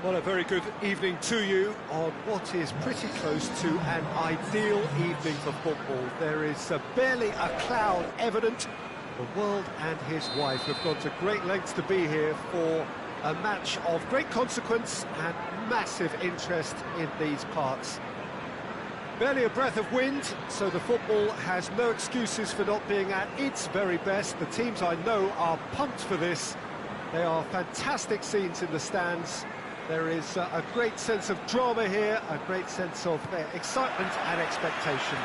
Well, a very good evening to you on what is pretty close to an ideal evening for football. There is barely a cloud evident. The world and his wife have gone to great lengths to be here for a match of great consequence and massive interest in these parts. Barely a breath of wind, so the football has no excuses for not being at its very best. The teams I know are pumped for this. They are fantastic scenes in the stands. There is a great sense of drama here, a great sense of excitement and expectation.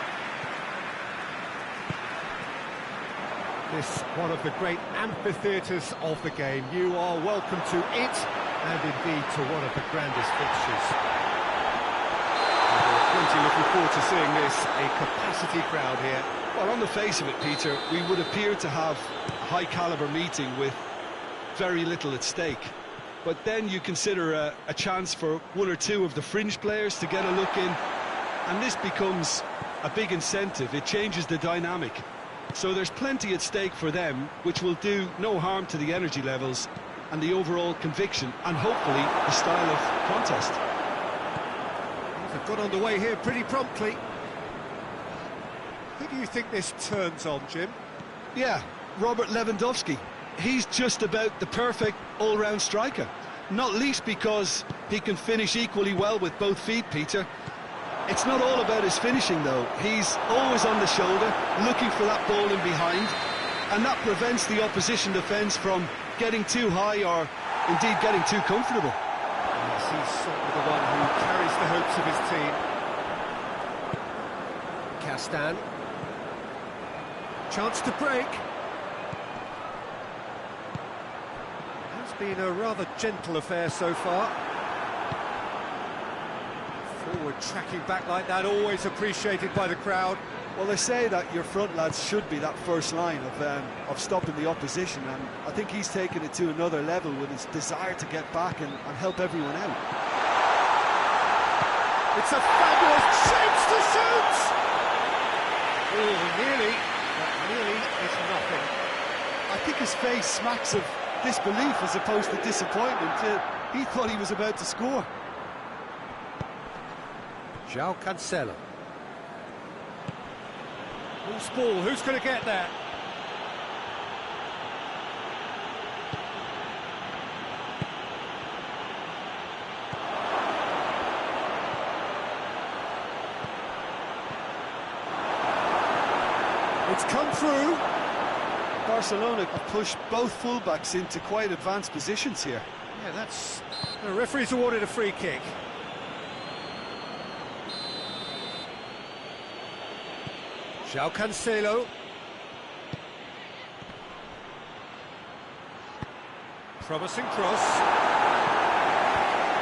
This one of the great amphitheatres of the game. You are welcome to it, and indeed to one of the grandest fixtures. We're plenty looking forward to seeing this, a capacity crowd here. Well, on the face of it, Peter, we would appear to have a high-caliber meeting with very little at stake. But then you consider a chance for one or two of the fringe players to get a look in, and this becomes a big incentive. It changes the dynamic. So there's plenty at stake for them, which will do no harm to the energy levels and the overall conviction, and hopefully the style of contest. They've got underway here pretty promptly. Who do you think this turns on, Jim? Yeah, Robert Lewandowski. He's just about the perfect all-round striker, not least because he can finish equally well with both feet, Peter. It's not all about his finishing, though. He's always on the shoulder, looking for that ball in behind, and that prevents the opposition defence from getting too high or indeed getting too comfortable. Yes, he's certainly the one who carries the hopes of his team. Q.Tan. Chance to break. It's been a rather gentle affair so far. Forward tracking back like that, always appreciated by the crowd. Well, they say that your front lads should be that first line of stopping the opposition, and I think he's taken it to another level with his desire to get back and help everyone out. It's a fabulous chance to shoot! Oh, nearly, but nearly is nothing. I think his face smacks of disbelief as opposed to disappointment. He thought he was about to score. João Cancelo. Loose ball, who's going to get there? It's come through. Barcelona have pushed both fullbacks into quite advanced positions here. Yeah, that's... The referee's awarded a free kick. João Cancelo. Promising cross.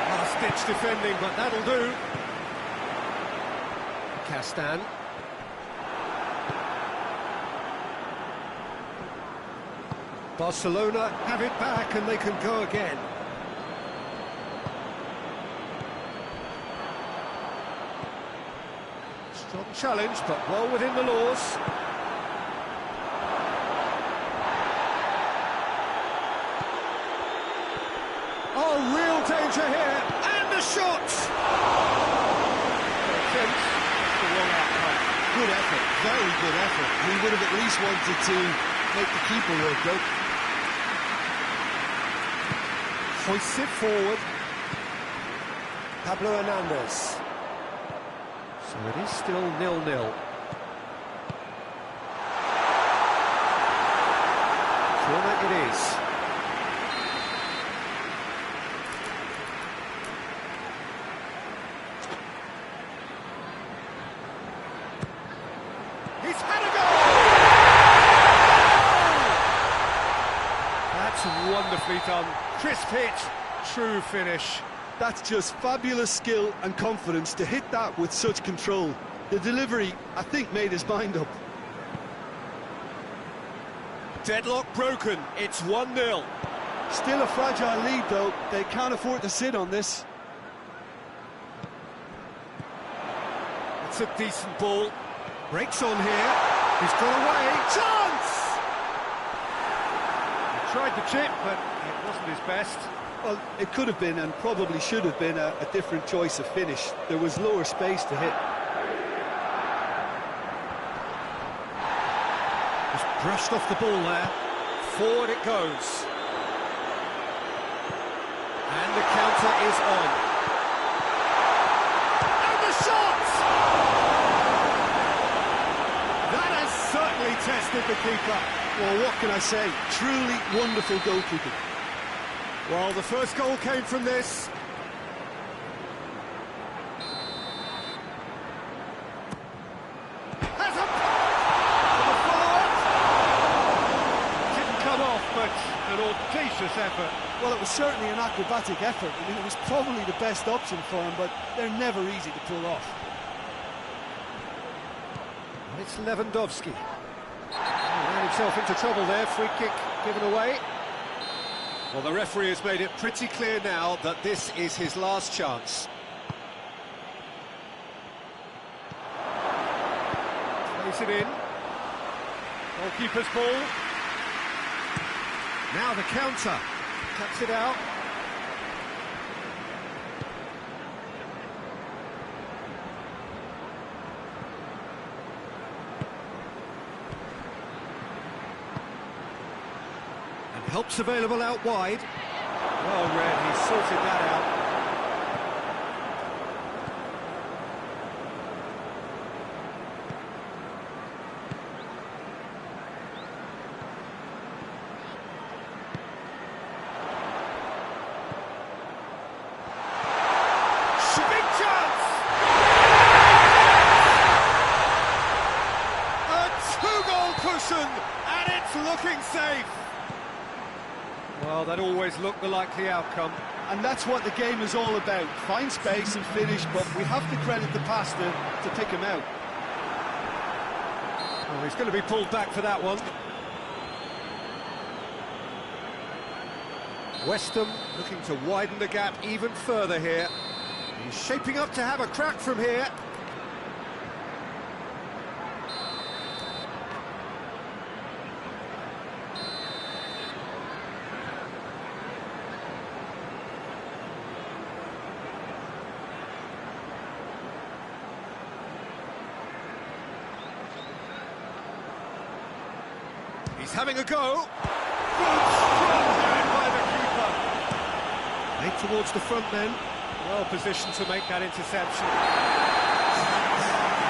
Last-ditch defending, but that'll do. Q.Tan. Barcelona have it back and they can go again. Strong challenge, but well within the laws. Oh, real danger here, and the shot! Attempt, the wrong outcome. Good effort, very good effort. He would have at least wanted to make the keeper work, though. Hoists it forward. Pablo Hernandez. So it is still 0-0. Corner it is. He's had a goal! That's wonderfully done. Crisp hit, true finish. That's just fabulous skill and confidence to hit that with such control. The delivery, I think, made his mind up. Deadlock broken, it's 1-0. Still a fragile lead, though. They can't afford to sit on this. It's a decent ball. Breaks on here. He's got away. Chance! He tried the chip, but it wasn't his best. Well, it could have been and probably should have been a different choice of finish. There was lower space to hit. Just brushed off the ball there. Forward it goes. And the counter is on. And the shot! That has certainly tested the keeper. Well, what can I say? Truly wonderful goalkeeping. Well, the first goal came from this. Has a the follow-up. Didn't come off, but an audacious effort. Well, it was certainly an acrobatic effort. I mean, it was probably the best option for him, but they're never easy to pull off. And it's Lewandowski. He ran himself into trouble there. Free kick given away. Well, the referee has made it pretty clear now that this is his last chance. Plays it in. Goalkeeper's ball. Now the counter. Cuts it out. Help's available out wide. Well read, he sorted that out. Big chance! A two-goal cushion, and it's looking safe. Well, that always looked the likely outcome. And that's what the game is all about. Find space and finish, but we have to credit the pass to pick him out. Oh, he's going to be pulled back for that one. West Ham looking to widen the gap even further here. He's shaping up to have a crack from here. He's having a go. Good strong hand by the keeper. Made towards the front then. Well positioned to make that interception.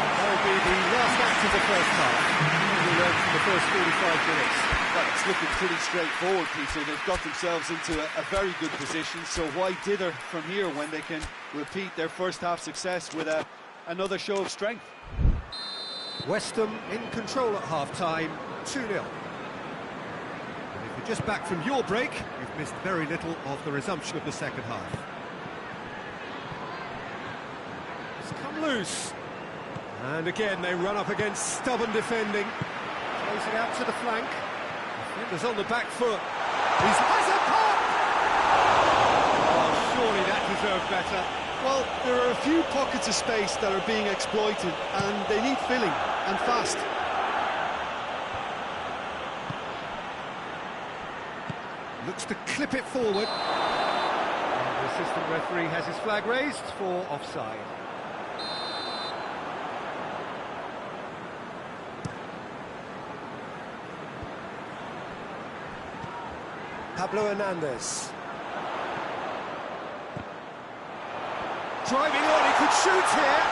That'll be the last act of the first half. We learned from the first 45 minutes. Well, it's looking pretty straightforward, Peter. They've got themselves into a very good position, so why dither from here when they can repeat their first half success with another show of strength? West Ham in control at half-time, 2-0. Just back from your break, you've missed very little of the resumption of the second half. It's come loose. And again, they run up against stubborn defending. Throws it out to the flank. Defender's on the back foot. He has a pop! Oh, surely that deserved better. Well, there are a few pockets of space that are being exploited, and they need filling, and fast. Looks to clip it forward. And the assistant referee has his flag raised for offside. Pablo Hernandez. Driving on, he could shoot here.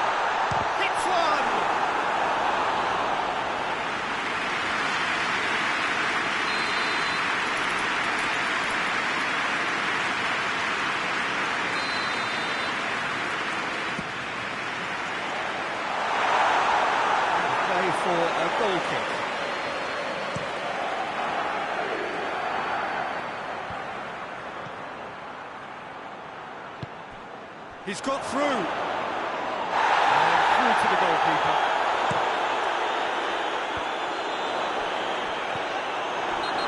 Hits one! For a goal kick. He's got through. And through to the goalkeeper.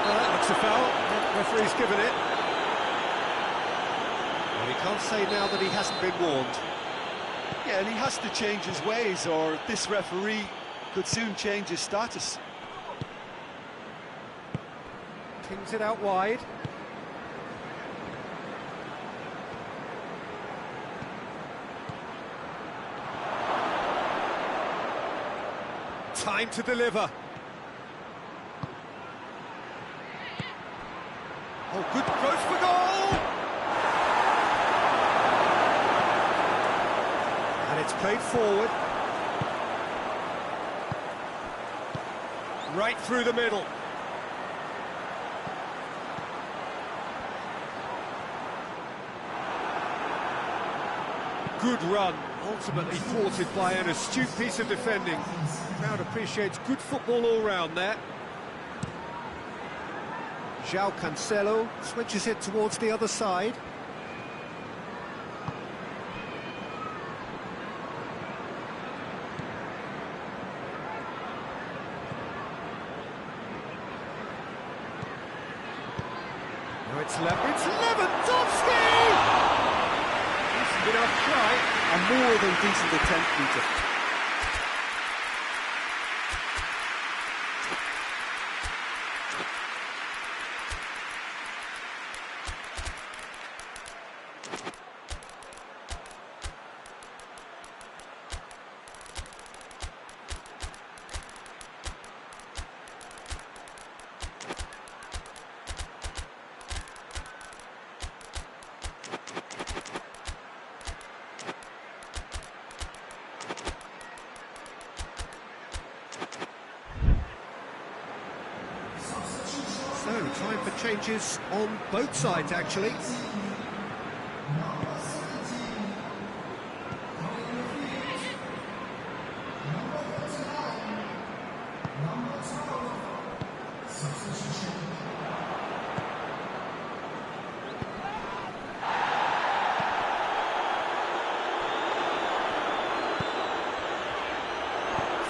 Well, that looks a foul. The referee's given it. Well, he can't say now that he hasn't been warned. Yeah, and he has to change his ways, or this referee could soon change his status. Pings it out wide. Time to deliver. Oh, good growth for goal! And it's played forward. Right through the middle. Good run, ultimately thwarted by an astute piece of defending. Crowd appreciates good football all round there. João Cancelo switches it towards the other side. Now it's Lewandowski! Decent enough try. A more than decent attempt, Peter. So, time for changes on both sides, actually.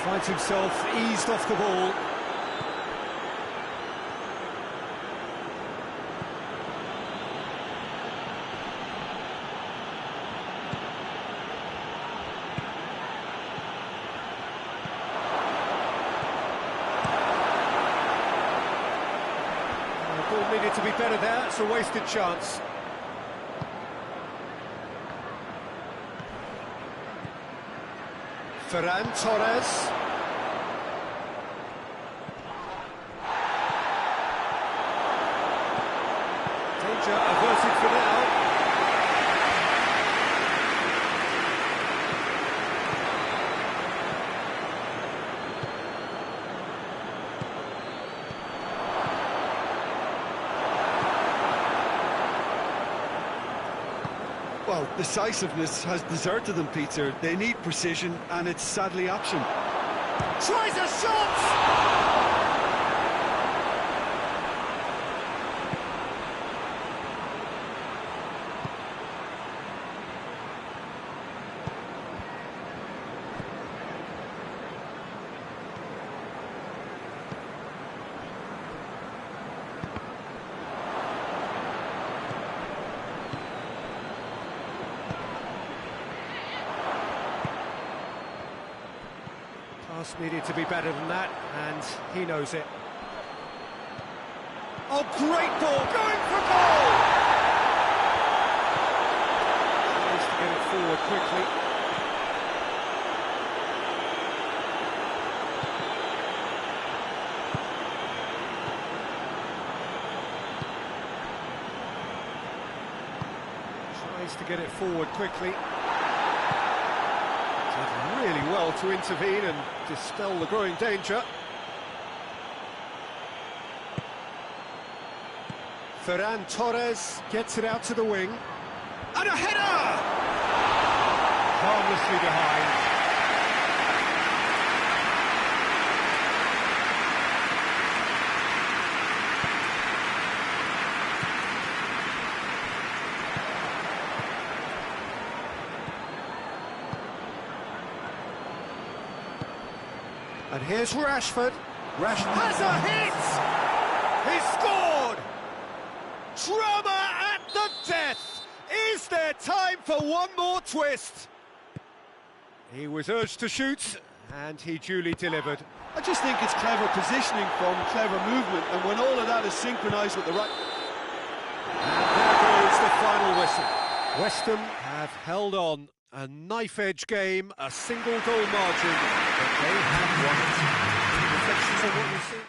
Finds himself eased off the ball. Ball needed to be better there, it's a wasted chance. Ferran Torres. Danger averted for now. Well, decisiveness has deserted them, Peter. They need precision, and it's sadly absent. Tries a shot! Pass needed to be better than that, and he knows it. Oh, great ball, going for goal! Tries to get it forward quickly. Tries to get it forward quickly. Did really well to intervene and dispel the growing danger. Ferran Torres gets it out to the wing. And a header! Harmlessly behind. And here's Rashford. Rashford has a hit! He scored! Drama at the death! Is there time for one more twist? He was urged to shoot, and he duly delivered. I just think it's clever positioning from clever movement, and when all of that is synchronised with the right... And there goes the final whistle. West Ham have held on. A knife-edge game, a single goal margin, but they have won it. reflections on what you see?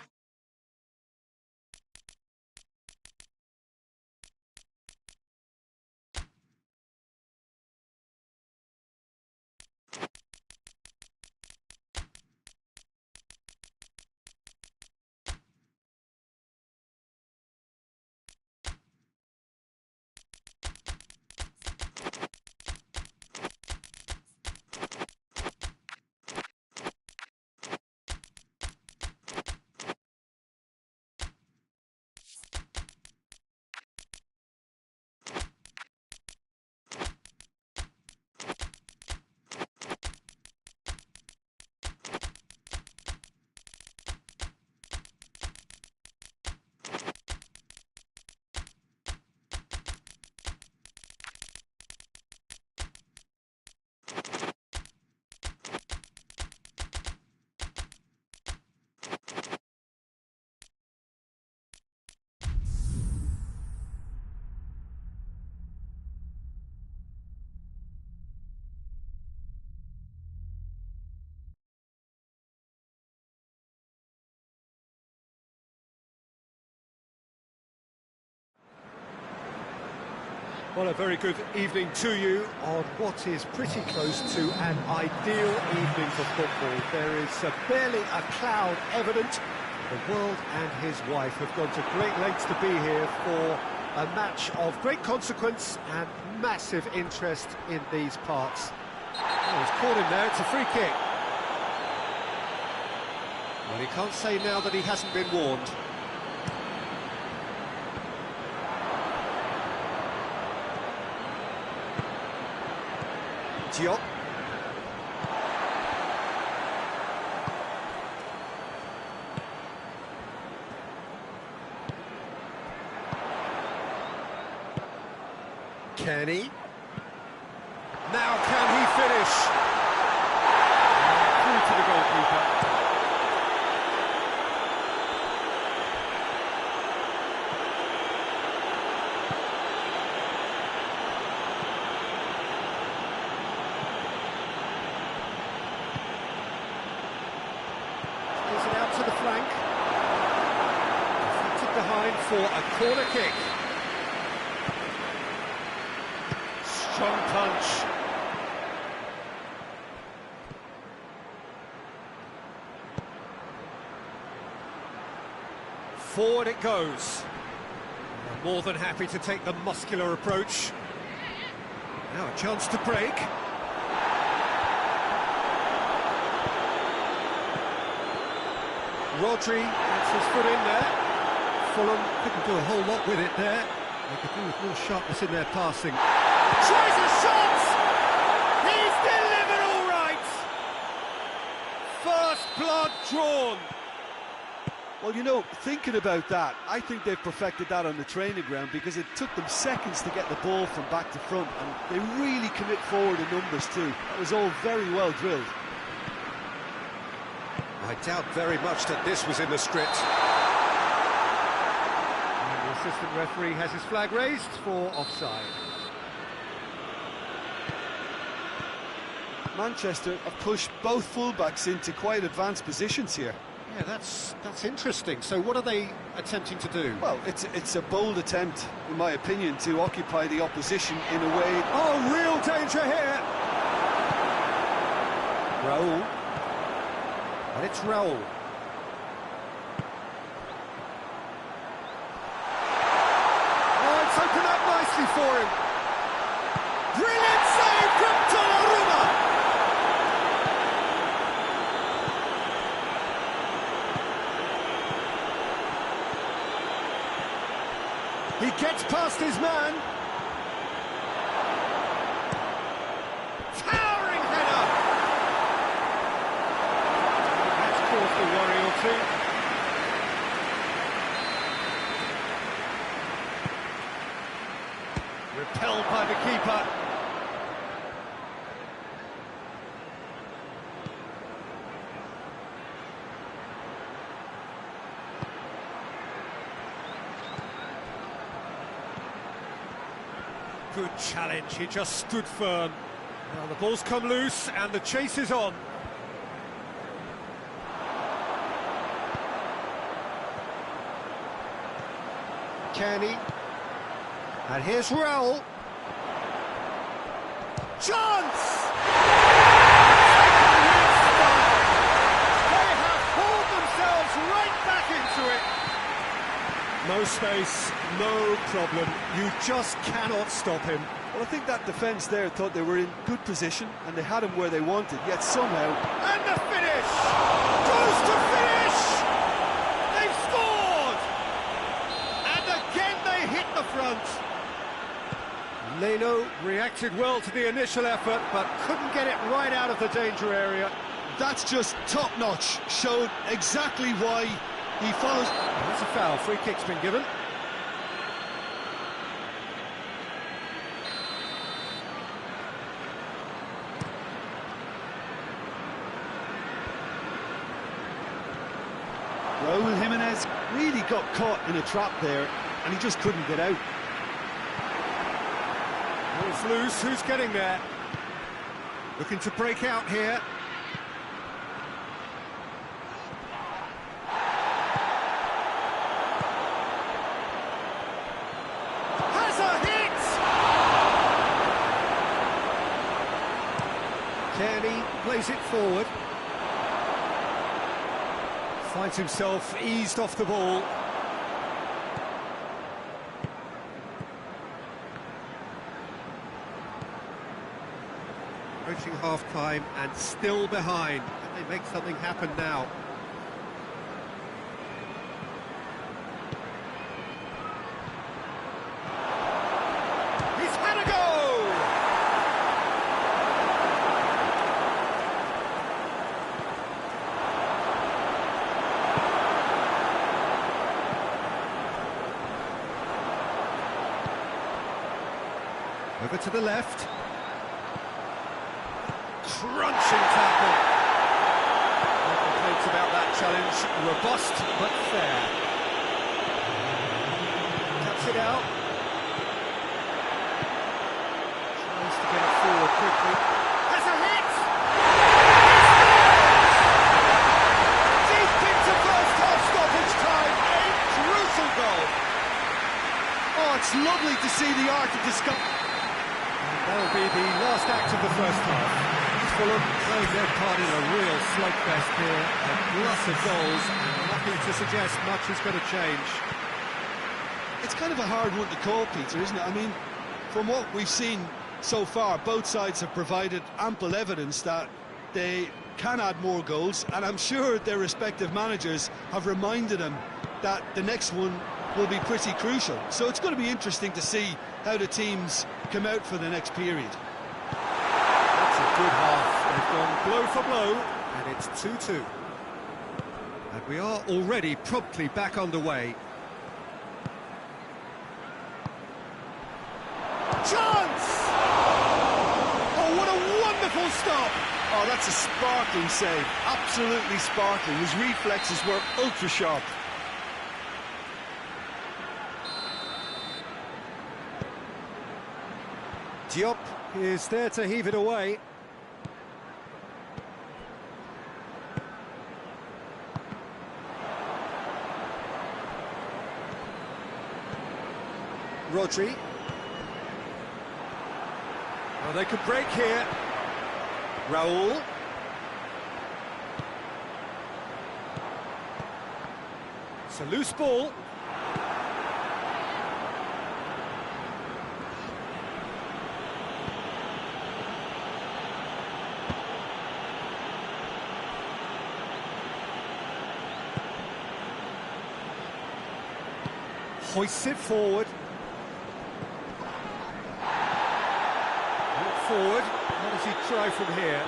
Well, a very good evening to you on what is pretty close to an ideal evening for football. There is barely a cloud evident. The world and his wife have gone to great lengths to be here for a match of great consequence and massive interest in these parts. Oh, he's caught him there, it's a free kick. Well, he can't say now that he hasn't been warned. Diop. Can he? Now can he finish? Through to the goalkeeper. To the flank, deflected behind for a corner kick. Strong punch. Forward it goes. They're more than happy to take the muscular approach. Now a chance to break. Rodri gets his foot in there. Fulham couldn't do a whole lot with it there. They could do with more sharpness in their passing. Tries a shot! He's delivered all right! First blood drawn. Well, you know, thinking about that, I think they've perfected that on the training ground because it took them seconds to get the ball from back to front, and they really commit forward in numbers too. That was all very well drilled. I doubt very much that this was in the script. And the assistant referee has his flag raised for offside. Manchester have pushed both fullbacks into quite advanced positions here. Yeah, that's interesting. So what are they attempting to do? Well, it's a bold attempt, in my opinion, to occupy the opposition in a way... Oh, real danger here! Raul. And it's Raul. Oh, it's opened up nicely for him. Brilliant save from Donnarumma. He gets past his man. Towering header. That's caused a worry or two. Repelled by the keeper. Good challenge, he just stood firm. Now the ball's come loose and the chase is on. Kenny. And here's Raul. Chance! They have pulled themselves right back into it. No space, no problem. You just cannot stop him. Well, I think that defence there thought they were in good position and they had him where they wanted, yet somehow... And the finish! Goes to finish! They've scored! And again they hit the front. Leno reacted well to the initial effort, but couldn't get it right out of the danger area. That's just top-notch. Showed exactly why he follows. That's a foul. Free kick's been given. Raul Jimenez really got caught in a trap there, and he just couldn't get out. Ball's loose. Who's getting there? Looking to break out here. Has a hit! Kenny plays it forward. Finds himself eased off the ball. Approaching half-time and still behind. Can they make something happen now? He's had a go! Over to the left. Crunching tackle. No complaints about that challenge. Robust but fair. Taps it out. Tries to get it forward quickly. Has a hit! Deep into first half stoppage time. A crucial goal. Oh, it's lovely to see the art of discovery. That'll be the last act of the first half. Fulham playing their part in a real slugfest here. A glut of goals, and nothing to suggest much is going to change. It's kind of a hard one to call, Peter, isn't it? I mean, from what we've seen so far, both sides have provided ample evidence that they can add more goals, and I'm sure their respective managers have reminded them that the next one will be pretty crucial. So it's going to be interesting to see how the teams come out for the next period. That's a good half. They've gone blow for blow, and it's 2-2. And we are already promptly back underway. Chance! Oh, what a wonderful stop! Oh, that's a sparkling save. Absolutely sparkling. His reflexes were ultra-sharp. Diop is there to heave it away. Rodri. Oh, they could break here. Raul. It's a loose ball. Hoists it forward. Look forward. What does he try from here?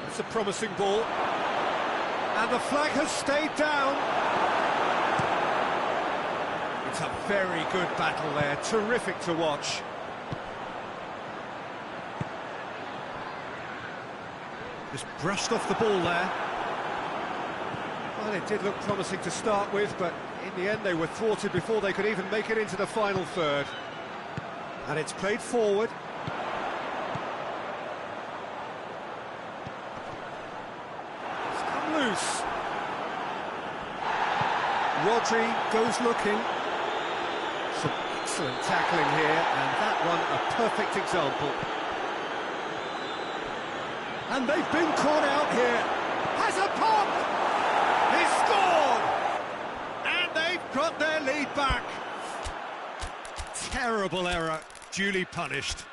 It's a promising ball. And the flag has stayed down. It's a very good battle there. Terrific to watch. Just brushed off the ball there. Well, it did look promising to start with, but in the end they were thwarted before they could even make it into the final third. And it's played forward. chance. Rodri goes looking. Some excellent tackling here, and that one a perfect example. And they've been caught out here. Has a pop! He's scored! And they've got their lead back. Terrible error, duly punished.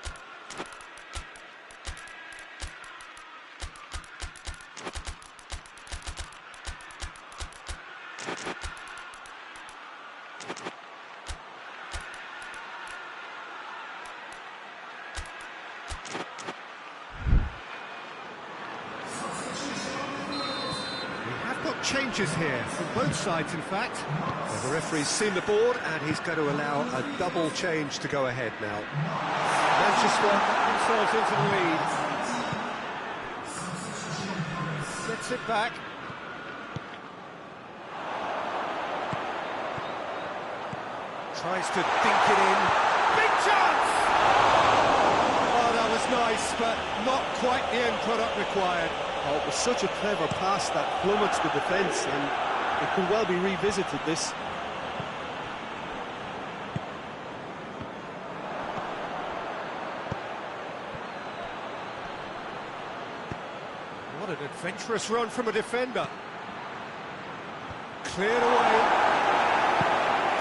Changes here from both sides, in fact. Well, the referee's seen the board and he's going to allow a double change to go ahead now. Manchester got themselves into the lead. Gets it back. Tries to dink it in. Big chance! Oh, that was nice, but not quite the end product required. Oh, it was such a clever pass that flummoxed the defence, and it could well be revisited, this. What an adventurous run from a defender. Cleared away.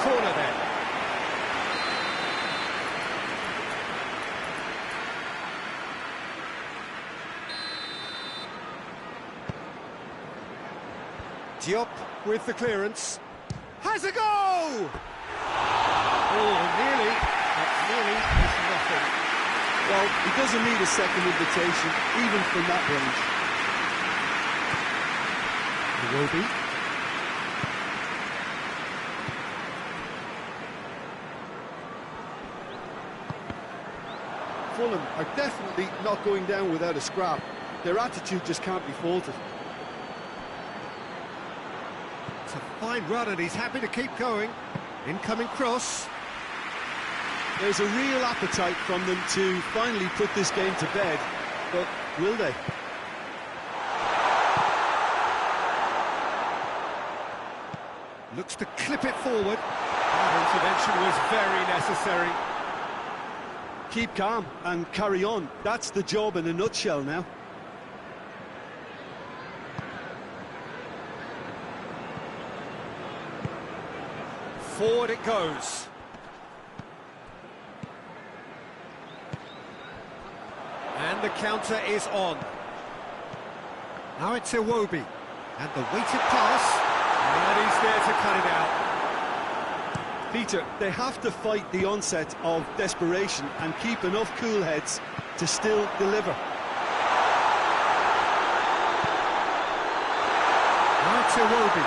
Corner then. Diop with the clearance. Has a go! Oh, nearly. But nearly is nothing. Well, he doesn't need a second invitation, even from that range. Iwobi. Fulham are definitely not going down without a scrap. Their attitude just can't be faulted. It's a fine run and he's happy to keep going. Incoming cross. There's a real appetite from them to finally put this game to bed, but will they? Looks to clip it forward. That intervention was very necessary. Keep calm and carry on. That's the job in a nutshell now. Forward it goes. And the counter is on. Now it's Iwobi. And the weighted pass. And he's there to cut it out. Peter, they have to fight the onset of desperation and keep enough cool heads to still deliver. Now it's Iwobi.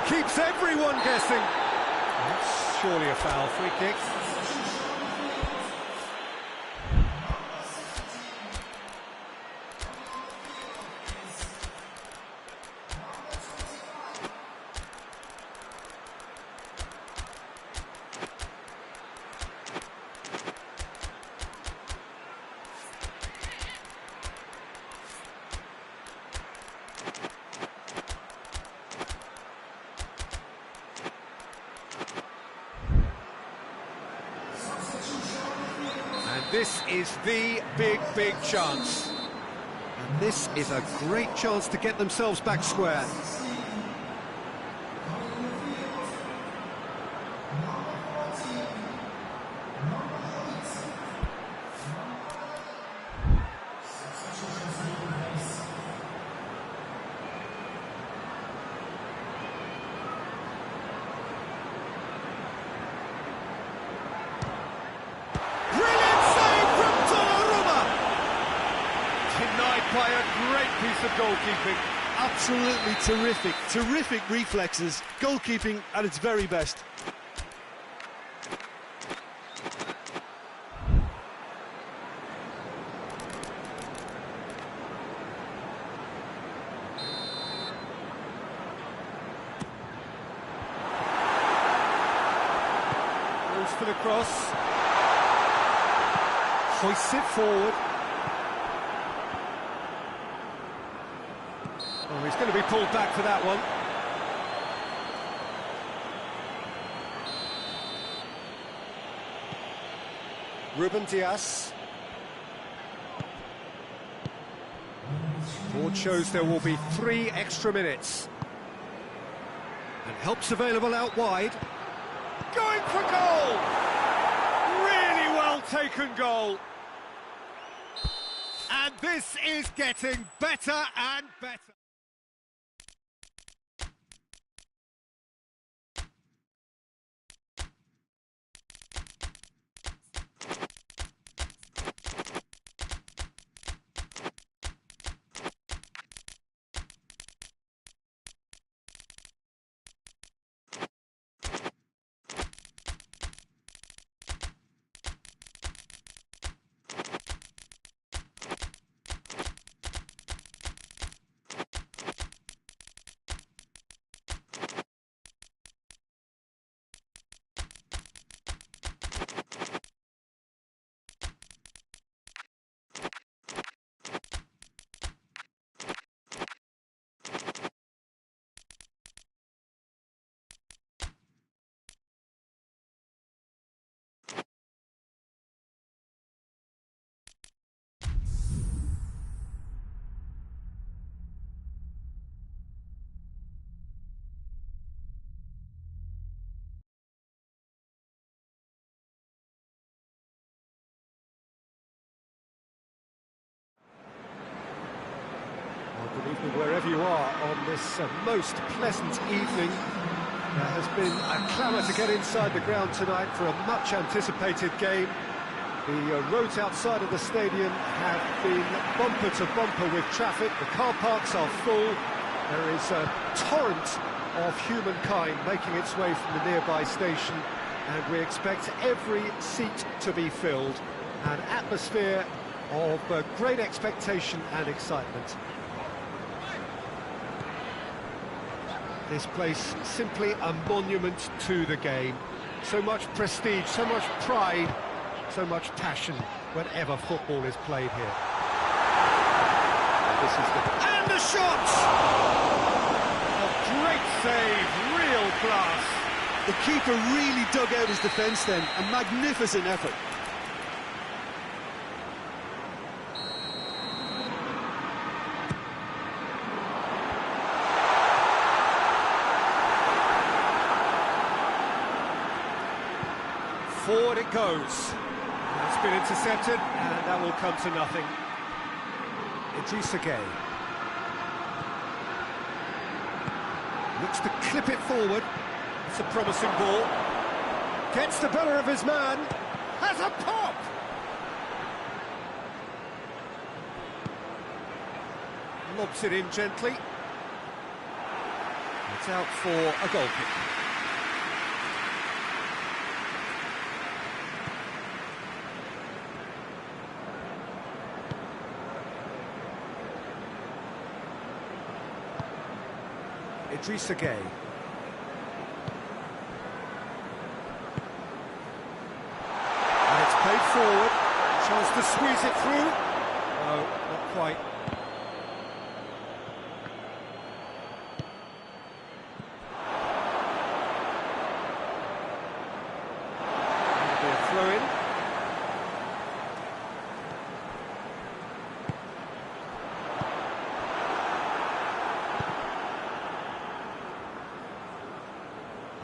Keeps everyone guessing. That's surely a foul. Free kick. This is the big chance. And this is a great chance to get themselves back square. By a great piece of goalkeeping. Absolutely terrific reflexes. Goalkeeping at its very best. Goes for the cross. Hoists it forward. Oh, he's going to be pulled back for that one. Ruben Dias. Board shows there will be 3 extra minutes. And help's available out wide. Going for goal! Really well taken goal. And this is getting better and better. Good evening wherever you are on this most pleasant evening. There has been a clamour to get inside the ground tonight for a much-anticipated game. The roads outside of the stadium have been bumper to bumper with traffic. The car parks are full. There is a torrent of humankind making its way from the nearby station, and we expect every seat to be filled. An atmosphere of great expectation and excitement. This place simply a monument to the game. So much prestige, so much pride, so much passion whenever football is played here. And the shot! A great save, real class. The keeper really dug out his defence then. A magnificent effort. Forward it goes. It's been intercepted, and that will come to nothing. Idrissa Gueye looks to clip it forward. It's a promising ball. Gets the better of his man. Has a pop! Lobs it in gently. It's out for a goal kick. Idrissa Gueye. And it's played forward. Chance to squeeze it through. No, not quite. That'll be a throw-in.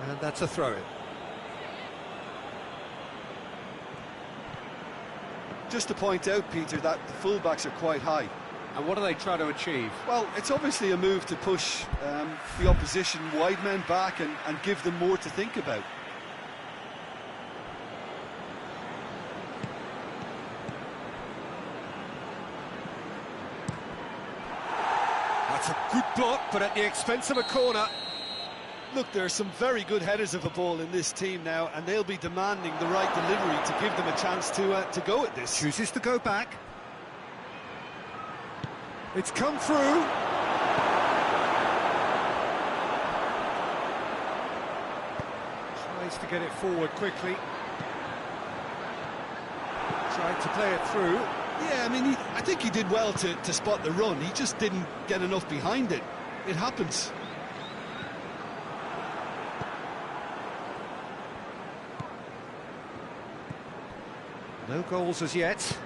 And that's a throw-in. Just to point out, Peter, that the fullbacks are quite high. And what do they try to achieve? Well, it's obviously a move to push the opposition wide men back and give them more to think about. That's a good block, but at the expense of a corner. Look, there are some very good headers of a ball in this team now, and they'll be demanding the right delivery to give them a chance to go at this. Chooses to go back. It's come through. Tries to get it forward quickly. Tried to play it through. Yeah, I mean, I think he did well to spot the run. He just didn't get enough behind it. it happens. No goals as yet.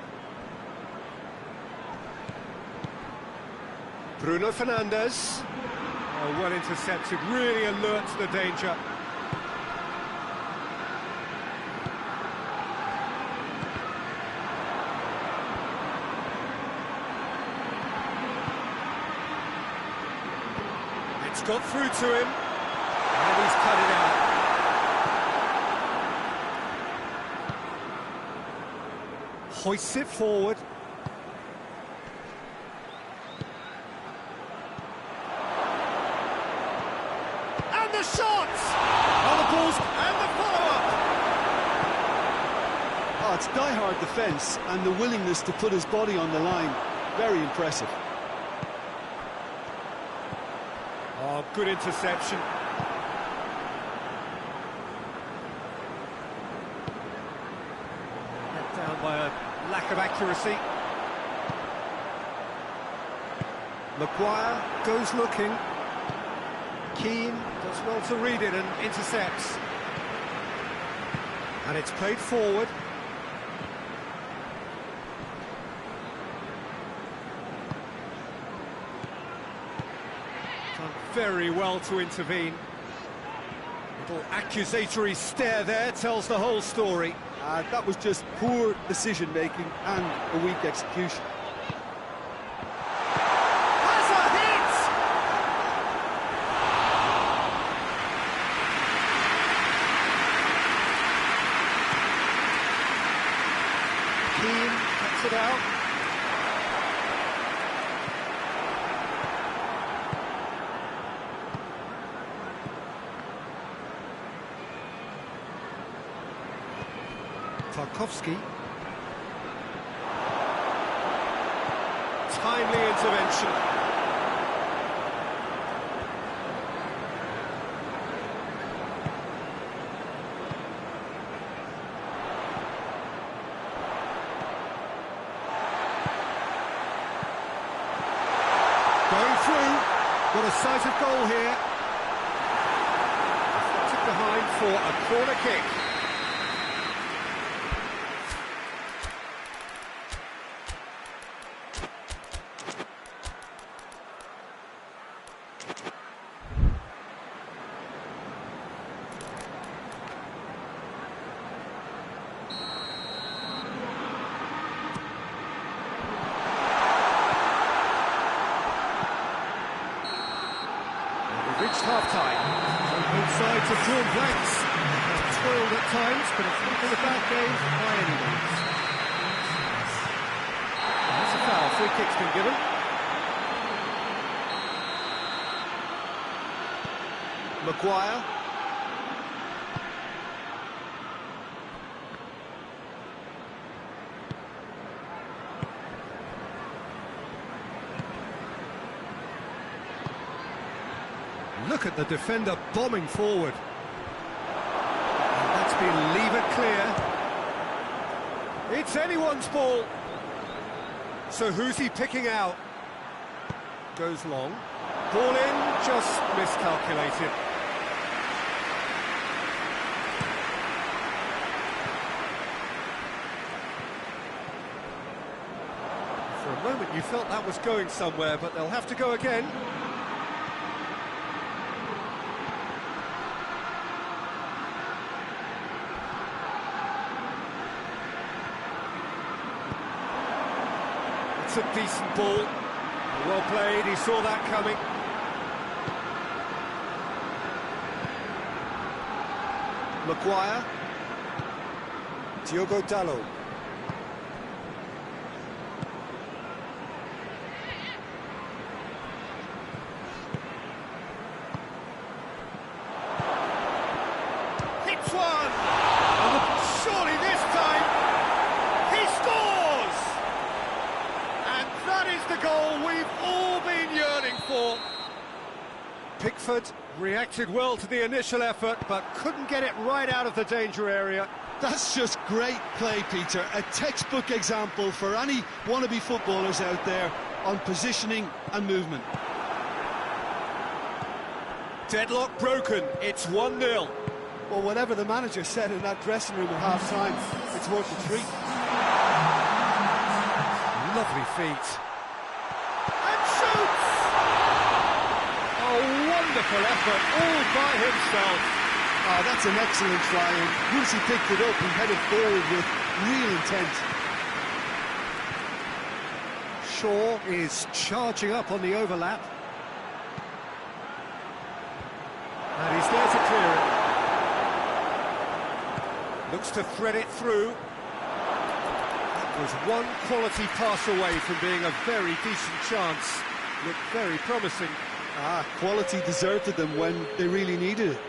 Bruno Fernandes. Oh, well intercepted, really alert to the danger. It's got through to him, and he's cut it out. Hoists it forward. And the shot! Oh, the balls and the follow-up! Oh, it's die-hard defence and the willingness to put his body on the line. Very impressive. Oh, good interception. Let down by a lack of accuracy. Maguire goes looking. Keane does well to read it and intercepts. And it's played forward. Done very well to intervene. Little accusatory stare there tells the whole story. That was just poor decision-making and a weak execution. Has a hit! Keane cuts it out. Tarkowski. Timely intervention. Going through. Got a sight of goal here. Deflected behind for a corner kick. Reached half-time. Both sides have drawn blanks. They've toiled at times, but it's not been a bad game by any means. That's a foul. Free kick's been given. Maguire. Look at the defender bombing forward. And that's been levered clear. It's anyone's ball. So who's he picking out? Goes long. Ball in, just miscalculated. For a moment you felt that was going somewhere, but they'll have to go again. It's a decent ball. Well played, he saw that coming. Maguire. Diogo Dalot. Hits one! And surely this time, he scores! And that is the goal we've all been yearning for. Pickford reacted well to the initial effort, but couldn't get it right out of the danger area. That's just great play, Peter. A textbook example for any wannabe footballers out there on positioning and movement. Deadlock broken, it's 1-0. Well, whatever the manager said in that dressing room at half-time, it's worth the treat. Lovely feet. And shoots! A wonderful effort, all by himself. Oh, that's an excellent try, and once he picked it up, he headed forward with real intent. Shaw is charging up on the overlap. And he's there to clear it. Looks to thread it through. That was one quality pass away from being a very decent chance. Looked very promising. Quality deserted them when they really needed it.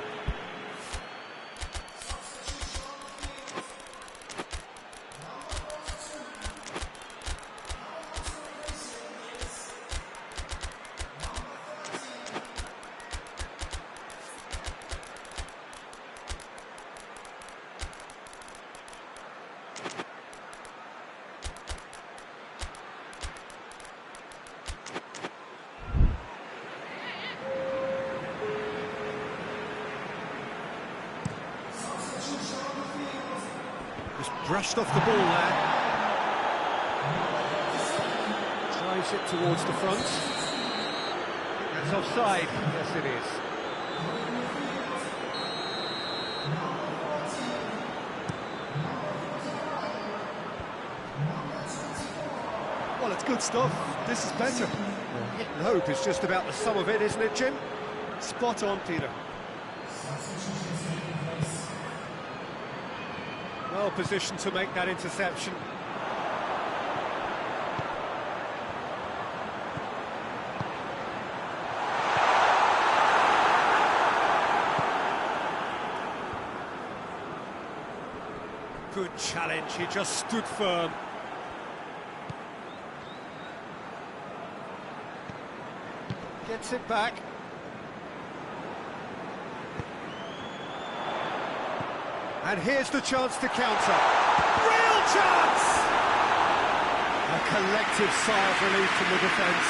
Just brushed off the ball there. Drives it towards the front. That's offside. Yes, it is. Well, it's good stuff. This is better. Hit and hope is just about the sum of it, isn't it, Jim? Spot on, Peter. Well positioned to make that interception. Good challenge, he just stood firm. Gets it back. And here's the chance to counter. Real chance! A collective sigh of relief from the defence.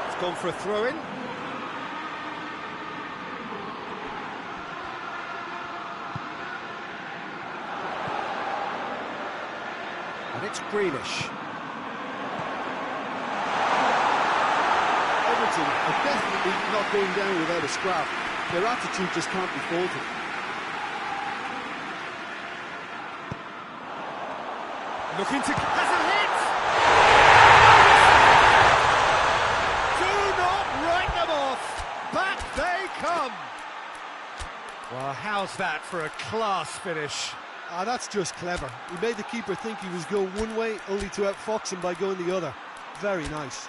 It's gone for a throw-in. And it's Grealish. Everton are definitely not going down without a scrap. Their attitude just can't be faulted. Looking to... has a hit! Do not write them off! Back they come! Well, how's that for a class finish? That's just clever. He made the keeper think he was going one way, only to outfox him by going the other. Very nice.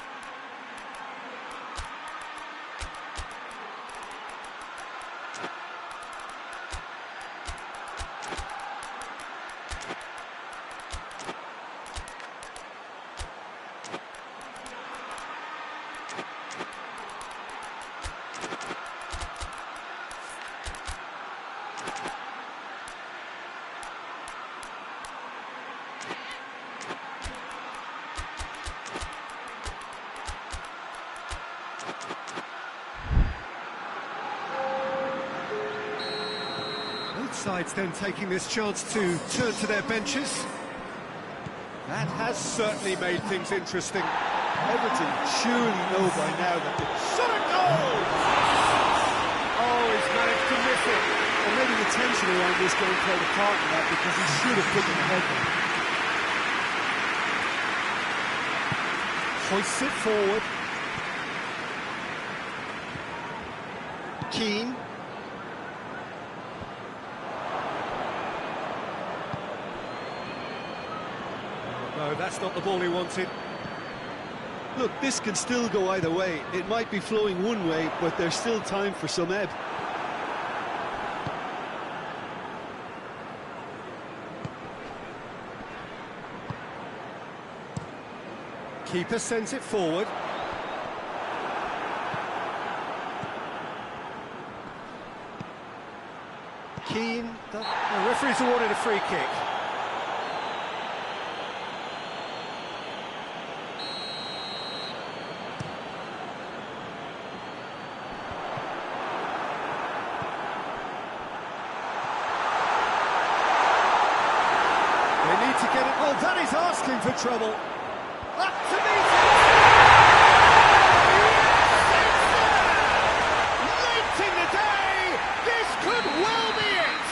Both sides then taking this chance to turn to their benches. That has certainly made things interesting. Everton surely know by now that the Shot a goal! Oh, he's managed to miss it. or maybe the tension around this game played a part in that, because he should have put them ahead there. Hoists it forward. Keane. No, that's not the ball he wanted. Look, this can still go either way. It might be flowing one way, but there's still time for some ebb. Keeper sends it forward. Keen. The referee's awarded a free kick. They need to get it. Oh, that is asking for trouble. Up to meet it. Late in the day, this could well be it.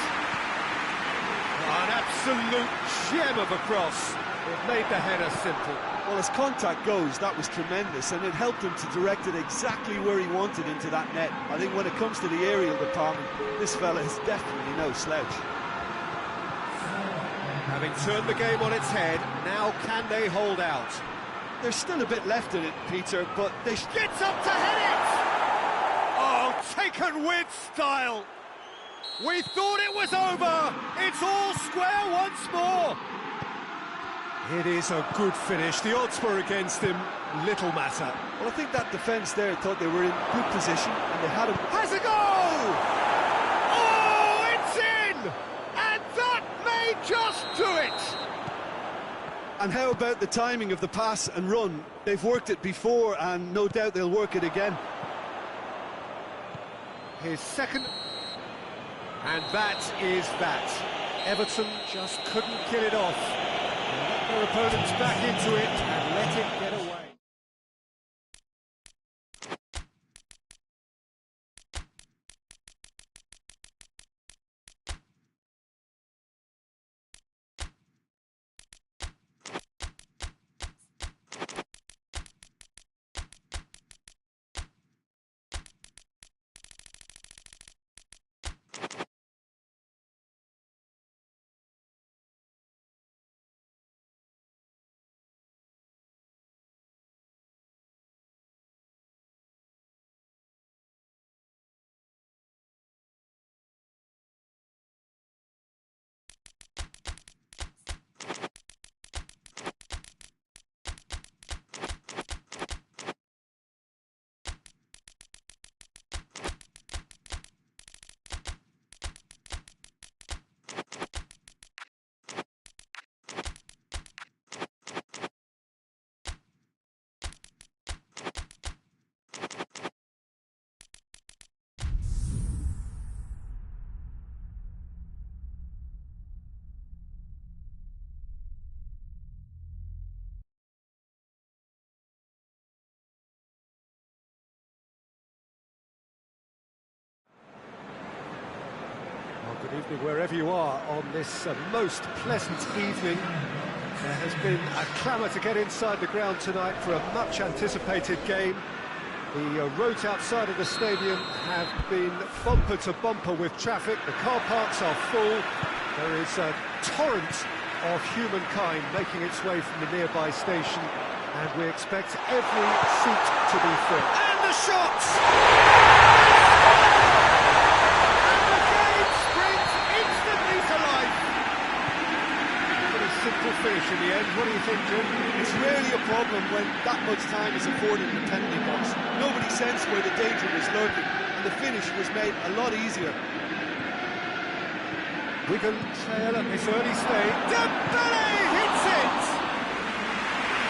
An absolute gem of a cross. It made the header simple. Well, as contact goes, that was tremendous, and it helped him to direct it exactly where he wanted into that net. I think when it comes to the aerial department, this fella is definitely no slouch. Having turned the game on its head, now can they hold out? There's still a bit left in it, Peter, but they... Gets up to hit it! Oh, taken with style! We thought it was over! It's all square once more! It is a good finish. The odds were against him. Little matter. Well, I think that defence there thought they were in good position, and they had him... Has a goal! Oh, it's in! And that may just do it! And how about the timing of the pass and run? They've worked it before, and no doubt they'll work it again. His second... And that is that. Everton just couldn't kill it off. Let their opponents back into it and let it get away. Good evening wherever you are on this most pleasant evening. There has been a clamour to get inside the ground tonight for a much anticipated game. The roads outside of the stadium have been bumper to bumper with traffic. The car parks are full. There is a torrent of humankind making its way from the nearby station, and we expect every seat to be filled. And the shots! Simple finish in the end. What do you think, Jim? It's rarely a problem when that much time is afforded in the penalty box. Nobody sensed where the danger was lurking, and the finish was made a lot easier. Wigan trail at this early stage. Dembele hits it!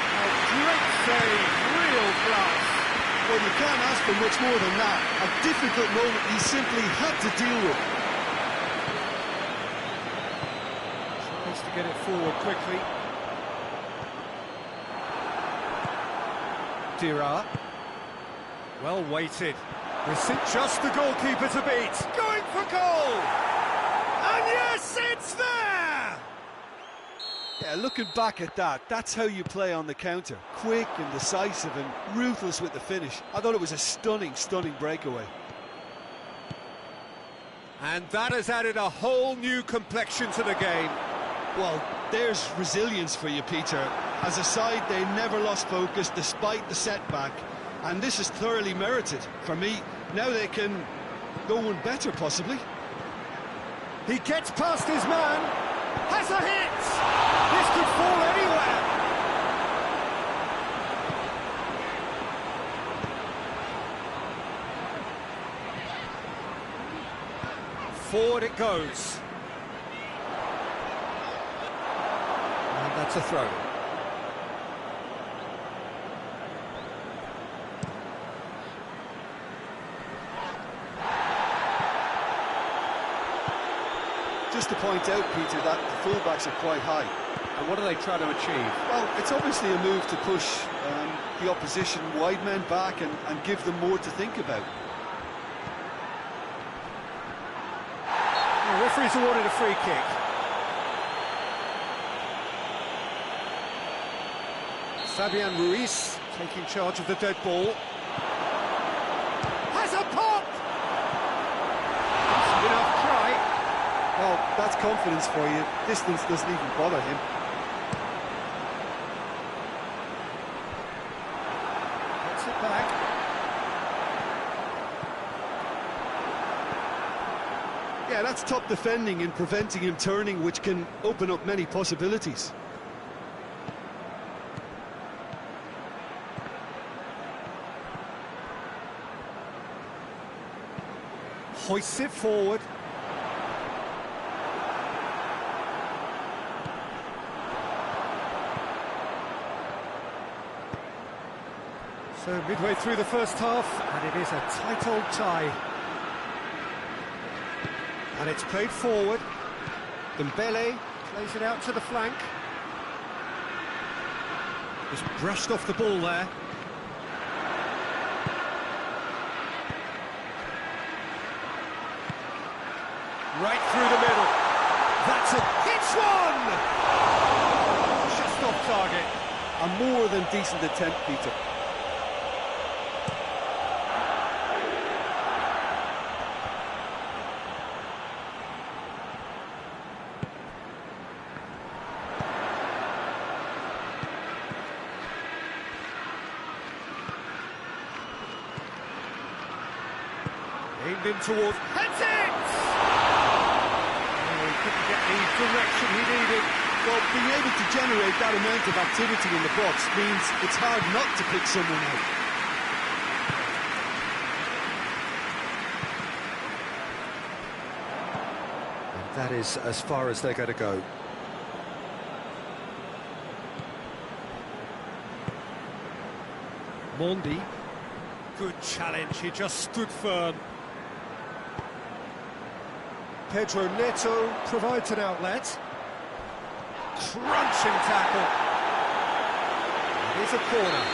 A great save, real class. Well, you can't ask for much more than that. A difficult moment he simply had to deal with. To get it forward quickly. Dira. Well weighted. Is it just the goalkeeper to beat? Going for goal! And yes, it's there! Yeah, looking back at that, that's how you play on the counter. Quick and decisive and ruthless with the finish. I thought it was a stunning, stunning breakaway. And that has added a whole new complexion to the game. Well, there's resilience for you, Peter. As a side, they never lost focus despite the setback, and this is thoroughly merited. For me, now they can go one better, possibly. He gets past his man, has a hit! This could fall anywhere! Forward it goes. And that's a throw. Just to point out, Peter, that the fullbacks are quite high. And what are they trying to achieve? Well, it's obviously a move to push the opposition wide men back and give them more to think about. The referee's awarded a free kick. Fabian Ruiz taking charge of the dead ball. Has a pop! That's enough try. Well, that's confidence for you. Distance doesn't even bother him. Gets it back. Yeah, that's top defending and preventing him turning, which can open up many possibilities. Hoists it forward. So midway through the first half, and it is a tight old tie. And it's played forward. Dembele plays it out to the flank. Just brushed off the ball there. Right through the middle. That's a hits one! Just off target. A more than decent attempt, Peter. Aimed in towards... Heads it! Oh, he couldn't get the direction he needed. Well, being able to generate that amount of activity in the box means it's hard not to pick someone out. And that is as far as they're going to go. Mondi. Good challenge, he just stood firm. Pedro Neto provides an outlet. Crunching tackle. Here's a corner.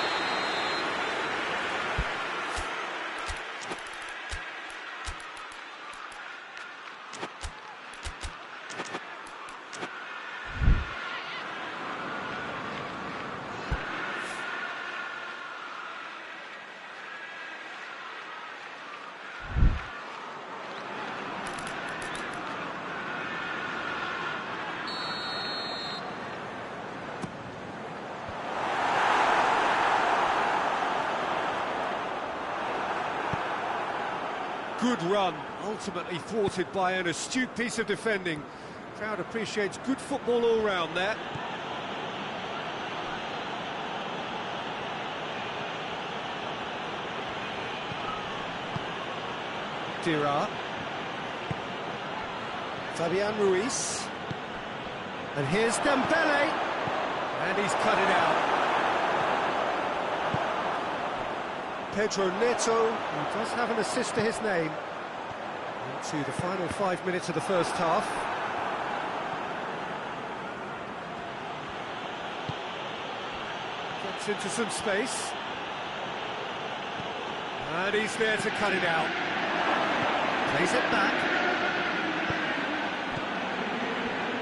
Good run, ultimately thwarted by an astute piece of defending. Crowd appreciates good football all round there. Dira. Fabian Ruiz. And here's Dembele. And he's cut it out. Pedro Neto, who does have an assist to his name. Into the final 5 minutes of the first half. Gets into some space. And he's there to cut it out. Plays it back.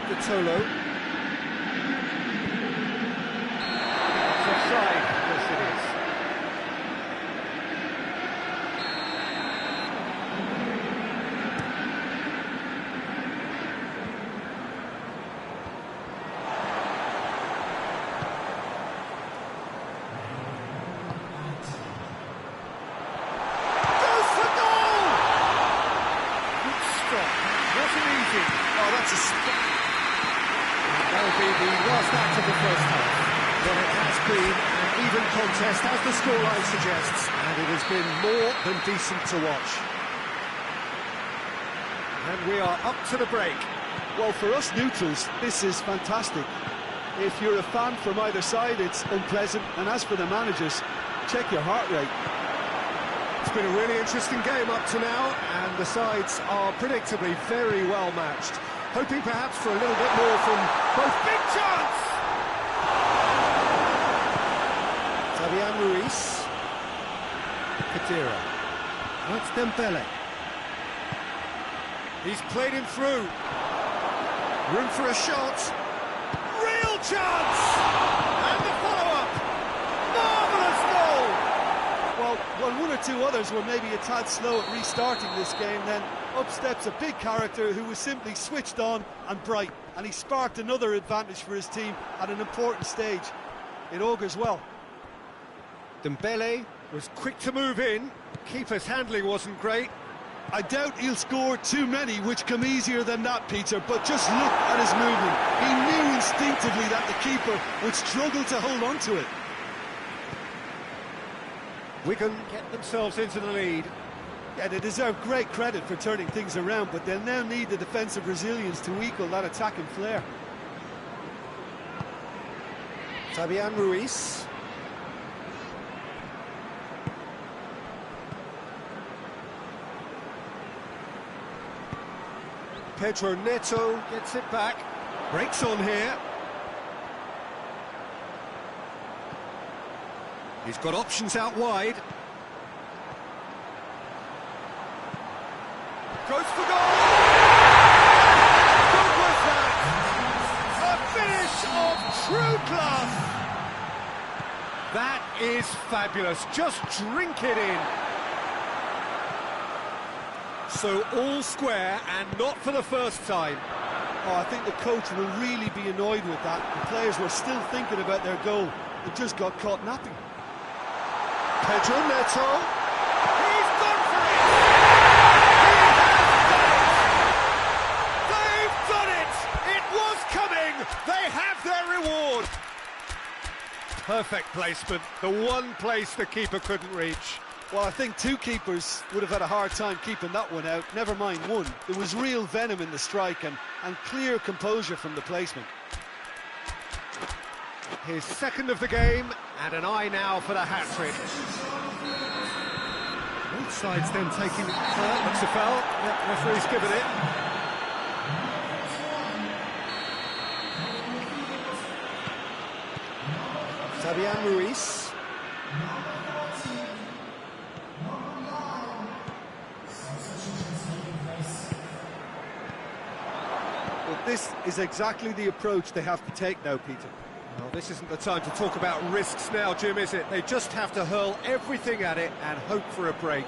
Vitolo. It's offside. Yes, it is. That'll be the last act of the first half. Well, it has been an even contest, as the scoreline suggests, and it has been more than decent to watch. And we are up to the break. Well, for us neutrals, this is fantastic. If you're a fan from either side, it's unpleasant. And as for the managers, check your heart rate. It's been a really interesting game up to now, and the sides are predictably very well matched. Hoping perhaps for a little bit more from both. Big chance! Fabian Ruiz. Khedira. That's Dembele. He's played him through. Room for a shot. Real chance! And the follow-up. Marvellous goal! Well, when one or two others were maybe a tad slow at restarting this game, then up steps a big character who was simply switched on and bright, and he sparked another advantage for his team at an important stage. It augurs well. Dembele was quick to move in. Keeper's handling wasn't great. I doubt he'll score too many which come easier than that, Peter, but just look at his movement. He knew instinctively that the keeper would struggle to hold on to it. Wigan get themselves into the lead. Yeah, they deserve great credit for turning things around, but they'll now need the defensive resilience to equal that attacking flair. Fabian Ruiz. Pedro Neto gets it back. Breaks on here. He's got options out wide. Goes for goal! Good was that! A finish of true class! That is fabulous. Just drink it in. So all square, and not for the first time. Oh, I think the coach will really be annoyed with that. The players were still thinking about their goal. They just got caught napping. Pedro Neto. He's gone for it! He has done it! They've done it! It was coming! They have their reward! Perfect placement. The one place the keeper couldn't reach. Well, I think two keepers would have had a hard time keeping that one out, never mind one. There was real venom in the strike and clear composure from the placement. His second of the game, and an eye now for the hat-trick. Both sides then taking looks a foul. Yep, referee's given it. Fabian Ruiz. This is exactly the approach they have to take now, Peter. Well, this isn't the time to talk about risks now, Jim, is it? They just have to hurl everything at it and hope for a break.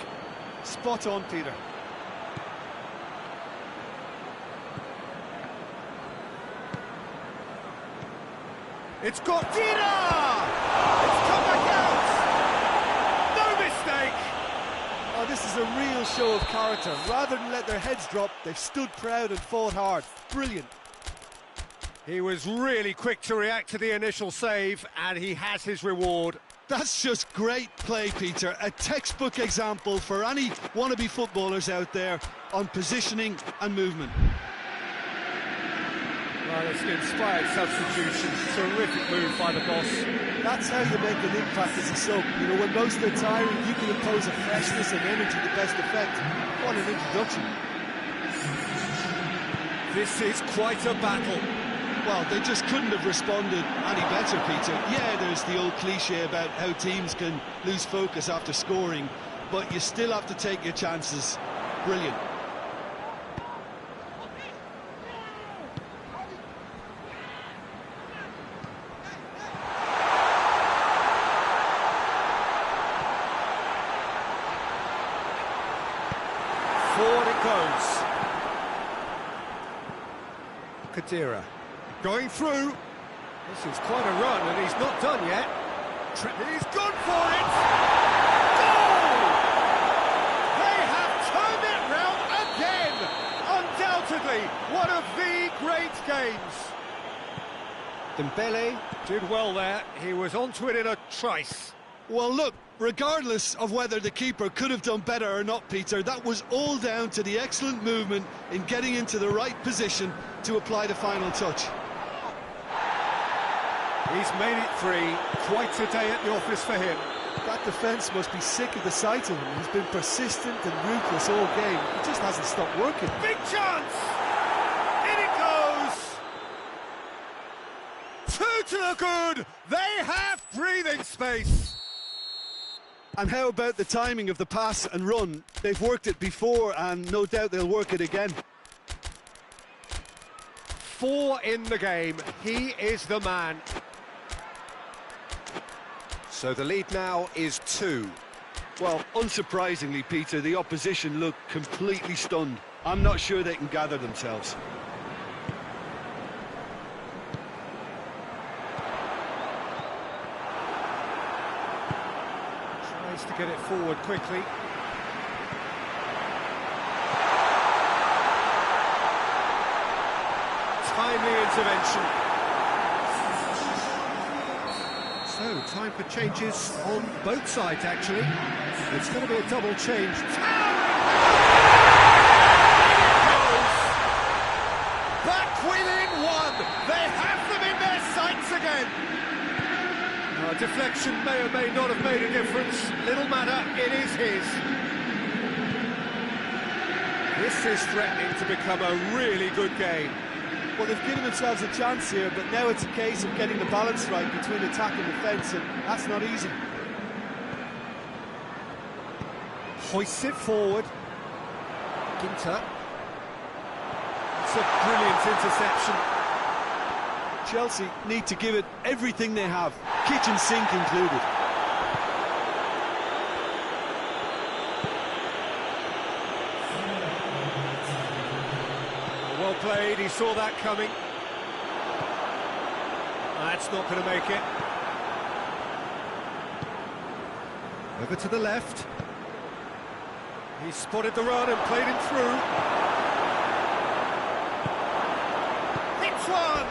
Spot on, Peter. It's got Dina! It's come back out! No mistake! Oh, this is a real show of character. Rather than let their heads drop, they've stood proud and fought hard. Brilliant. He was really quick to react to the initial save, and he has his reward. That's just great play, Peter. A textbook example for any wannabe footballers out there on positioning and movement. Well, it's an inspired substitution. Terrific move by the boss. That's how you make an impact as a sub. You know, when most are tiring, you can impose a freshness and energy to best effect. What an introduction. This is quite a battle. Well, they just couldn't have responded any better, Peter. Yeah, there's the old cliche about how teams can lose focus after scoring, but you still have to take your chances. Brilliant. Forward it goes. Khedira going through. This is quite a run, and he's not done yet. He's gone for it! Goal! They have turned it round again! Undoubtedly, one of the great games. Dembele did well there. He was onto it in a trice. Well, look, regardless of whether the keeper could have done better or not, Peter, that was all down to the excellent movement in getting into the right position to apply the final touch. He's made it 3. Quite a day at the office for him. That defence must be sick of the sight of him. He's been persistent and ruthless all game. He just hasn't stopped working. Big chance! In it goes! 2 to the good! They have breathing space! And how about the timing of the pass and run? They've worked it before and no doubt they'll work it again. 4 in the game. He is the man. So the lead now is 2. Well, unsurprisingly, Peter, the opposition look completely stunned. I'm not sure they can gather themselves. Tries to get it forward quickly. Timely intervention. So, time for changes on both sides, actually. It's going to be a double change. Back within 1. They have them in their sights again. Deflection may or may not have made a difference. Little matter, it is his. This is threatening to become a really good game. Well, they've given themselves a chance here, but now it's a case of getting the balance right between attack and defence, and that's not easy. Hoists it forward. Ginter. It's a brilliant interception. Chelsea need to give it everything they have, kitchen sink included. Well played, he saw that coming. That's not going to make it. Over to the left. He spotted the run and played him through. Hits one!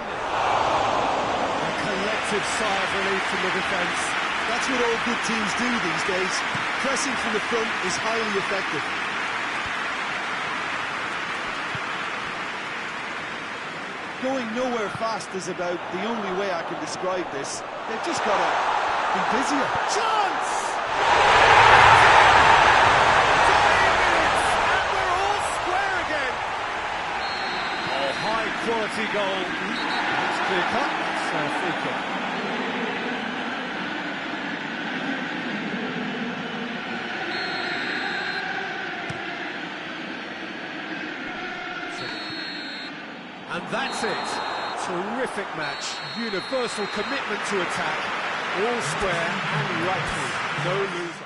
A collective sigh of relief from the defence. That's what all good teams do these days. Pressing from the front is highly effective. Going nowhere fast is about the only way I can describe this. They've just got to be busier. Chance! 20 minutes, and we're all square again. Oh, high quality goal. That's clear cut. It's a free kick. And that's it. Terrific match. Universal commitment to attack. All square and rightful. No loser.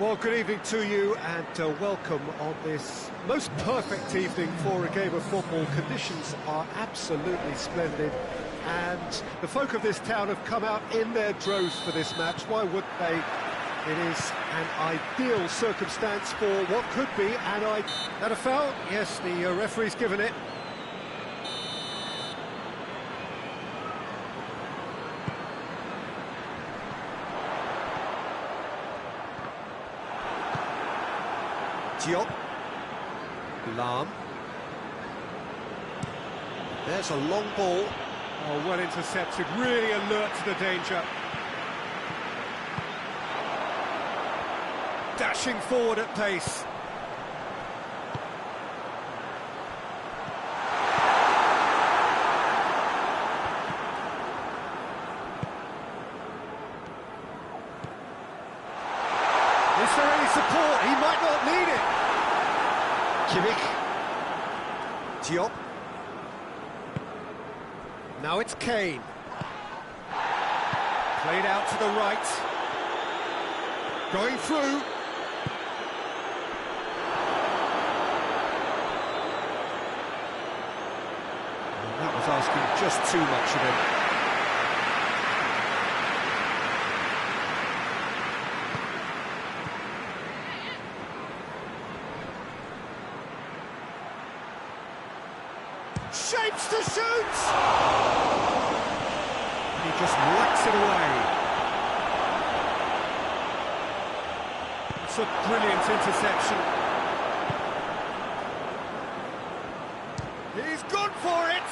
Well, good evening to you and welcome on this most perfect evening for a game of football. Conditions are absolutely splendid and the folk of this town have come out in their droves for this match. Why wouldn't they? It is an ideal circumstance for what could be and a foul. Yes, the referee's given it. Diop. Lam. There's a long ball. Oh, well intercepted, really alert to the danger. Dashing forward at pace. Is there any support? He might not need it. Kimmich. Diop. Now it's Kane. Played out to the right. Going through. And that was asking just too much of him. Shapes to shoot! He just whacks it away. It's a brilliant interception. He's gone for it!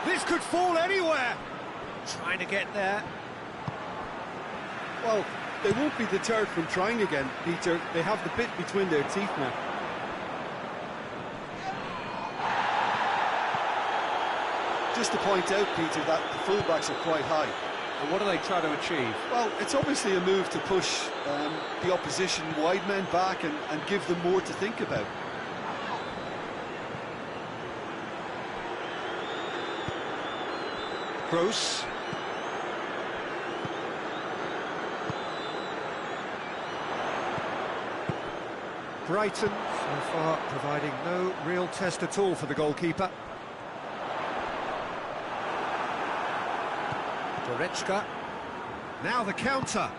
This could fall anywhere. Trying to get there. Well, they won't be deterred from trying again, Peter. They have the bit between their teeth now. Just to point out, Peter, that the fullbacks are quite high. And what are they trying to achieve? Well, it's obviously a move to push the opposition wide men back and give them more to think about. Gross. Brighton, so far, providing no real test at all for the goalkeeper. Goretzka. Now the counter.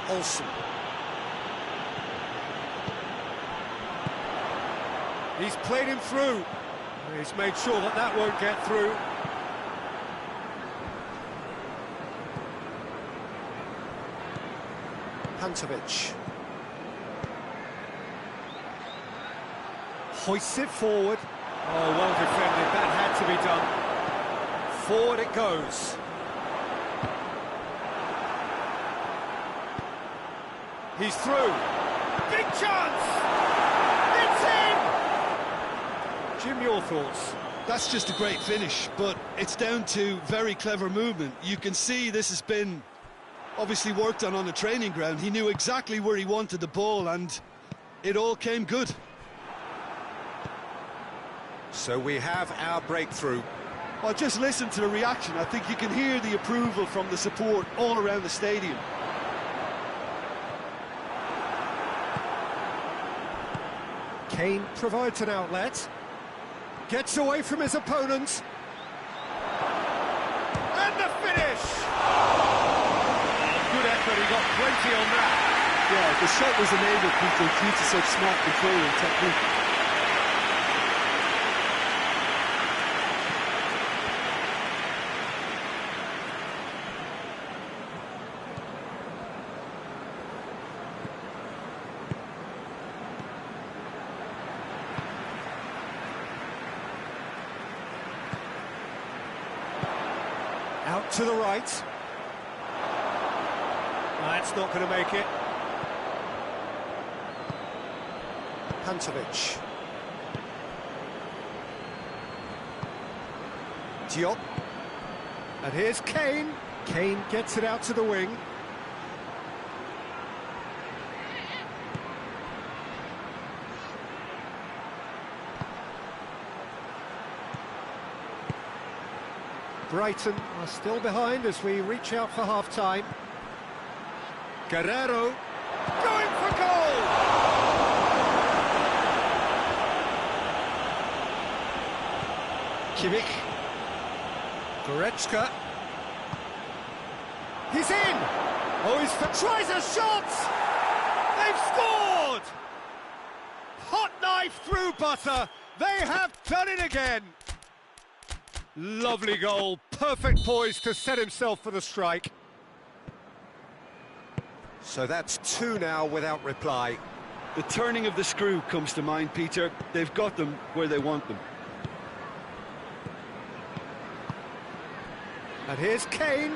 Olsen. He's played him through. He's made sure that that won't get through. Pantovic. Hoists it forward. Oh, well defended. That had to be done. Forward it goes. He's through. Big chance! It's in! Jim, your thoughts? That's just a great finish, but it's down to very clever movement. You can see this has been obviously worked on the training ground. He knew exactly where he wanted the ball and it all came good. So we have our breakthrough. Well, just listen to the reaction. I think you can hear the approval from the support all around the stadium. Kane provides an outlet. Gets away from his opponent. And the finish! Good effort, he got plenty on that. Yeah, the shot was enabled, Peter, due to such smart control and technique. Out to the right. That's not going to make it. Pantovic. Diop. And here's Kane. Kane gets it out to the wing. Brighton are still behind as we reach out for half-time. Guerrero going for goal! Kimmich. Goretzka. He's in! Oh, he's tries a shot! They've scored! Hot knife through butter. They have done it again. Lovely goal. Perfect poise to set himself for the strike. So that's 2 now without reply. The turning of the screw comes to mind, Peter. They've got them where they want them. And here's Kane.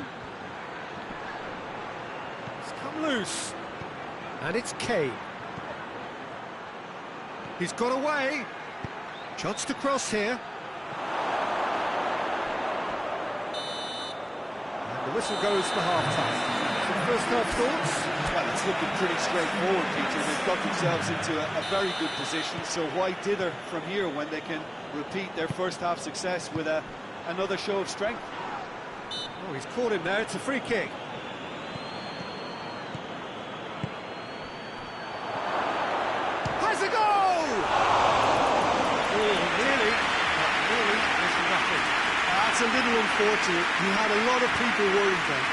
It's come loose. And it's Kane. He's got away. Chance to cross here. And the whistle goes for half-time. Some first-half thoughts? Well, it's looking pretty straightforward, Peter. They've got themselves into a very good position, so why dither from here when they can repeat their first-half success with another show of strength? Oh, he's caught him there. It's a free kick. Has a goal! Oh, nearly. But nearly is nothing. That's a little unfortunate. He had a lot of people worried then.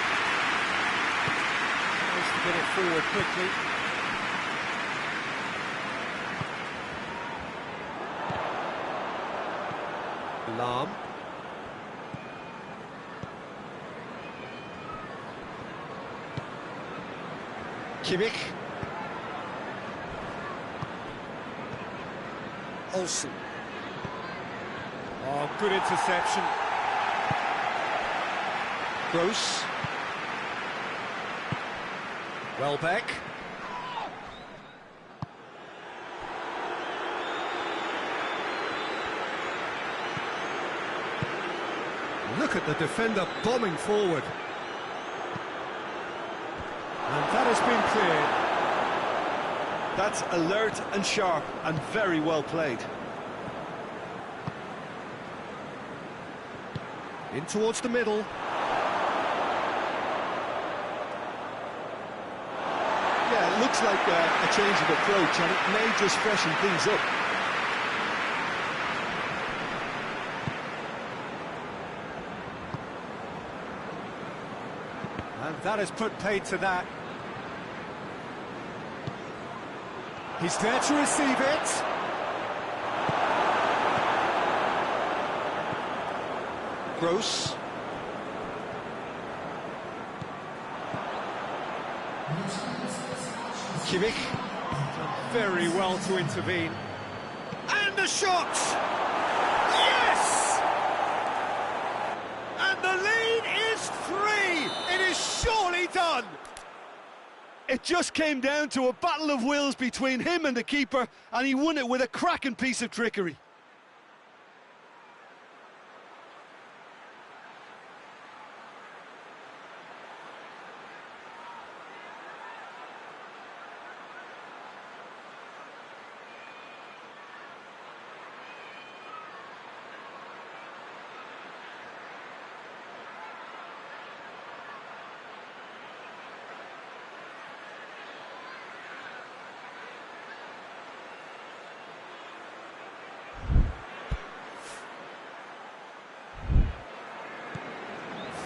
Nice to get it forward quickly. Lahm. Kimmich. Olsen. Oh, good interception. Gross. Welbeck. Look at the defender bombing forward. And that has been cleared. That's alert and sharp and very well played. In towards the middle. Yeah, it looks like a change of approach, and it may just freshen things up. And that has put paid to that. He's there to receive it. Gross. Kimmich. Done very well to intervene. And the shot! Yes! And the lead is 3! It is surely done! It just came down to a battle of wills between him and the keeper, and he won it with a cracking piece of trickery.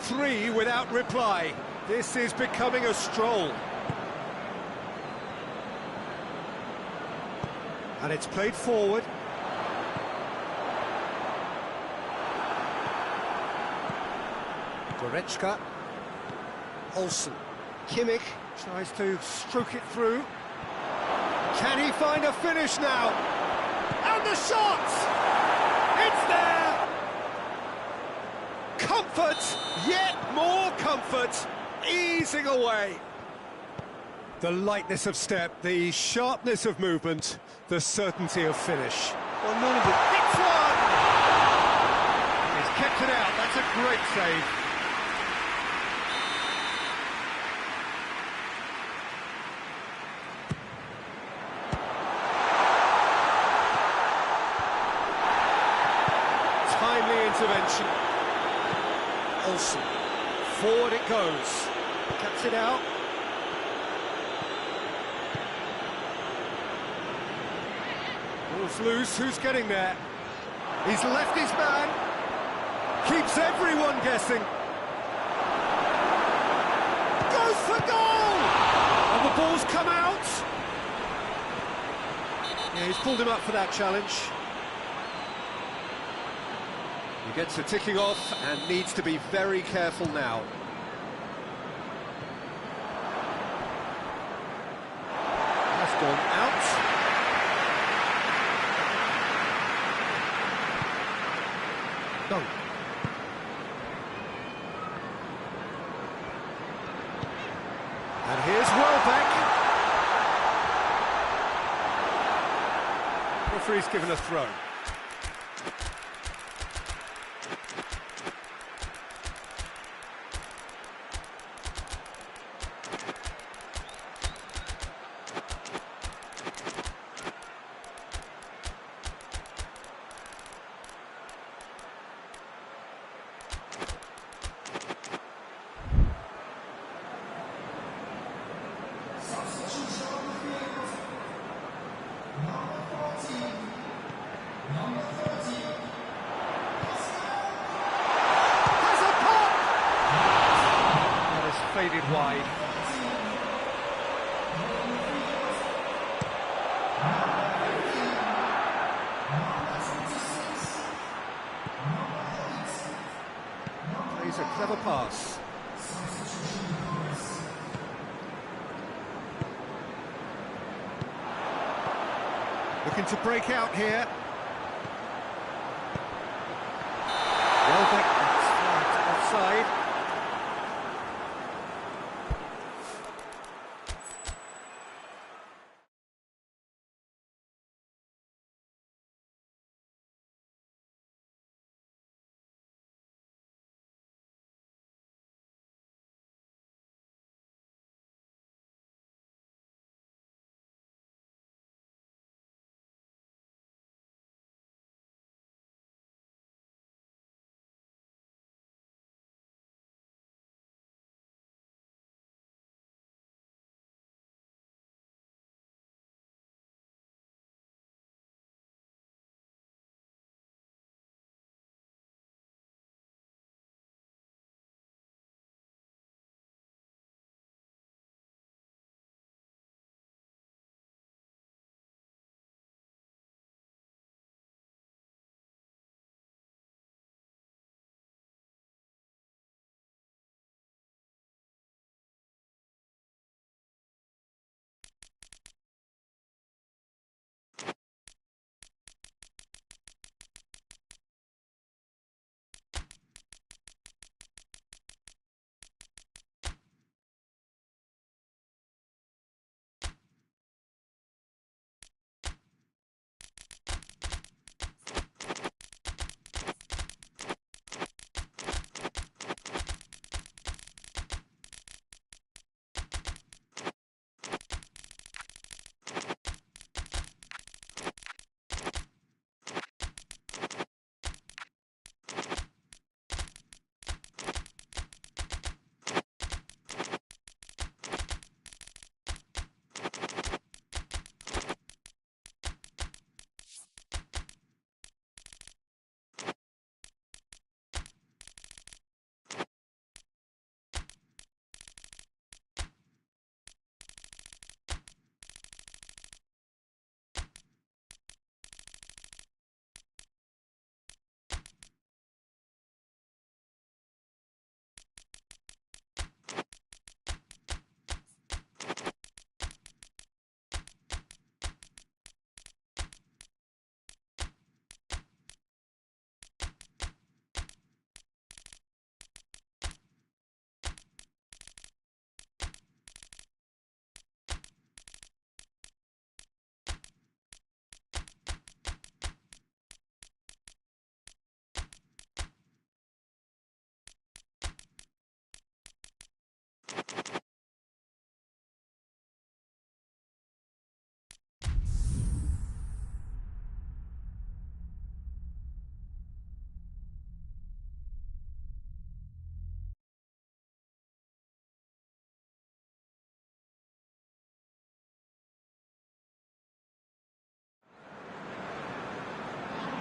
Three without reply. This is becoming a stroll. And it's played forward. Goretzka. Olsen. Kimmich tries to stroke it through. Can he find a finish now? And the shot! It's there! Comfort, yet more comfort, easing away. The lightness of step, the sharpness of movement, the certainty of finish. Well, none of it. It's one! He's kept it out, that's a great save. Timely intervention. Wilson. Forward it goes. Cuts it out. Ball's loose, who's getting there? He's left his man. Keeps everyone guessing. Goes for goal! And the ball's come out. Yeah, he's pulled him up for that challenge. He gets the ticking off and needs to be very careful now. That's gone out. Dunk. And here's Welbeck. Referee's given a throw. Faded wide. Plays a clever pass. Looking to break out here. Welbeck, that's offside.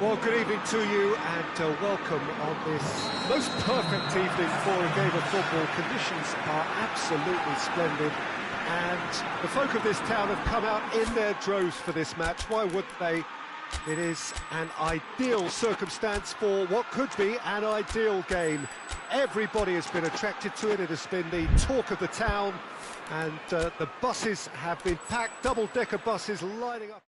Well, good evening to you and welcome on this most perfect evening for a game of football. Conditions are absolutely splendid and the folk of this town have come out in their droves for this match. Why wouldn't they? It is an ideal circumstance for what could be an ideal game. Everybody has been attracted to it. It has been the talk of the town and the buses have been packed, double-decker buses lining up.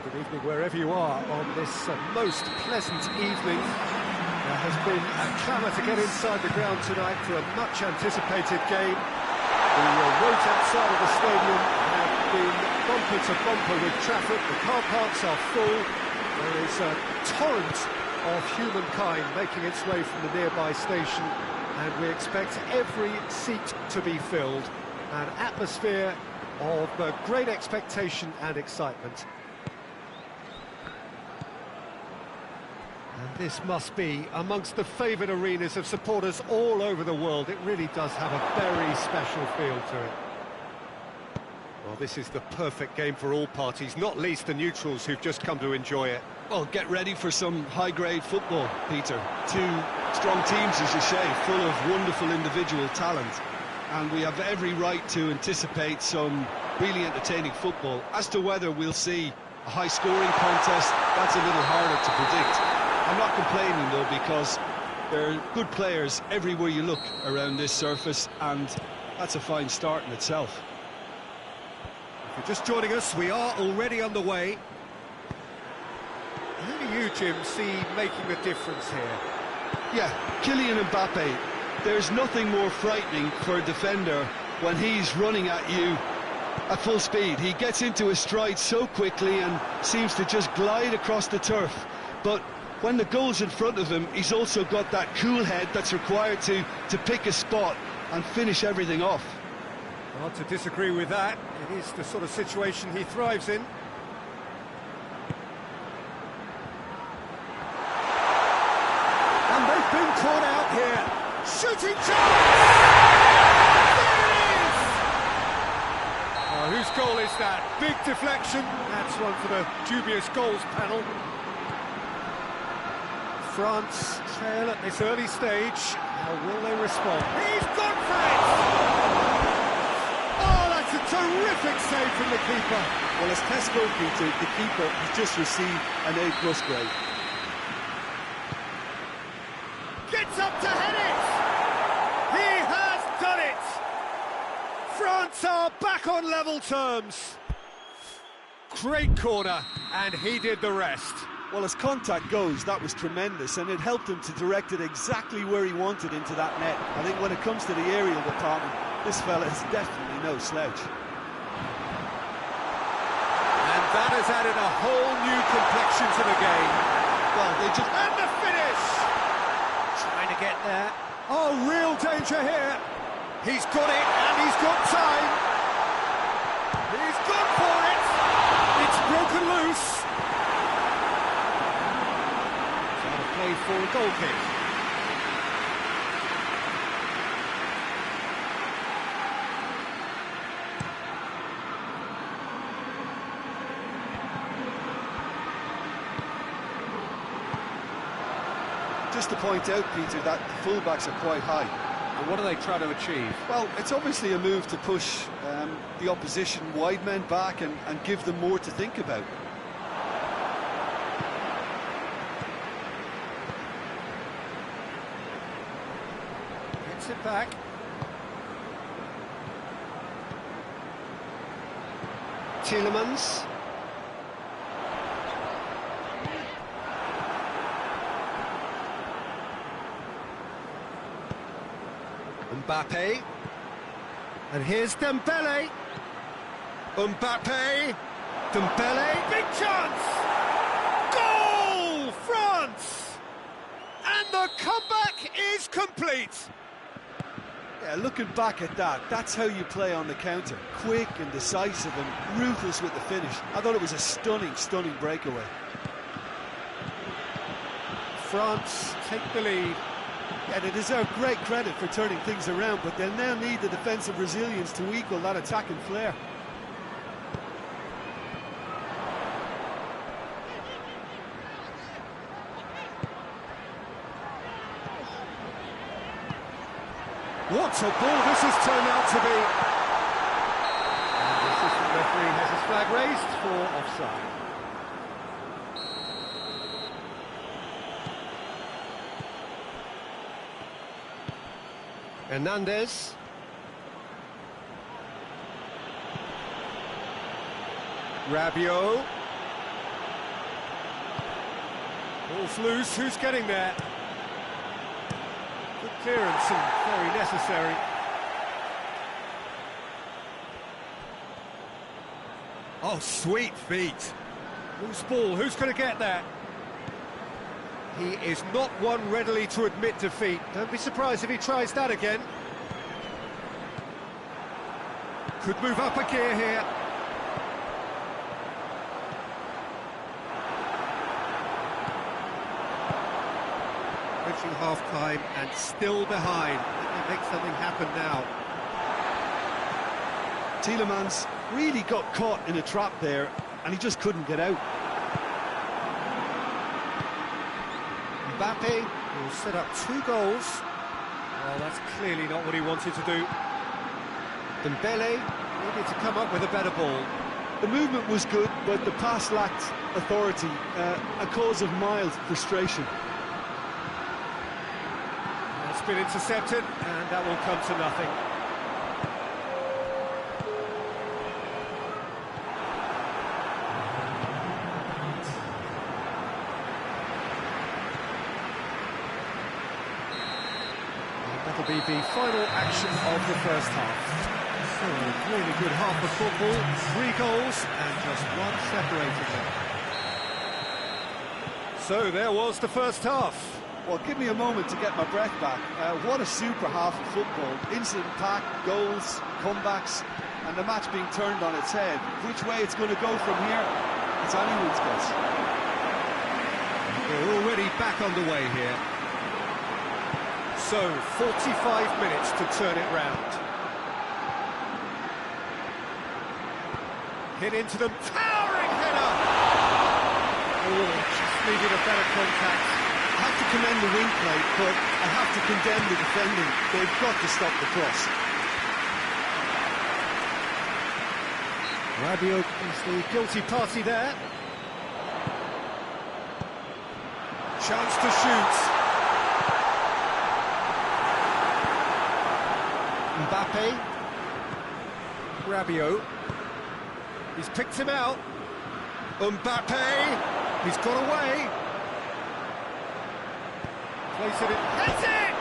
Good evening wherever you are on this most pleasant evening. There has been a clamour to get inside the ground tonight for a much anticipated game. The roads outside of the stadium have been bumper to bumper with traffic. The car parks are full. There is a torrent of humankind making its way from the nearby station and we expect every seat to be filled. An atmosphere of great expectation and excitement. And this must be amongst the favoured arenas of supporters all over the world. It really does have a very special feel to it. Well, this is the perfect game for all parties, not least the neutrals who've just come to enjoy it. Well, get ready for some high-grade football, Peter. Two strong teams, as you say, full of wonderful individual talent. And we have every right to anticipate some really entertaining football. As to whether we'll see a high-scoring contest, that's a little harder to predict. I'm not complaining, though, because there are good players everywhere you look around this surface, and that's a fine start in itself. If you're just joining us, we are already underway. Who do you, Jim, see making the difference here? Yeah, Kylian Mbappe. There's nothing more frightening for a defender when he's running at you at full speed. He gets into his stride so quickly and seems to just glide across the turf. But when the goal's in front of him, he's also got that cool head that's required to pick a spot and finish everything off. Hard to disagree with that. It is the sort of situation he thrives in. And they've been caught out here. Shooting chance! There it is! Oh, whose goal is that? Big deflection. That's one for the dubious goals panel. France trail at this early stage. How will they respond? He's gone for it! Oh, that's a terrific save from the keeper. Well, as Tesco, Peter, the keeper has just received an A+ grade. Gets up to head it! He has done it! France are back on level terms. Great corner, and he did the rest. Well, as contact goes, that was tremendous, and it helped him to direct it exactly where he wanted into that net. I think when it comes to the aerial department, this fella is definitely no slouch. And that has added a whole new complexion to the game. Well, they just... And the finish! Trying to get there. Oh, real danger here. He's got it, and he's got time. He's gone for it. It's broken loose. made for a goal kick. Just to point out, Peter, that the fullbacks are quite high. And what are they trying to achieve? Well, it's obviously a move to push the opposition wide men back and give them more to think about. Gets it back. Tielemans. Mbappe. And here's Dembele. Mbappe. Dembele. Big chance! Goal! France! And the comeback is complete. Yeah, looking back at that, that's how you play on the counter. Quick and decisive and ruthless with the finish. I thought it was a stunning, stunning breakaway. France take the lead. Yeah, they deserve great credit for turning things around, but they'll now need the defensive resilience to equal that attacking flair. What a ball this has turned out to be. And the assistant referee has his flag raised for offside. Hernandez. Rabiot. Ball's loose, who's getting there? Good clearance and very necessary. Oh, sweet feet. Loose ball, who's going to get that? He is not one readily to admit defeat. Don't be surprised if he tries that again. Could move up a gear here. Reaching half-time and still behind. Can they make something happen now? Tielemans really got caught in a trap there, and he just couldn't get out. Mbappe will set up 2 goals. Well, that's clearly not what he wanted to do. Dembele needed to come up with a better ball. The movement was good, but the pass lacked authority, a cause of mild frustration. It's been intercepted, and that will come to nothing. That'll be the final action of the first half. So, a really good half of football, 3 goals and just 1 separating them. So there was the first half. Well, give me a moment to get my breath back. What a super half of football. Incident-packed, goals, comebacks, and the match being turned on its head. Which way it's going to go from here, it's anyone's guess. We're already back underway here. So, 45 minutes to turn it round. Hit into them, towering header! Oh, just needed a better contact. I have to commend the wing play, but I have to condemn the defending. They've got to stop the cross. Rabiot is the guilty party there. Chance to shoot. Mbappe. Rabiot. He's picked him out. Mbappe. He's got away. Place it in. Hits it!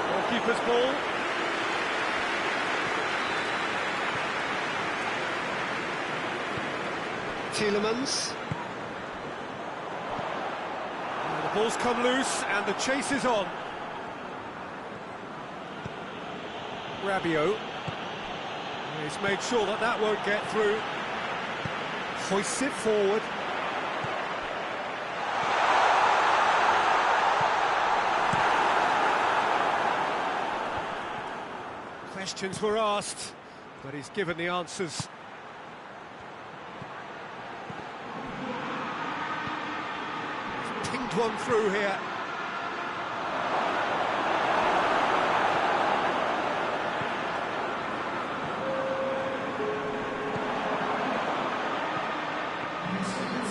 Goalkeeper's ball. Tielemans. The ball's come loose and the chase is on. Rabiot. He's made sure that that won't get through. Hoists it forward. Questions were asked, but he's given the answers. He's pinged one through here.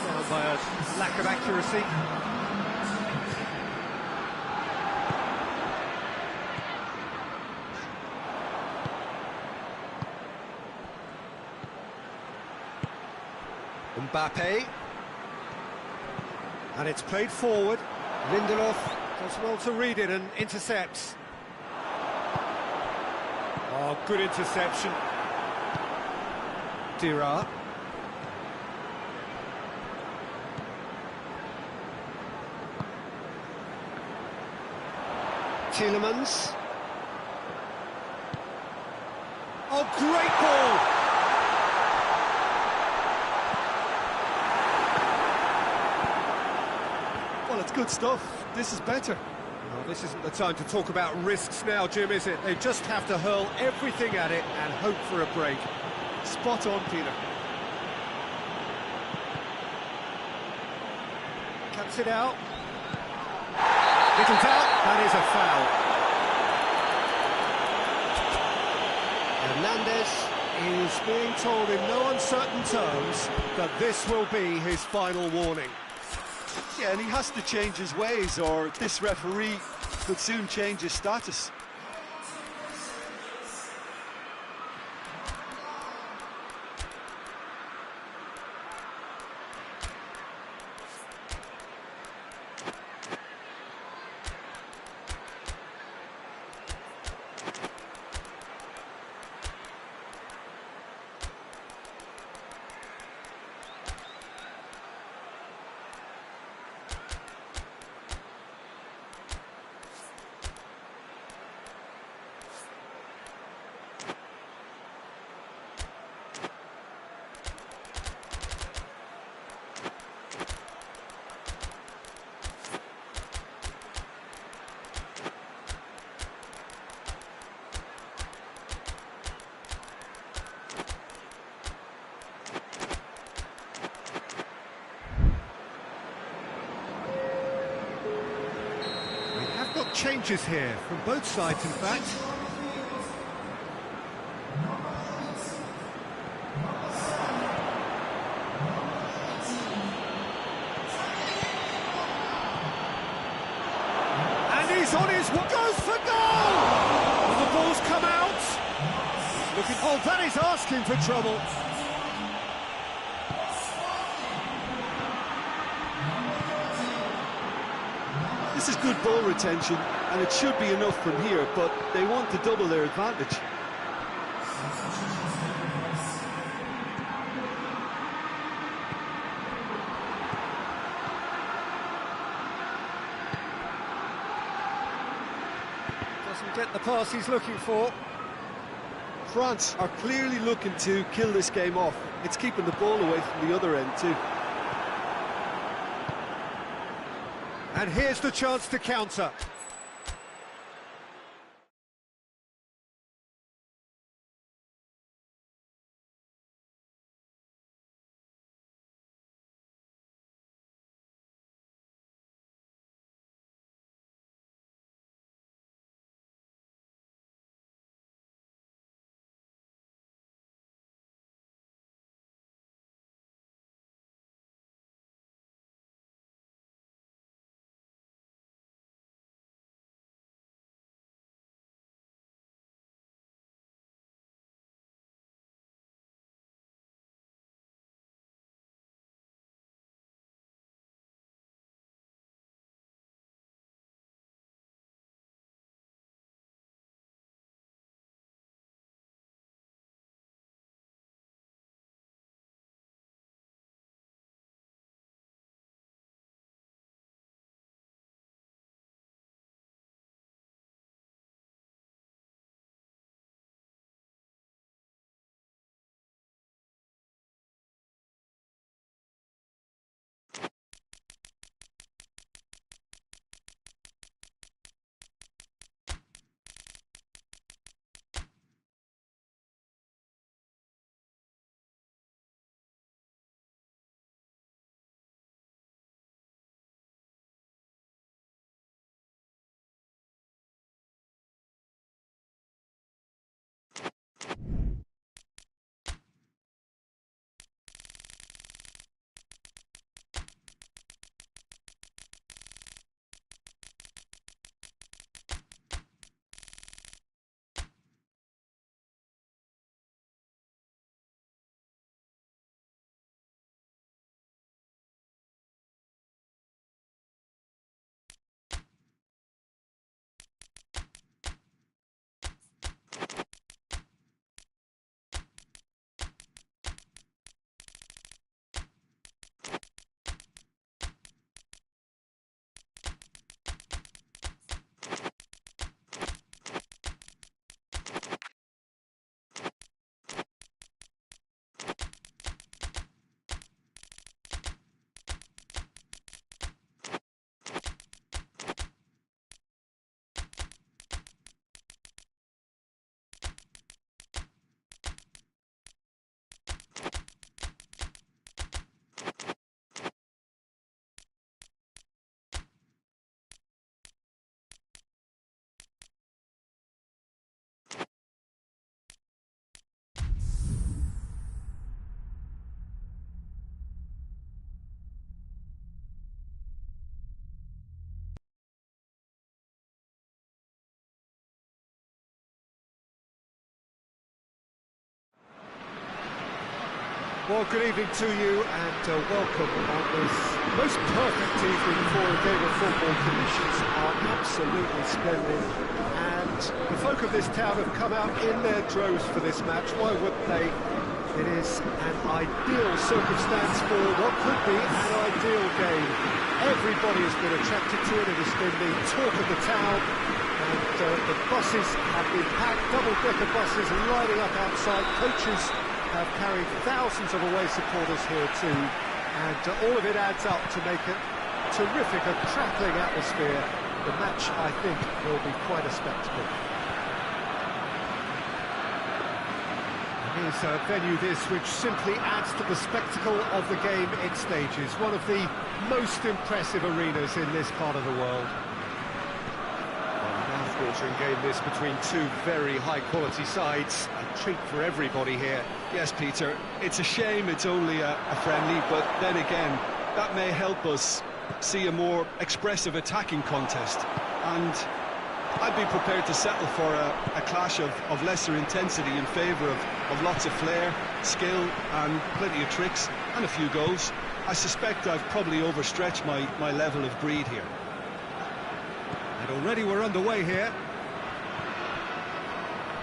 Down by a lack of accuracy. Mbappe, and it's played forward. Lindelof does well to read it and intercepts. Oh, good interception. Dira. Tielemans. Oh, great ball! Well, it's good stuff. This is better. Well, this isn't the time to talk about risks now, Jim, is it? They just have to hurl everything at it and hope for a break. Spot on, Peter. Cuts it out. Little doubt, that is a foul. Hernandez is being told in no uncertain terms that this will be his final warning. Yeah, and he has to change his ways, or this referee could soon change his status. Changes here from both sides, in fact. And he's on his goes for goal! The ball's come out. Looking, oh, that is asking for trouble. This is good ball retention, and it should be enough from here, but they want to double their advantage. Doesn't get the pass he's looking for. France are clearly looking to kill this game off. It's keeping the ball away from the other end too. And here's the chance to counter. Well, good evening to you and welcome on this most perfect evening for a game of football. Conditions are absolutely splendid and the folk of this town have come out in their droves for this match. Why wouldn't they? It is an ideal circumstance for what could be an ideal game. Everybody has been attracted to it. It has been the talk of the town. And the buses have been packed, double-decker buses lining up outside. Coaches have carried thousands of away supporters here too, and all of it adds up to make a terrific, a crackling atmosphere. The match, I think, will be quite a spectacle. Here's a venue this which simply adds to the spectacle of the game it stages. One of the most impressive arenas in this part of the world. Mouth-watering game this between two very high-quality sides. A treat for everybody here. Yes, Peter, it's a shame it's only a friendly, but then again, that may help us see a more expressive attacking contest. And I'd be prepared to settle for a clash of lesser intensity in favour of lots of flair, skill and plenty of tricks and a few goals. I suspect I've probably overstretched my level of greed here. And already we're underway here.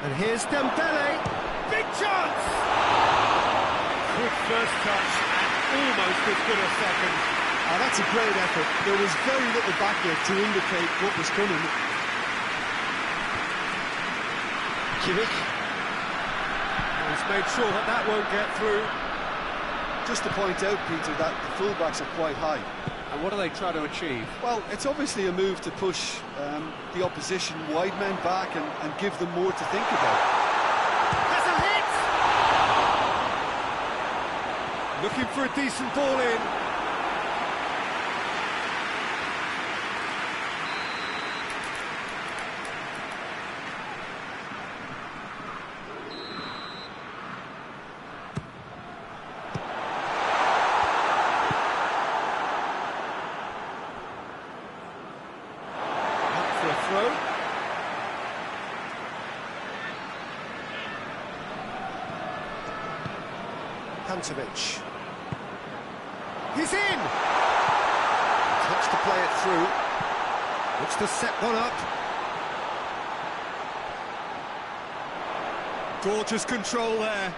And here's Dembele. Big chance! Quick first touch and almost as good a second. That's a great effort. There was very little backward to indicate what was coming. Kimmich. He's made sure that that won't get through. Just to point out, Peter, that the fullbacks are quite high. And what do they try to achieve? Well, it's obviously a move to push the opposition wide men back and give them more to think about. Has a hit! Looking for a decent ball in. Throw. Pantovic. He's in! Touch to play it through. Looks to set one up. Gorgeous control there.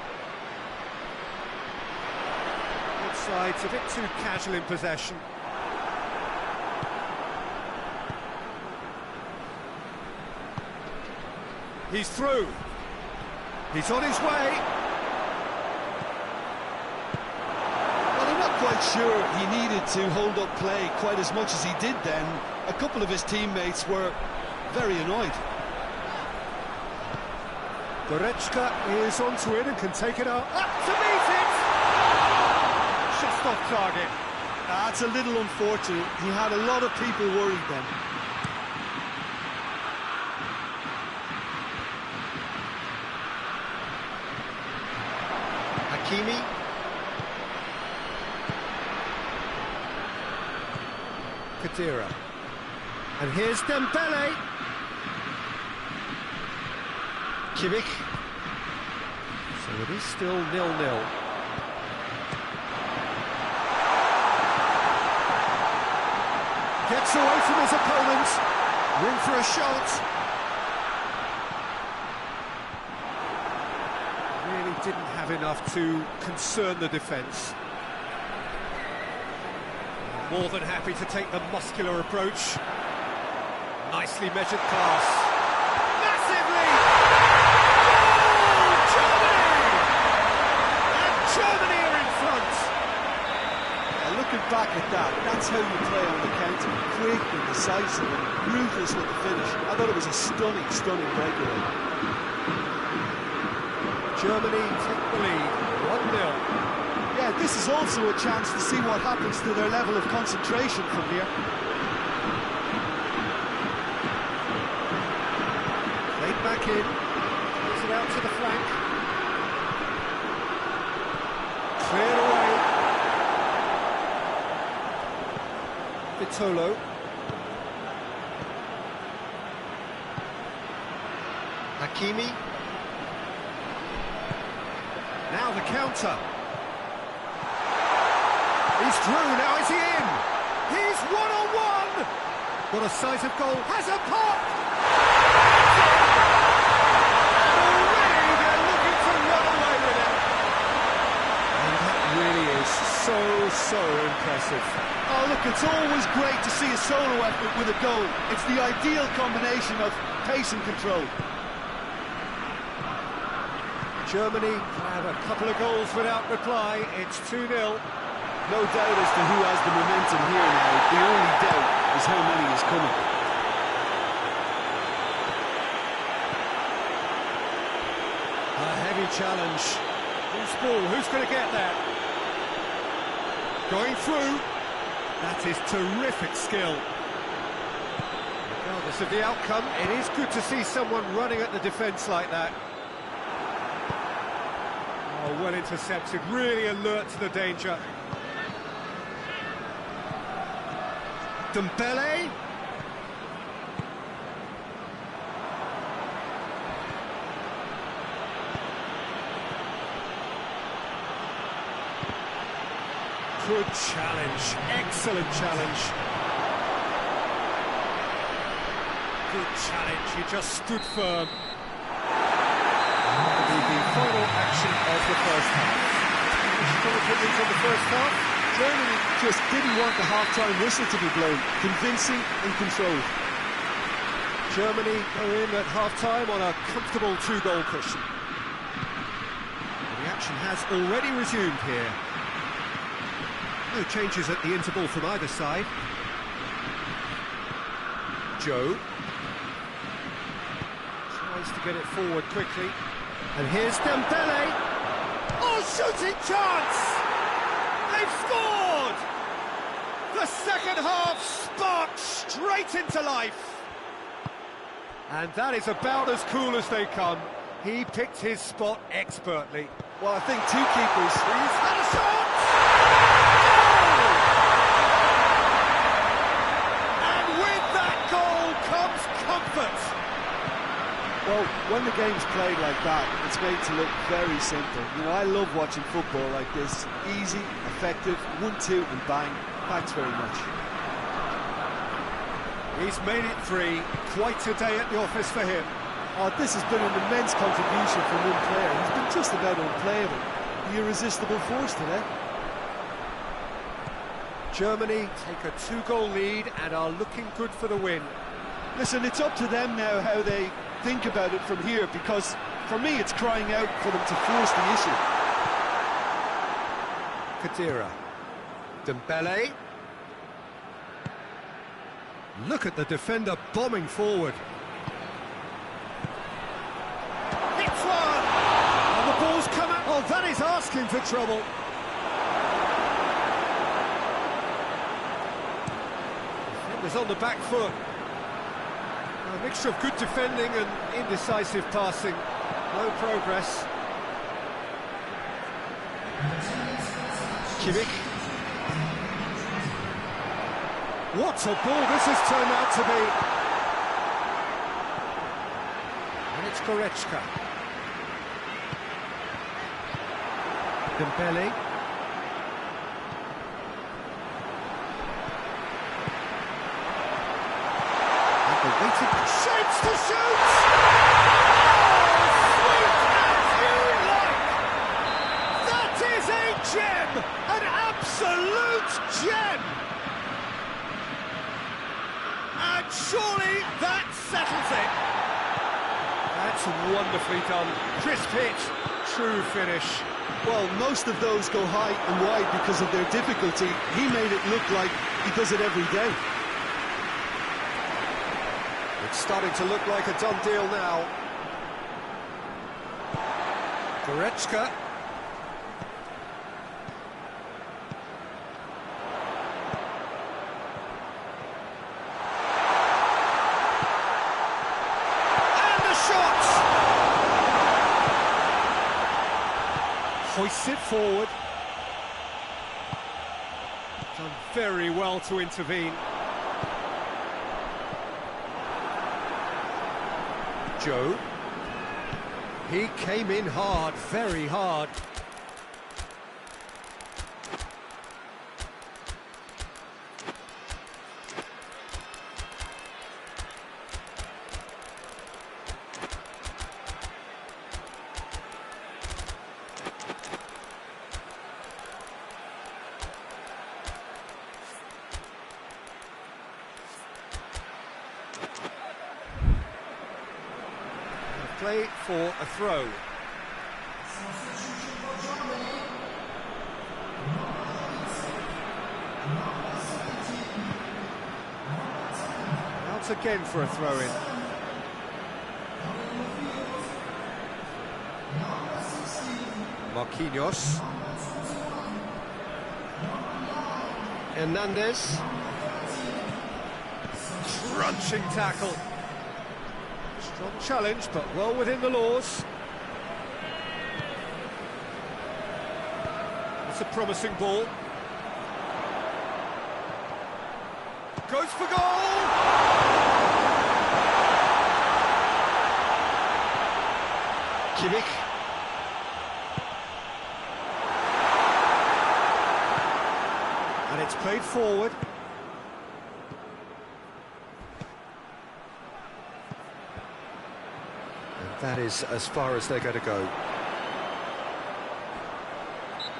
Both sides a bit too casual in possession. He's through. He's on his way. Well, I'm not quite sure he needed to hold up play quite as much as he did then. A couple of his teammates were very annoyed. Goretzka is onto it and can take it up. Up to meet it! Just off target. That's a little unfortunate. He had a lot of people worried then. Hakimi. Kadira. And here's Dembele. Kimmich. So it is still 0-0. Gets away from his opponent. Room for a shot. Really didn't have enough to concern the defence. More than happy to take the muscular approach. Nicely measured pass. Massive lead! Goal! Germany! And Germany are in front! Looking back at that, that's how you play on the counter. Quick and decisive and ruthless with the finish. I thought it was a stunning, stunning breakaway. Germany take the lead, 1-0. Yeah, this is also a chance to see what happens to their level of concentration from here. Played back in, plays it out to the flank. Cleared away. Vitolo. Hakimi. Now the counter. He's through, now is he in? He's one-on-one! Got a size of goal, has a pop! Already they're looking to run away with it. And that really is so impressive. Oh, look, it's always great to see a solo effort with a goal. It's the ideal combination of pace and control. Germany had a couple of goals without reply. It's 2-0. No doubt as to who has the momentum here now. The only doubt is how many is coming. A heavy challenge. Who's ball? Who's going to get that? Going through. That is terrific skill. Regardless of the outcome, it is good to see someone running at the defence like that. Oh, well intercepted, really alert to the danger. Dembele. Good challenge, excellent challenge. Good challenge, he just stood firm. The final action of the first half. Any opinions on the first half? Germany just didn't want the half-time whistle to be blown. Convincing and controlled. Germany go in at half-time on a comfortable 2-goal cushion. The action has already resumed here. No changes at the interval from either side. Joe tries to get it forward quickly. And here's Dembele. Oh, shooting chance! They've scored! The second half sparked straight into life. And that is about as cool as they come. He picked his spot expertly. Well, I think two keepers. He's had a shot! And with that goal comes comfort. Well, when the game's played like that, it's made to look very simple. You know, I love watching football like this. Easy, effective, 1-2 and bang. Thanks very much. He's made it 3. Quite a day at the office for him. Oh, this has been an immense contribution from one player. He's been just about unplayable. The irresistible force today. Germany take a 2-goal lead and are looking good for the win. Listen, it's up to them now how they think about it from here, because for me it's crying out for them to force the issue. Kadira. Dembele. Look at the defender bombing forward. Hits one! And the ball's come out. Oh, that is asking for trouble. Defender's on the back foot. A mixture of good defending and indecisive passing. No progress. Kimmich. What a ball this has turned out to be. And it's Goretzka. Dembele. Shapes to shoot! Oh, sweet as you like! That is a gem! An absolute gem! And surely that settles it. That's wonderfully done. Crisp hit, true finish. Well, most of those go high and wide because of their difficulty. He made it look like he does it every day. It's starting to look like a done deal now. Goretzka. And the shot! Hoists it forward. Done very well to intervene. Joe. He came in hard, very hard. Play for a throw. Out again for a throw-in. Marquinhos. Hernandez. Crunching tackle. Strong challenge, but well within the laws. It's a promising ball. Goes for goal! Kimmich. And it's played forward. And that is as far as they're going to go.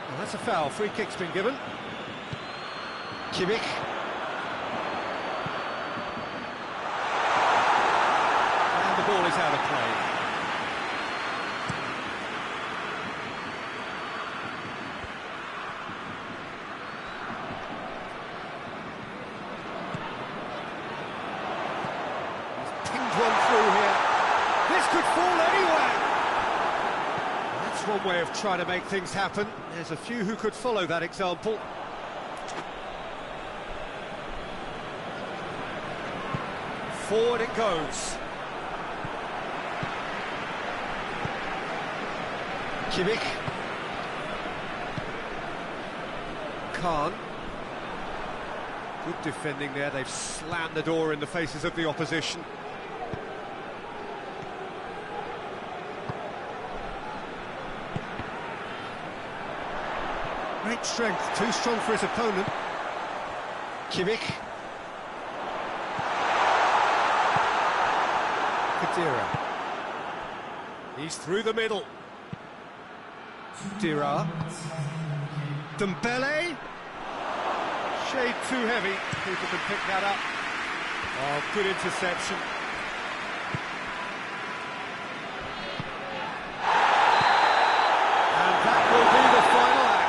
Well, that's a foul. Free kick's been given. Kimmich. And the ball is out of play. This could fall anywhere. That's one way of trying to make things happen. There's a few who could follow that example. Forward it goes. Kimmich. Khan. Good defending there. They've slammed the door in the faces of the opposition. Great strength, too strong for his opponent. Kimmich. Kadira. He's through the middle. Dira. Dembele. Shade too heavy. People can pick that up. Oh, good interception. And that will be the final act.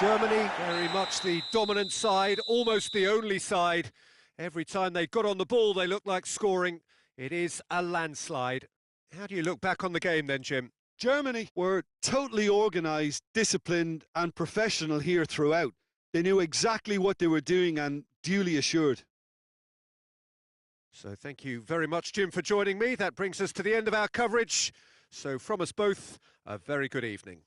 Germany, very much the dominant side, almost the only side. Every time they got on the ball, they looked like scoring. It is a landslide. How do you look back on the game then, Jim? Germany were totally organised, disciplined and professional here throughout. They knew exactly what they were doing and duly assured. So thank you very much, Jim, for joining me. That brings us to the end of our coverage. So from us both, a very good evening.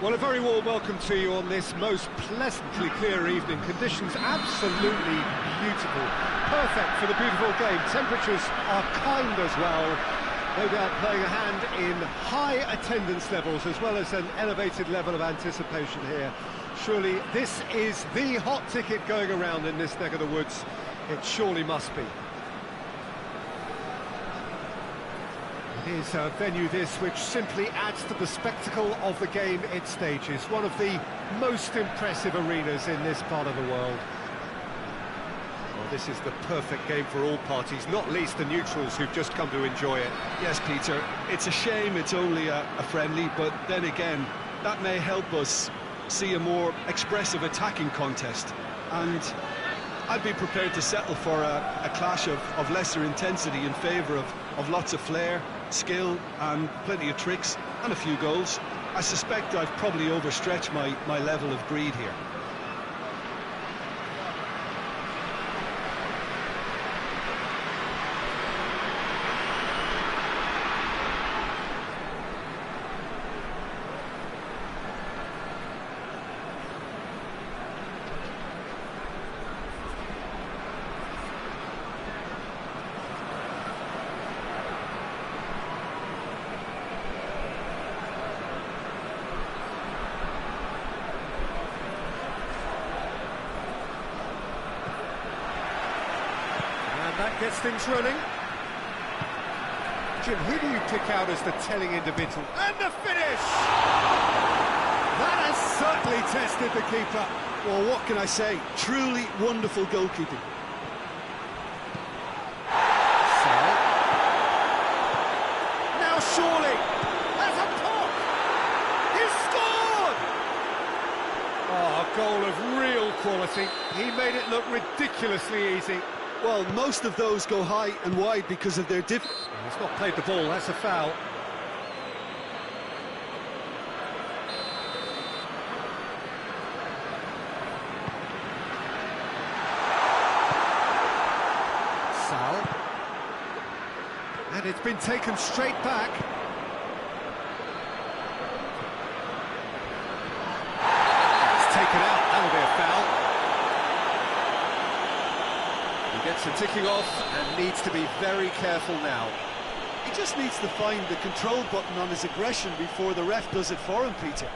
Well, a very warm welcome to you on this most pleasantly clear evening. Conditions absolutely beautiful. Perfect for the beautiful game. Temperatures are kind as well. No doubt playing a hand in high attendance levels as well as an elevated level of anticipation here. Surely this is the hot ticket going around in this neck of the woods. It surely must be. It is a venue this which simply adds to the spectacle of the game it stages. One of the most impressive arenas in this part of the world. Well, this is the perfect game for all parties, not least the neutrals who've just come to enjoy it. Yes, Peter, it's a shame it's only a friendly, but then again, that may help us see a more expressive attacking contest. And I'd be prepared to settle for a clash of lesser intensity in favour of lots of flair, skill and plenty of tricks and a few goals. I suspect I've probably overstretched my level of greed here. That gets things running. Jim, who do you pick out as the telling individual? And the finish! That has certainly tested the keeper. Well, what can I say? Truly wonderful goalkeeping. So, now surely, that's a pop! He's scored! Oh, a goal of real quality. He made it look ridiculously easy. Well, most of those go high and wide because of their He's not played the ball, that's a foul. Sal. And it's been taken straight back. It's taken out, that'll be a foul. Gets it ticking off and needs to be very careful now. He just needs to find the control button on his aggression before the ref does it for him, Peter.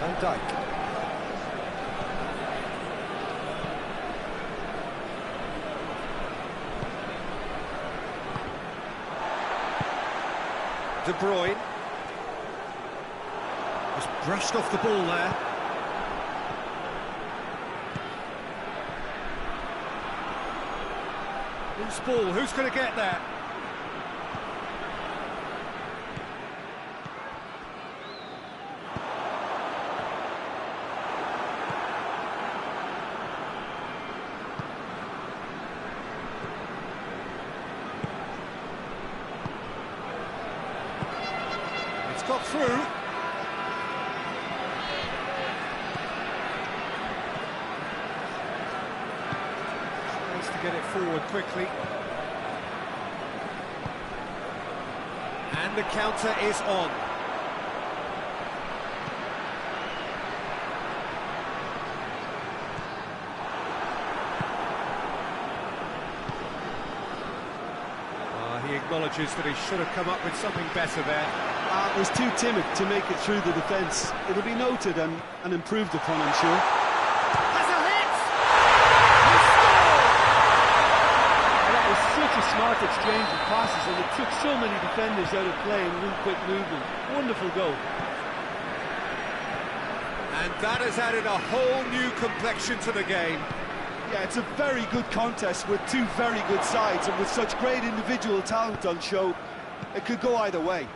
Van Dijk. De Bruyne. Just brushed off the ball there. Loose ball, who's going to get there? It's got through. Get it forward quickly. And the counter is on. He acknowledges that he should have come up with something better there. Was too timid to make it through the defence. It'll be noted and improved upon, I'm sure. Such a smart exchange of passes, and it took so many defenders out of play in one quick movement. Wonderful goal. And that has added a whole new complexion to the game. Yeah, it's a very good contest with two very good sides, and with such great individual talent on show, it could go either way.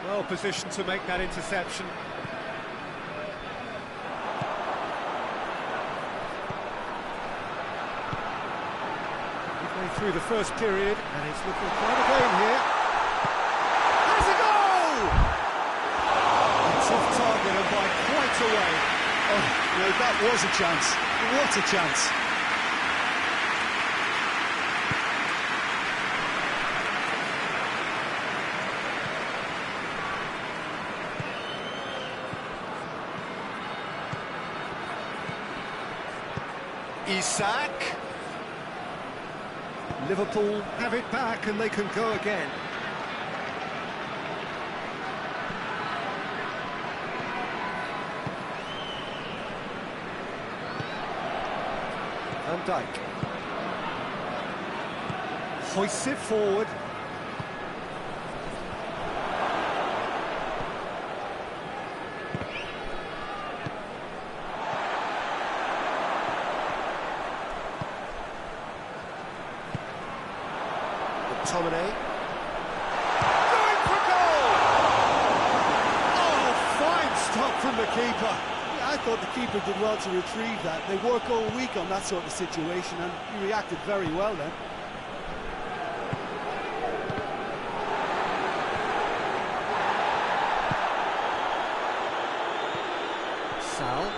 Well positioned to make that interception. Through the first period, and it's looking quite a game here. There's a goal! A tough target and by quite a way. Oh, now that was a chance. What a chance. Isak. Liverpool have it back and they can go again. Van Dijk hoists it forward. McTominay going for goal! Oh, fine stop from the keeper. I thought the keeper did well to retrieve that. They work all week on that sort of situation, and he reacted very well then. Sal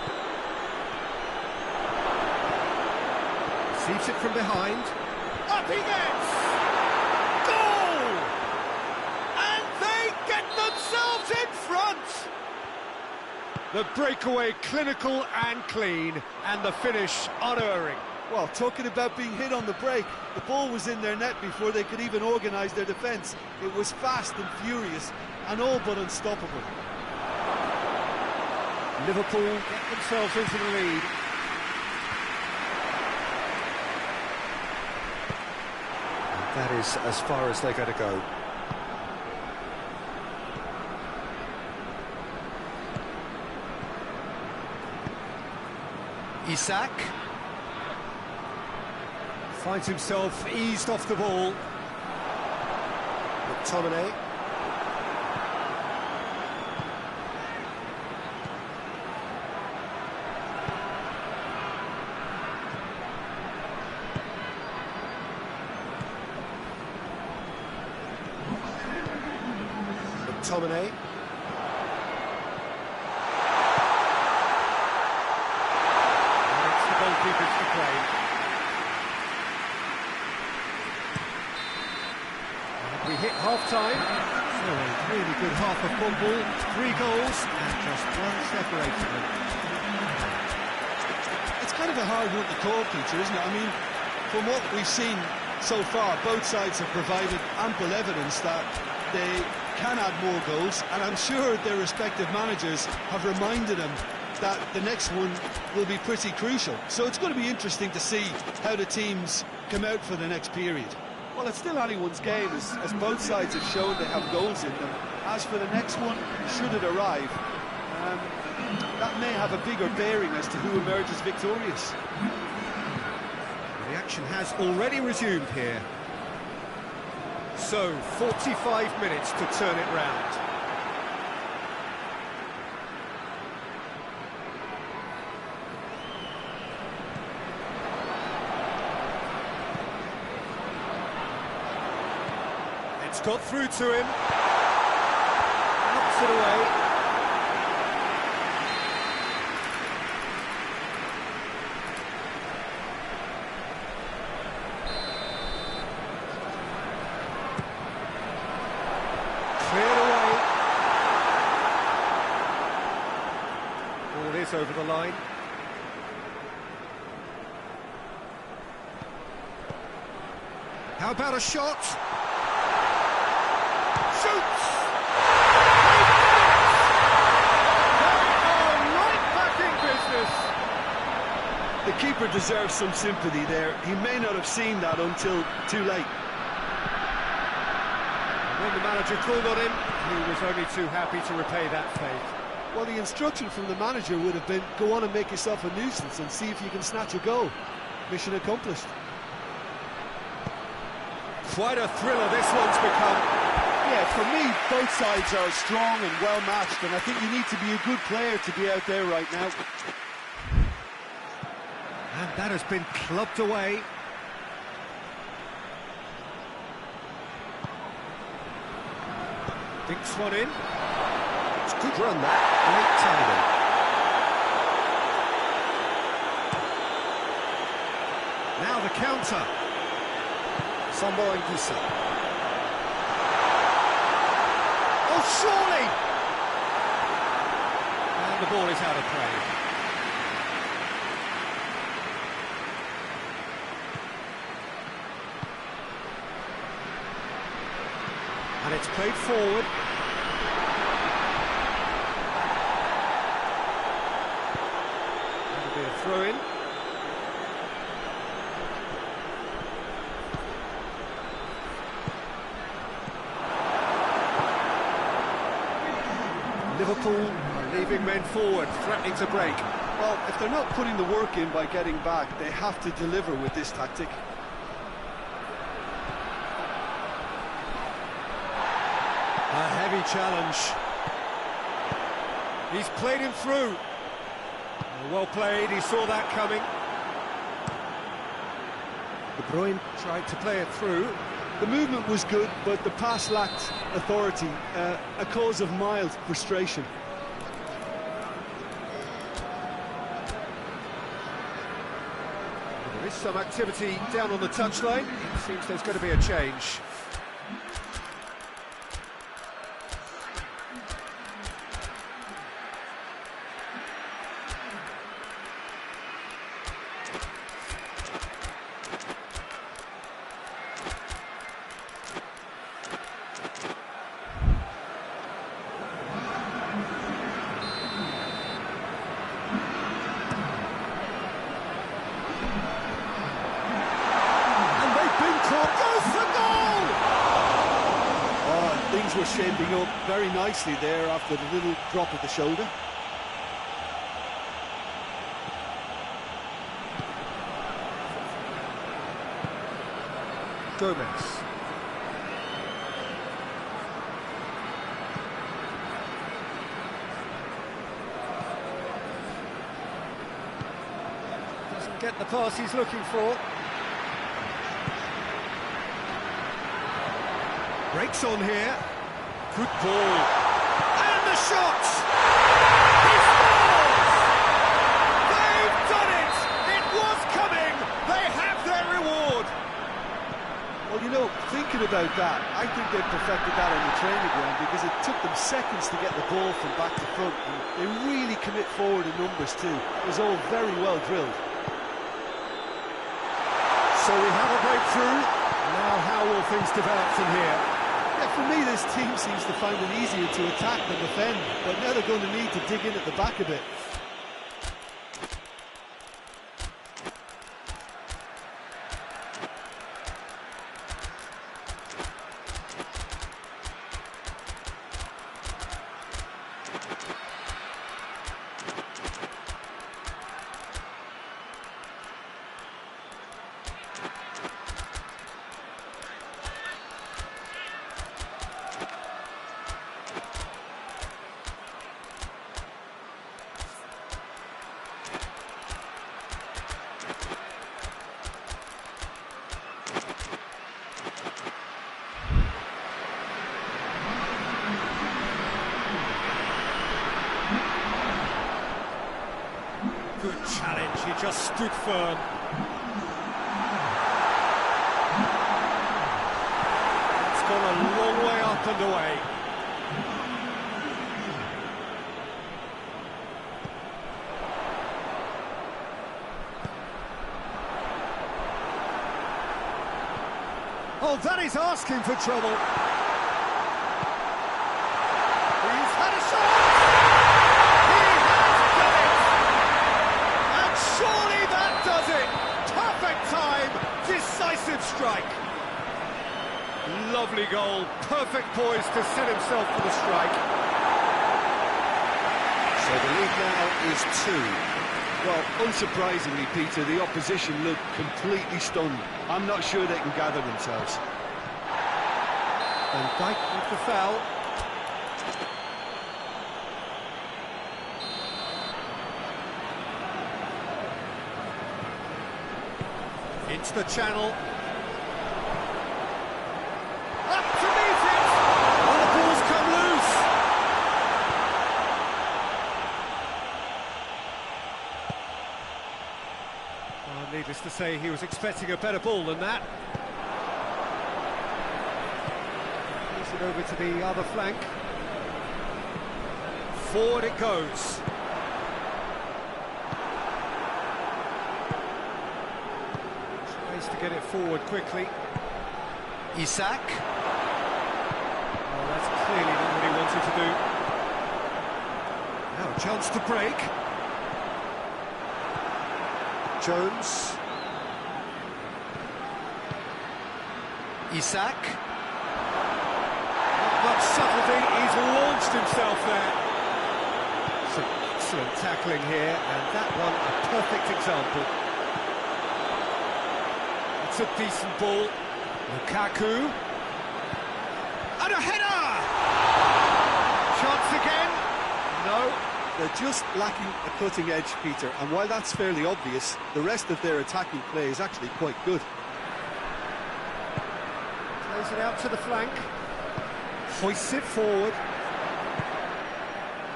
receives it from behind. Up he gets! Goal! And they get themselves in front! The breakaway clinical and clean, and the finish unerring. Well, talking about being hit on the break, the ball was in their net before they could even organise their defence. It was fast and furious, and all but unstoppable. Liverpool get themselves into the lead. And that is as far as they're going to go. Isak finds himself eased off the ball. McTominay. McTominay. Goalkeepers to play. And we hit half-time. So a really good half of football. 3 goals and just one separating them. It's kind of a hard one to call, Peter, isn't it? I mean, from what we've seen so far, both sides have provided ample evidence that they can add more goals, and I'm sure their respective managers have reminded them that the next one will be pretty crucial. So it's going to be interesting to see how the teams come out for the next period. Well, it's still anyone's game, as both sides have shown they have goals in them. As for the next one, should it arrive, that may have a bigger bearing as to who emerges victorious. The action has already resumed here. So, 45 minutes to turn it round. It's got through to him. Knocks it away. Cleared away. Ball is over the line. How about a shot? Shoots! They are right back in business. The keeper deserves some sympathy there. He may not have seen that until too late. When the manager called on him, he was only too happy to repay that fate. Well, the instruction from the manager would have been, go on and make yourself a nuisance and see if you can snatch a goal. Mission accomplished. Quite a thriller this one's become. Yeah, for me, both sides are strong and well matched, and I think you need to be a good player to be out there right now. And that has been clubbed away. Dinks one in. It's a good run, that. Great timing. the counter. Sambo-Anguissa. Oh, surely! And the ball is out of play. And it's played forward. That'll be a throw-in. Liverpool are leaving men forward, threatening to break. Well, if they're not putting the work in by getting back, they have to deliver with this tactic. A heavy challenge. He's played him through. Well played, he saw that coming. De Bruyne tried to play it through. The movement was good, but the pass lacked authority, a cause of mild frustration. There is some activity down on the touchline. It seems there's going to be a change. Were shaping up very nicely there after the little drop of the shoulder. Gomez. Doesn't get the pass he's looking for. Breaks on here. Good ball. And the shot! He scores! They've done it! It was coming! They have their reward! Well, you know, thinking about that, I think they perfected that on the training ground because it took them seconds to get the ball from back to front. And they really commit forward in numbers too. It was all very well drilled. So we have a breakthrough. Now how will things develop from here? For me, this team seems to find it easier to attack than defend, but now they're going to need to dig in at the back a bit. Good challenge, he just stood firm. It's gone a long way up and away. Oh, that is asking for trouble. He's had a shot! Surely that does it! Perfect time, decisive strike. Lovely goal, perfect poise to set himself for the strike. So the lead now is 2. Well, unsurprisingly, Peter, the opposition look completely stunned. I'm not sure they can gather themselves. Van Dijk with the foul. Into the channel. Up to meet it! Oh, the ball's come loose! Well, needless to say he was expecting a better ball than that. Plays it over to the other flank. Forward it goes. Tries to get it forward quickly. Isak. Oh, that's clearly not what he wanted to do. Now a chance to break. Jones. Isak. Not much subtlety, he's launched himself there. Some excellent tackling here, and that one a perfect example. It's a decent ball. Lukaku. And a header! Chance again? No. They're just lacking a cutting edge, Peter, and while that's fairly obvious, the rest of their attacking play is actually quite good. Plays it out to the flank. Hoists it forward.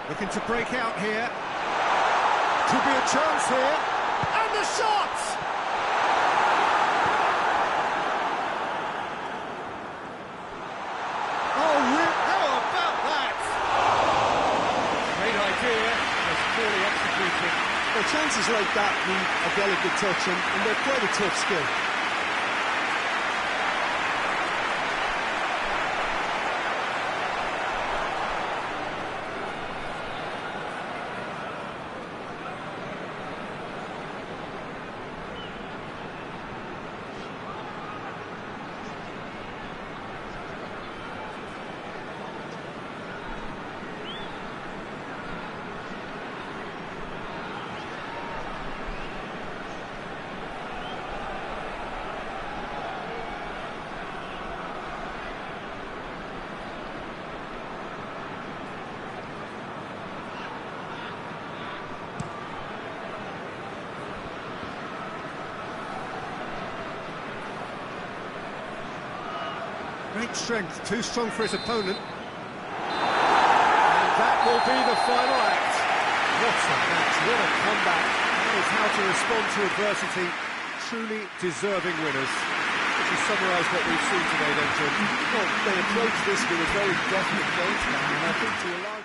Looking to break out here. Could be a chance here. And the shot! Oh, how about that? Great idea, was clearly executed. Well, chances like that need a delicate touch, and they're quite a tough skill. Great strength, too strong for his opponent. And that will be the final act. What a match, what a comeback. That is how to respond to adversity. Truly deserving winners. Could you summarise what we've seen today then, Jim? Well, they approach this with a very definite game plan, and I think to a large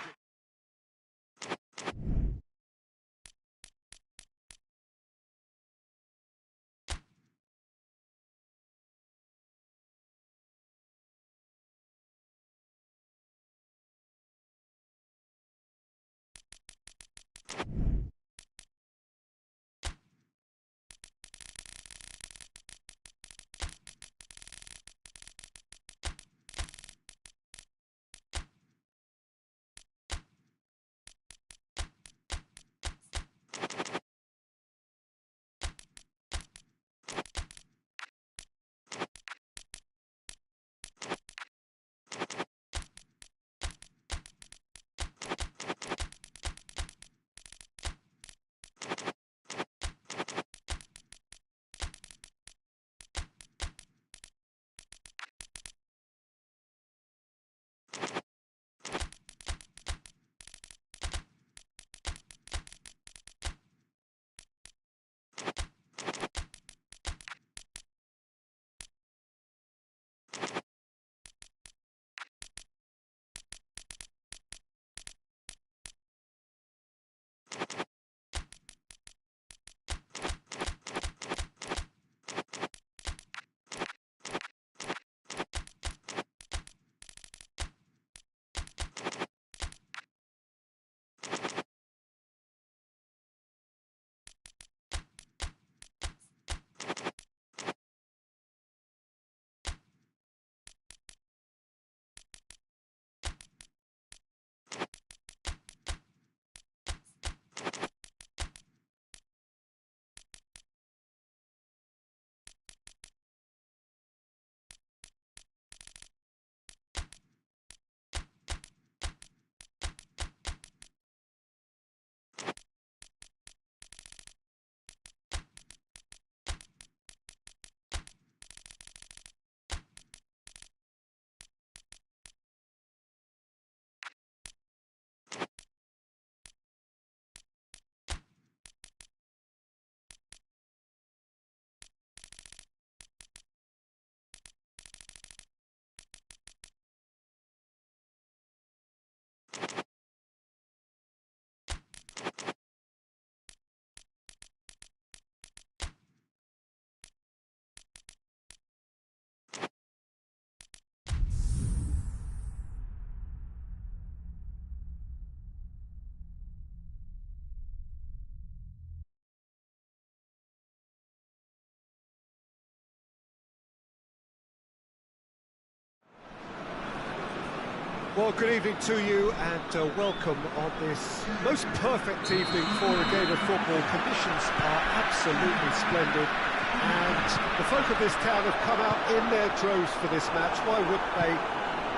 Well, good evening to you and welcome on this most perfect evening for a game of football. Conditions are absolutely splendid and the folk of this town have come out in their droves for this match. Why wouldn't they?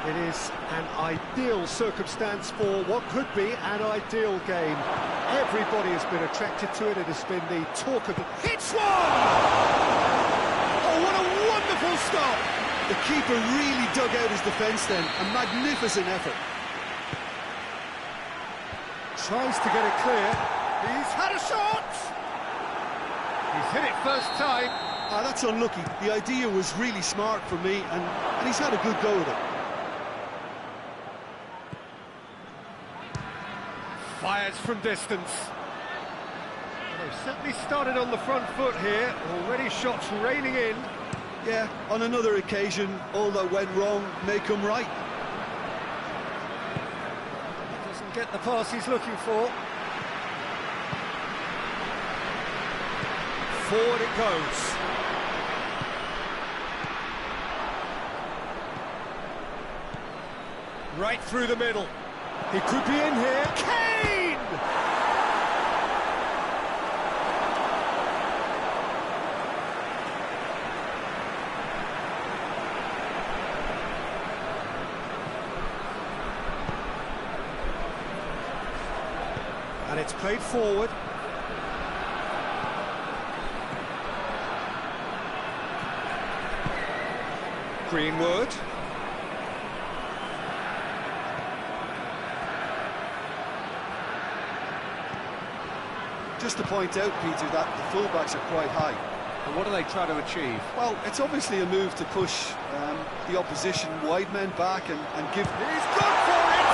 It is an ideal circumstance for what could be an ideal game. Everybody has been attracted to it. It has been the talk of the... Hits one! Oh, what a wonderful stop! The keeper really dug out his defence then. A magnificent effort. Tries to get it clear. He's had a shot! He's hit it first time. Ah, that's unlucky. The idea was really smart for me, and he's had a good go at it. Fires from distance. Well, they've certainly started on the front foot here. Already shots raining in. Yeah, on another occasion, all that went wrong may come right. Doesn't get the pass he's looking for. Forward it goes. Right through the middle. He could be in here. Kane! And it's played forward. Greenwood. Just to point out, Peter, that the fullbacks are quite high. And what are they trying to achieve? Well, it's obviously a move to push the opposition wide men back and give... He's gone for it!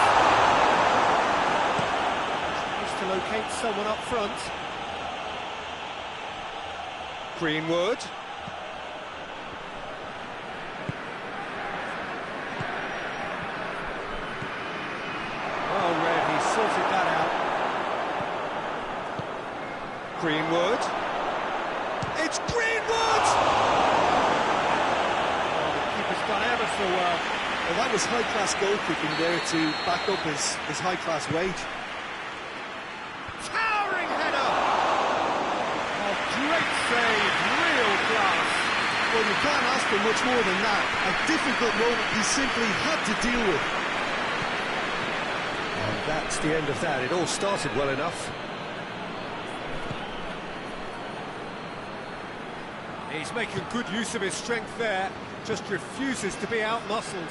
Tries to locate someone up front. Greenwood. Oh, Red, he sorted that out. Greenwood. It's Greenwood! Oh, the keeper's done ever so well. Well, that was high-class goal-kicking there to back up his high-class wage. Towering header! Oh, great save, real class. Well, you can't ask for much more than that. A difficult moment he simply had to deal with. And that's the end of that. It all started well enough. He's making good use of his strength there, just refuses to be out-muscled.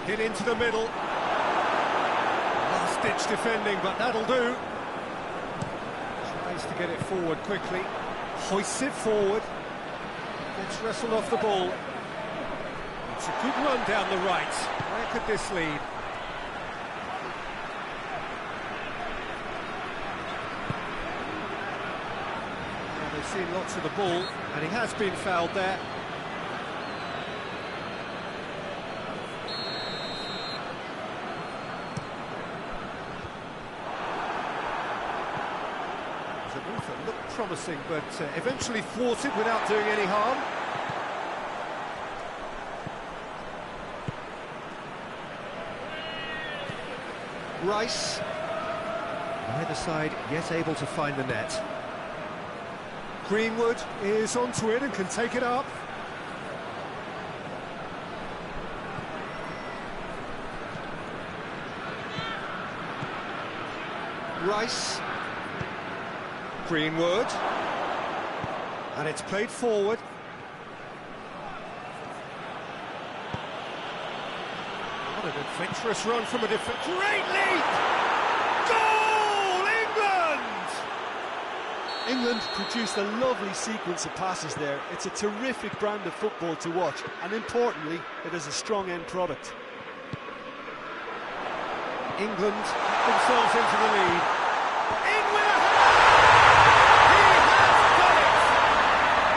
Hit into the middle. Last-ditch defending, but that'll do. Tries to get it forward quickly. Hoists it forward. Gets wrestled off the ball. It's a good run down the right. Where could this lead? They've seen lots of the ball, and he has been fouled there. It was a move that looked promising, but eventually thwarted without doing any harm. Rice. Neither side yet able to find the net. Greenwood is onto it and can take it up. Rice. Greenwood. And it's played forward. What an adventurous run from a defender. Great leap! Goal! England! England produced a lovely sequence of passes there. It's a terrific brand of football to watch, and importantly, it is a strong end product. England themselves into the lead. In with a header! He has done it!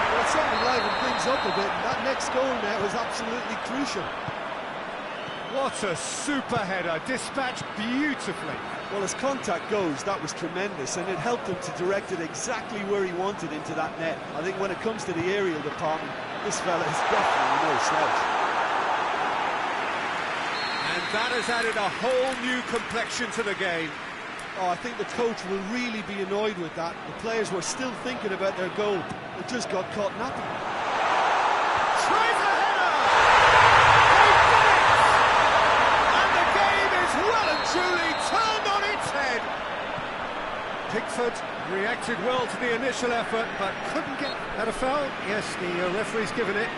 Well, it certainly livened things up a bit, and that next goal now is absolutely crucial. What a super header, dispatched beautifully. Well, as contact goes, that was tremendous, and it helped him to direct it exactly where he wanted into that net. I think when it comes to the aerial department, This fella is definitely no slouch. And that has added a whole new complexion to the game. Oh, I think the coach will really be annoyed with that. The players were still thinking about their goal. They just got caught napping. Tries a header! He did it! And the game is well and truly turned on its head. Pickford reacted well to the initial effort, but couldn't get at a foul. Yes, the referee's given it.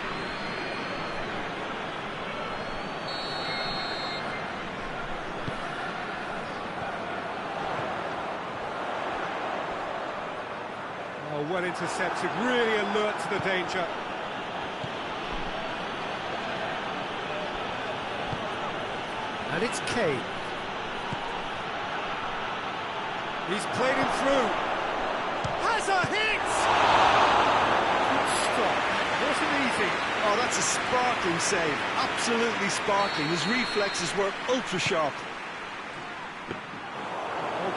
Oh, well intercepted, really alert to the danger. And it's Kane. He's played him through. Has a hit! Good stop. Wasn't easy. Oh, that's a sparkling save. Absolutely sparkling. His reflexes were ultra sharp.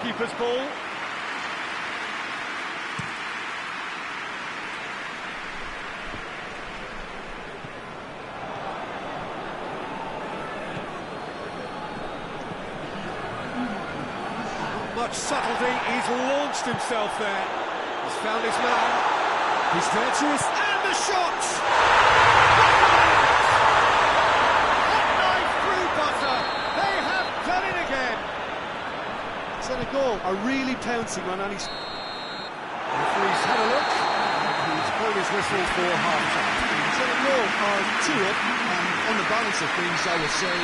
Goalkeeper's ball. Much subtlety, he's launched himself there. He's found his man. He's virtuous, and the shot! Hot knife through butter. They have done it again. Senegal are really pouncing on any... Referee's had a look, and he's blown his whistle for half-time. Senegal are 2 up, and on the balance of things, I would say,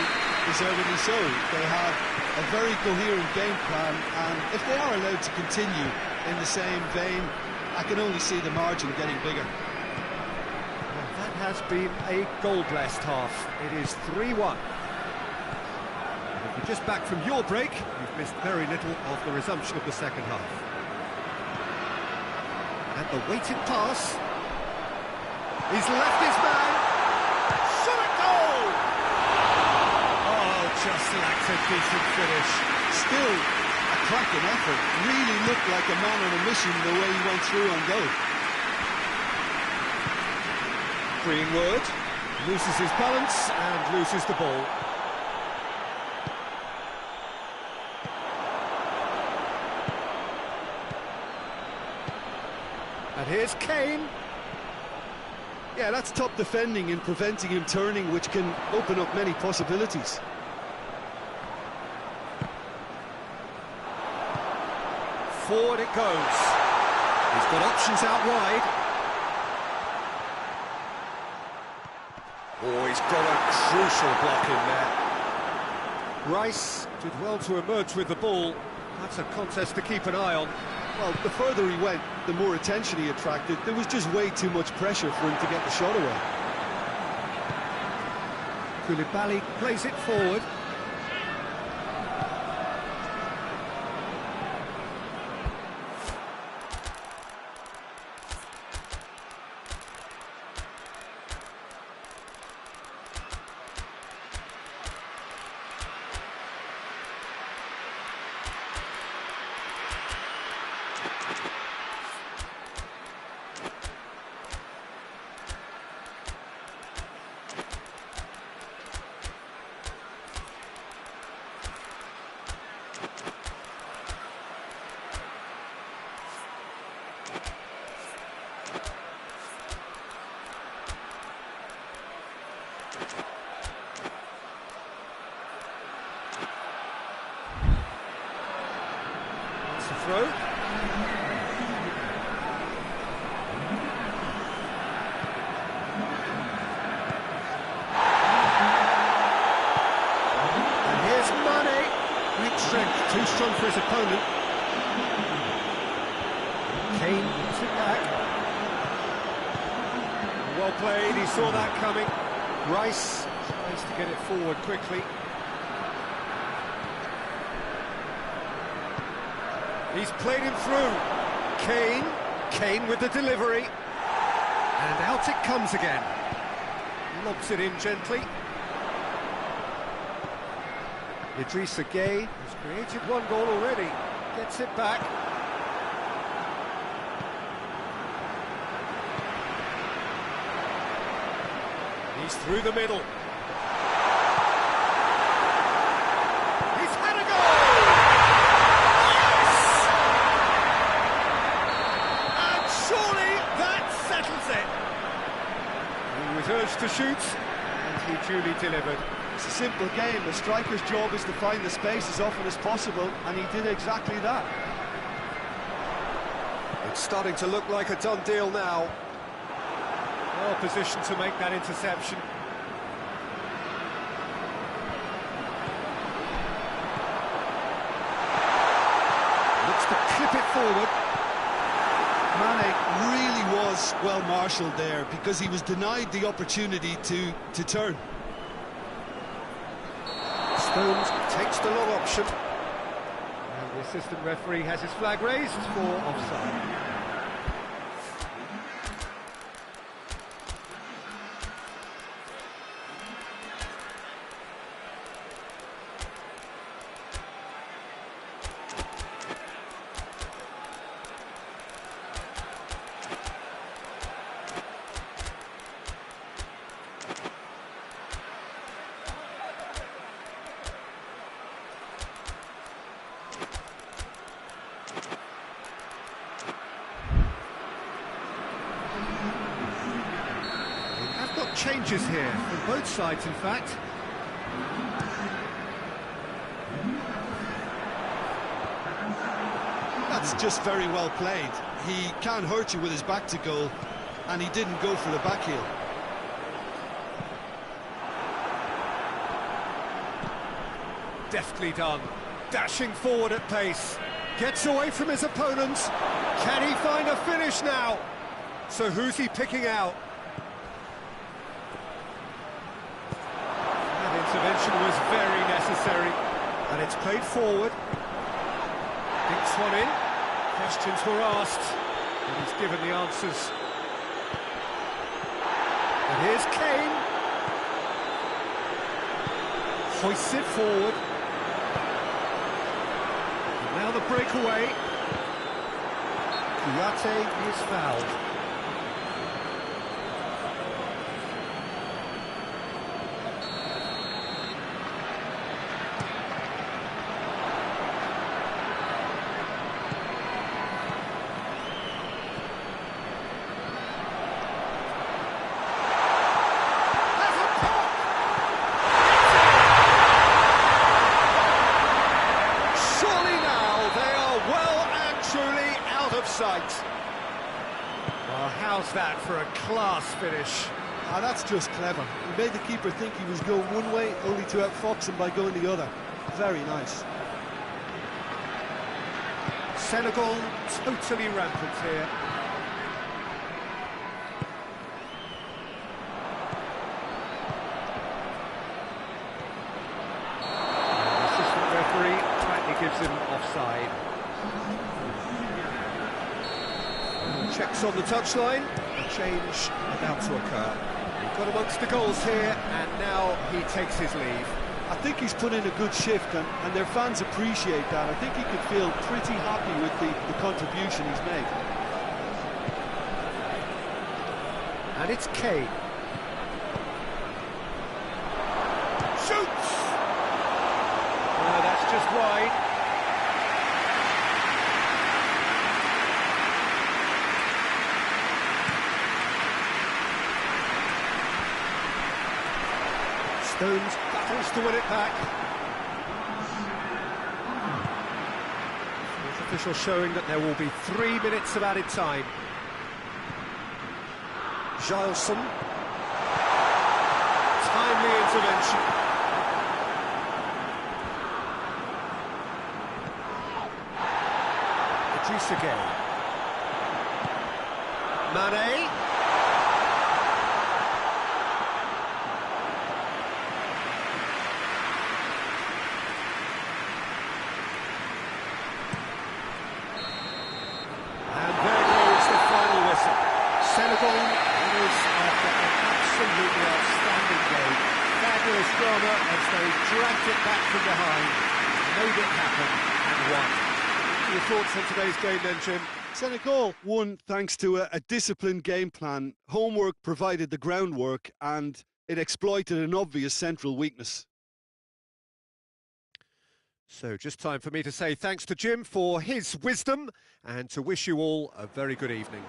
deservedly so. They have a very coherent game plan, and if they are allowed to continue in the same vein, I can only see the margin getting bigger. Well, that has been a goal-blessed half. It is 3-1. If you're just back from your break, you've missed very little of the resumption of the second half. And the weighted pass. He's left his man. Shot at goal! Oh, just lacked a decent finish. Still a cracking effort. Really looked like a man on a mission the way he went through on goal. Greenwood loses his balance and loses the ball. And here's Kane. Yeah, that's top defending and preventing him turning, which can open up many possibilities. Forward it goes. He's got options out wide. Oh, he's got a crucial block in there. Rice did well to emerge with the ball. That's a contest to keep an eye on. Well, the further he went, the more attention he attracted. There was just way too much pressure for him to get the shot away. Koulibaly plays it forward. That's the throw. And here's Mane. Great strength, too strong for his opponent. Kane puts it back. Well played, he saw that coming. Rice tries to get it forward quickly. He's played him through. Kane with the delivery. And out it comes again. Lobs it in gently. Idrissa Gueye has created one goal already. Gets it back. He's through the middle. He's had a goal! Yes! And surely that settles it. He was urged to shoot, and he duly delivered. It's a simple game. The striker's job is to find the space as often as possible, and he did exactly that. It's starting to look like a done deal now. Well positioned to make that interception. Looks to clip it forward. Mane really was well marshalled there because he was denied the opportunity to turn. Stones takes the long option. And the assistant referee has his flag raised for offside. Changes here from both sides, in fact. That's just very well played. He can't hurt you with his back to goal, and he didn't go for the back heel. Deftly done. Dashing forward at pace. Gets away from his opponents. Can he find a finish now? So who's he picking out? Intervention was very necessary, and it's played forward. Dinks one in. Questions were asked, and he's given the answers. And here's Kane. Hoists it forward. And now the breakaway. Q.Tan is fouled. Sight. Well, how's that for a class finish? Ah, that's just clever. He made the keeper think he was going one way, only to outfox him by going the other. Very nice. Senegal totally rampant here. And the assistant referee tightly gives him offside. Checks on the touchline, a change about to occur. He got amongst the goals here, and now he takes his leave. I think he's put in a good shift, and their fans appreciate that. I think he could feel pretty happy with the contribution he's made. And it's Kane. Shoots! Oh, that's just wide. Stones battles to win it back. Fourth official showing that there will be 3 minutes of added time. Gilson. Timely intervention. Idrissa Gueye. Mane. Senegal winners after an absolutely outstanding game. Fabulous drama as they dragged it back from behind, made it happen, and won. Your thoughts on today's game then, Jim? Senegal won thanks to a disciplined game plan. Homework provided the groundwork, and It exploited an obvious central weakness. So just time for me to say thanks to Jim for his wisdom and to wish you all a very good evening.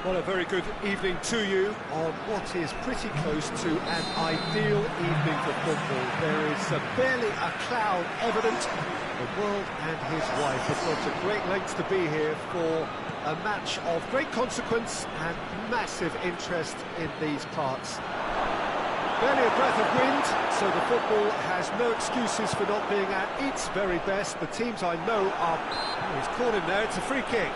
Well, a very good evening to you on what is pretty close to an ideal evening for football. There is barely a cloud evident. The world and his wife have gone to great lengths to be here for a match of great consequence and massive interest in these parts. Barely a breath of wind, so the football has no excuses for not being at its very best. The teams I know are... Oh, he's caught him there, it's a free kick.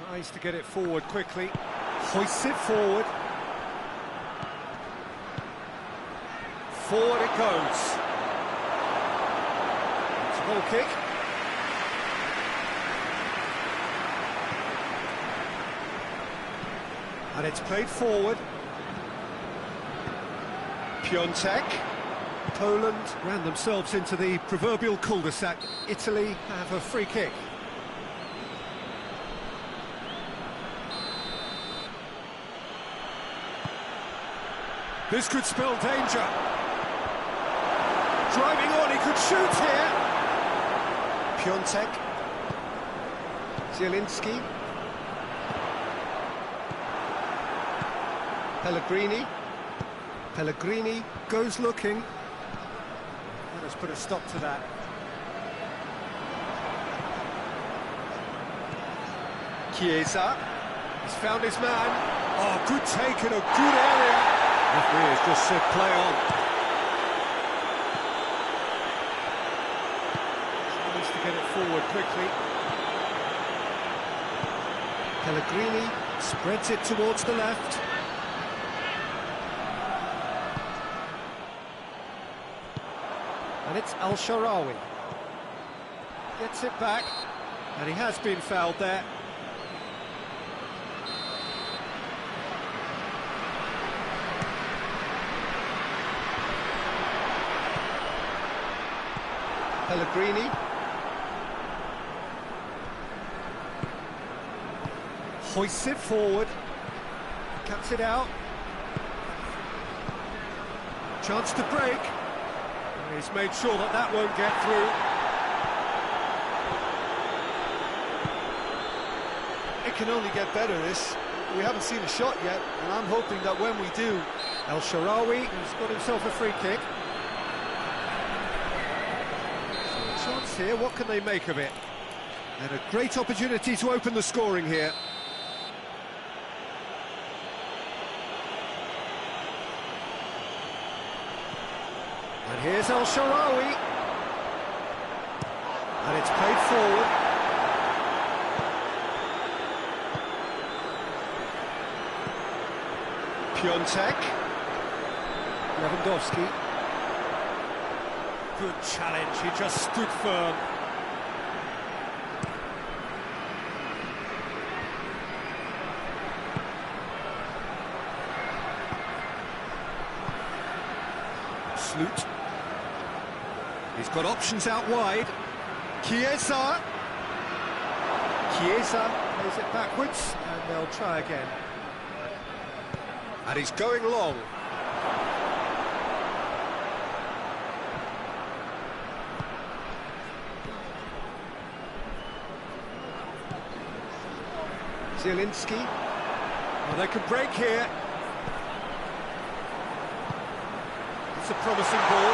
Tries to get it forward quickly, hoists it forward. Forward it goes. It's a goal kick. And it's played forward. P.Tan. Poland ran themselves into the proverbial cul-de-sac. Italy have a free kick. This could spell danger. Driving on, he could shoot here. P.Tan. Zielinski. Pellegrini. Pellegrini goes looking. Let us put a stop to that. Chiesa. He's found his man. Oh, good take in a good area. Referee has just said play on. Tries to get it forward quickly. Pellegrini spreads it towards the left. And it's Al-Sharawi. Gets it back, and he has been fouled there. Pellegrini. Hoists it forward. Cuts it out. Chance to break. He's made sure that that won't get through. It can only get better, this. We haven't seen a shot yet, and I'm hoping that when we do... El-Sharawi has got himself a free kick. So a chance here, what can they make of it? And a great opportunity to open the scoring here. And here's El-Sharawi. And it's played forward. P.Tan. Lewandowski. Good challenge, he just stood firm. Sloot. He's got options out wide. Chiesa. Chiesa plays it backwards, and they'll try again. And he's going long. Zielinski. Well, they can break here. It's a promising ball.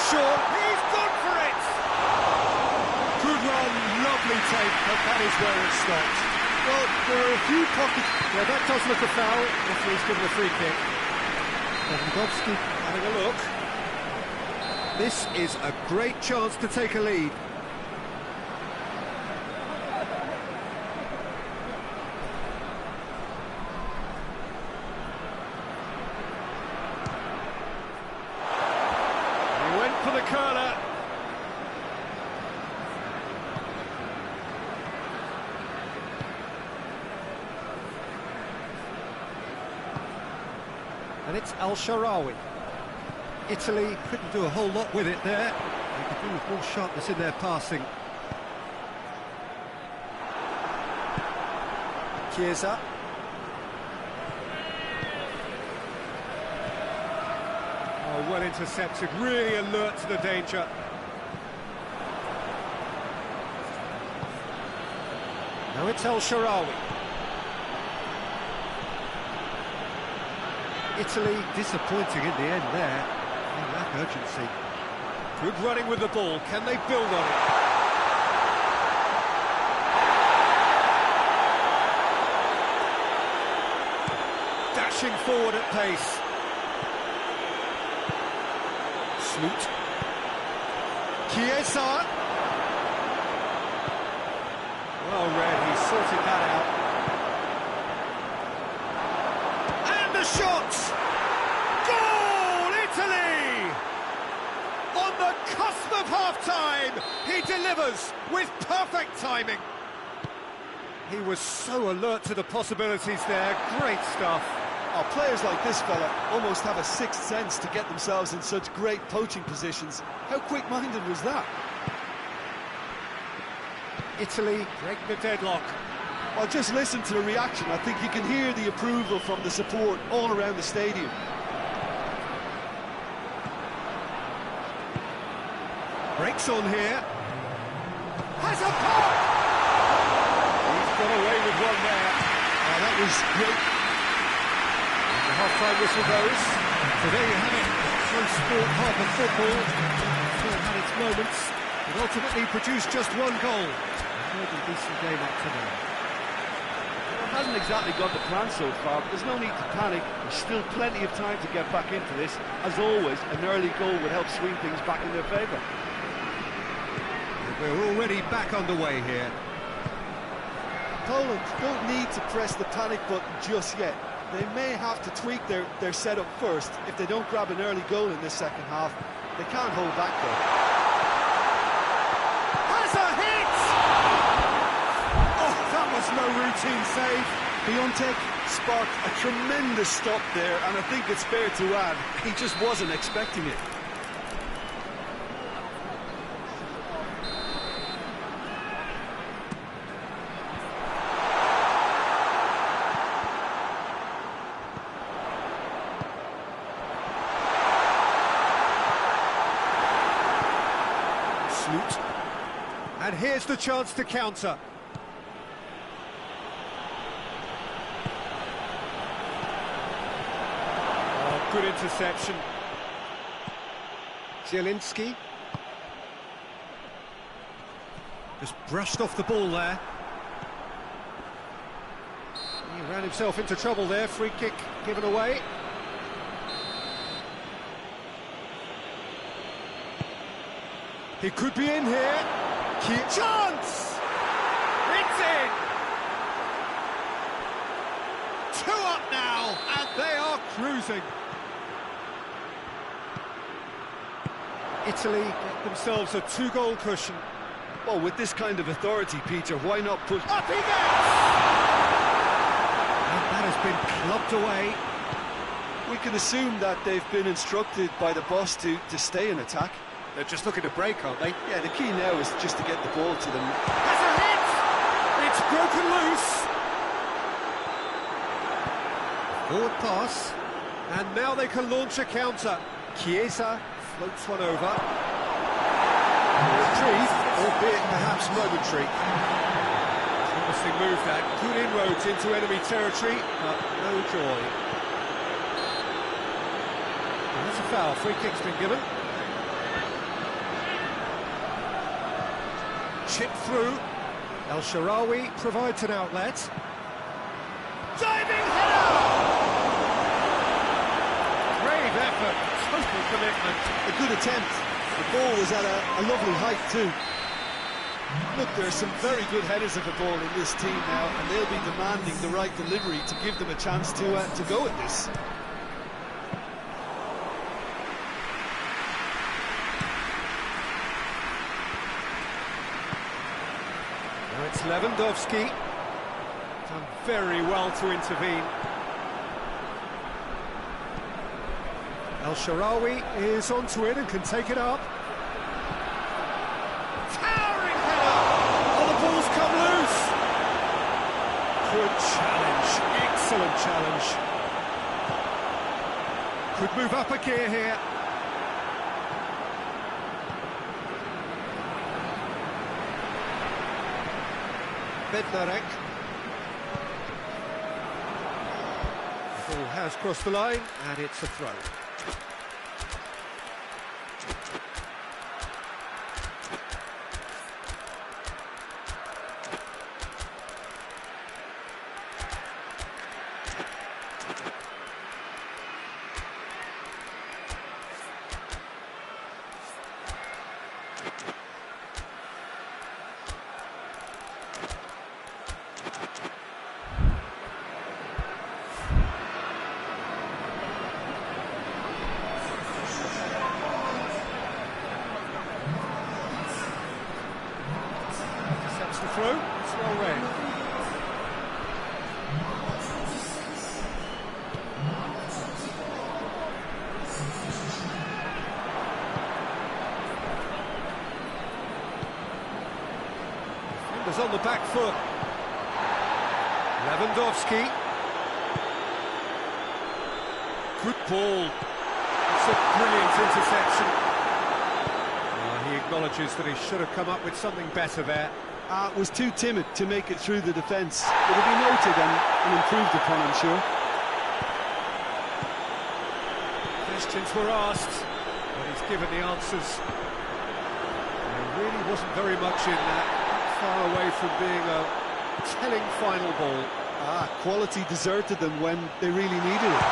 Sure, he's gone for it! Good run, lovely take, but that is where it stops. Well, there are a few pockets... Yeah, that does look a foul. Referee's given a free kick. Lewandowski having a look. This is a great chance to take a lead. He went for the curler. And it's Al-Sharawi. Italy couldn't do a whole lot with it there. They could do with more sharpness in their passing. Chiesa. Oh, well intercepted, really alert to the danger. Now it's El-Sharawi. Italy disappointing in the end there. They lack urgency. Good running with the ball. Can they build on it? Dashing forward at pace. Sloot. Chiesa. Well read, he sorted that out. Shot! Goal, Italy! On the cusp of half-time, he delivers with perfect timing. He was so alert to the possibilities there, great stuff. Oh, players like this fella almost have a sixth sense to get themselves in such great poaching positions. How quick-minded was that? Italy break the deadlock. Well, just listen to the reaction. I think you can hear the approval from the support all around the stadium. Breaks on here. Has a pop! He's got away with one there. Oh, that was great. And the half-time whistle goes. So there you have it. One sport, half of football. Still had its moments. It ultimately produced just one goal. A really decent game up to now. Hasn't exactly got the plan so far, but there's no need to panic. There's still plenty of time to get back into this. As always, an early goal would help swing things back in their favour. We're already back underway here. Poland don't need to press the panic button just yet. They may have to tweak their setup first. If they don't grab an early goal in this second half, they can't hold back though. Has a hit! Oh, that was no routine save. Piontek sparked a tremendous stop there, and I think it's fair to add, he just wasn't expecting it. And here's the chance to counter. Oh, good interception. Zielinski. Just brushed off the ball there. He ran himself into trouble there. Free kick given away. He could be in here. Chance! It's in! 2 up now, and they are cruising. Italy get themselves a 2-goal cushion. Well, with this kind of authority, Peter, why not push... Up he goes! And that has been clubbed away. We can assume that they've been instructed by the boss to stay in attack. They're just looking to break, aren't they? Yeah, the key now is just to get the ball to them. Has a hit! It's broken loose! Forward pass. And now they can launch a counter. Chiesa floats one over. Retrieve, albeit perhaps momentary. Promising move that. Good inroads into enemy territory, but no joy. And that's a foul. Free kick's been given. Chip through. El Shaarawy provides an outlet. Diving header! Brave effort, total commitment. A good attempt. The ball was at a lovely height too. Look, there are some very good headers of the ball in this team now, and they'll be demanding the right delivery to give them a chance to go at this. It's Lewandowski, done very well to intervene. El Shaarawy is onto it and can take it up. Towering header! Oh, the ball's come loose! Good challenge, excellent challenge. Could move up a gear here. Bednarek. The ball has crossed the line, and it's a throw. Intercepts the throw, it's well read. Defenders on the back foot. Lewandowski. Good ball. It's a brilliant interception. He acknowledges that he should have come up with something better there. Was too timid to make it through the defence. It'll be noted and improved upon, I'm sure. Questions were asked, but he's given the answers. There really wasn't very much in that, far away from being a telling final ball. Quality deserted them when they really needed it.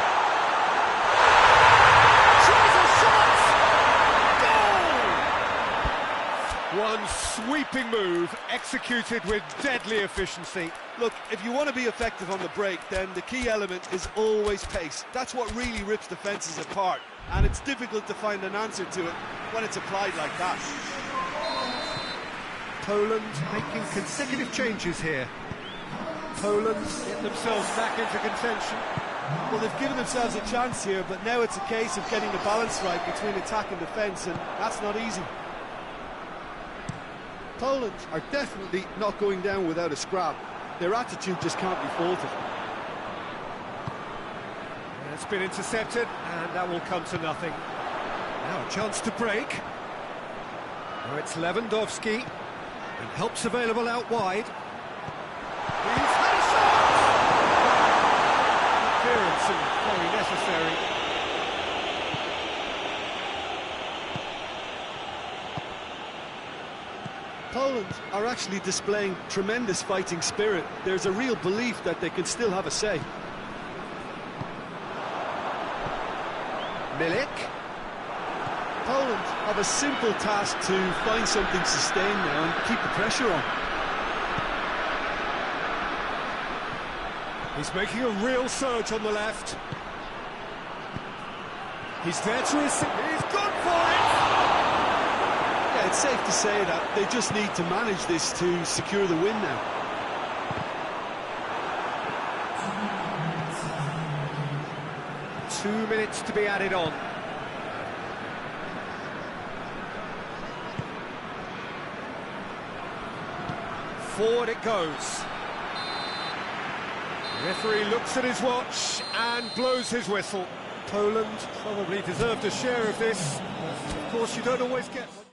One sweeping move, executed with deadly efficiency. Look, if you want to be effective on the break, then the key element is always pace. That's what really rips defences apart, and it's difficult to find an answer to it when it's applied like that. Poland making consecutive changes here. Poland get themselves back into contention. Well, they've given themselves a chance here, but now it's a case of getting the balance right between attack and defence, and that's not easy. Poland are definitely not going down without a scrap. Their attitude just can't be faulted. It's been intercepted, and that will come to nothing. Now a chance to break. Now it's Lewandowski, and help's available out wide. He's had a shot! Clearance and very necessary. Poland are actually displaying tremendous fighting spirit. There's a real belief that they can still have a say. Milik. Poland have a simple task to find something sustained now and keep the pressure on. He's making a real surge on the left. He's there to receive. He's gone for it! Yeah, it's safe to say that they just need to manage this to secure the win now. Two minutes to be added on. Forward it goes. The referee looks at his watch and blows his whistle. Poland probably deserved a share of this, but of course you don't always get one.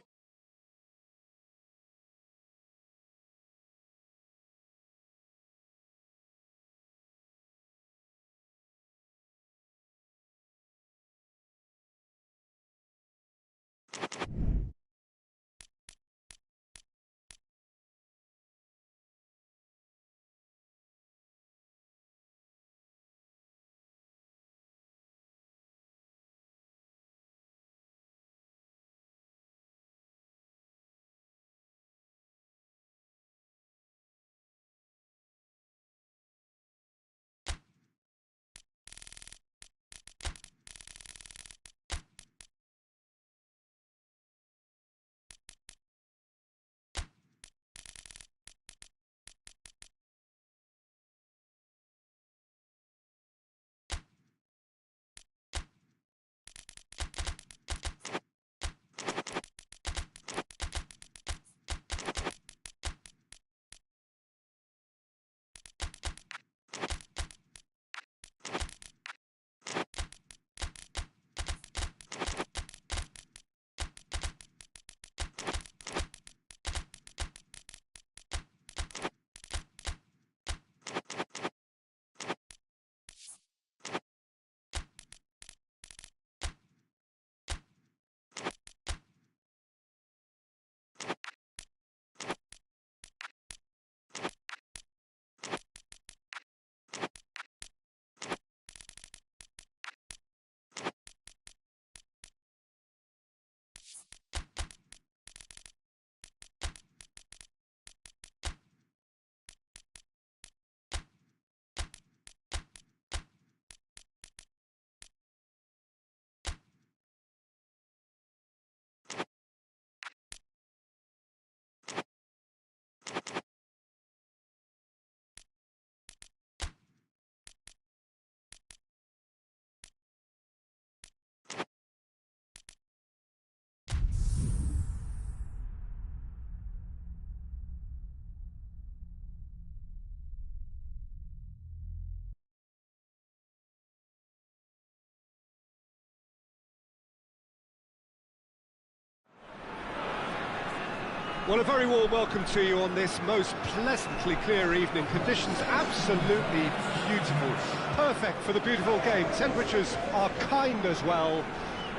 Well, a very warm welcome to you on this most pleasantly clear evening. Conditions absolutely beautiful. Perfect for the beautiful game. Temperatures are kind as well.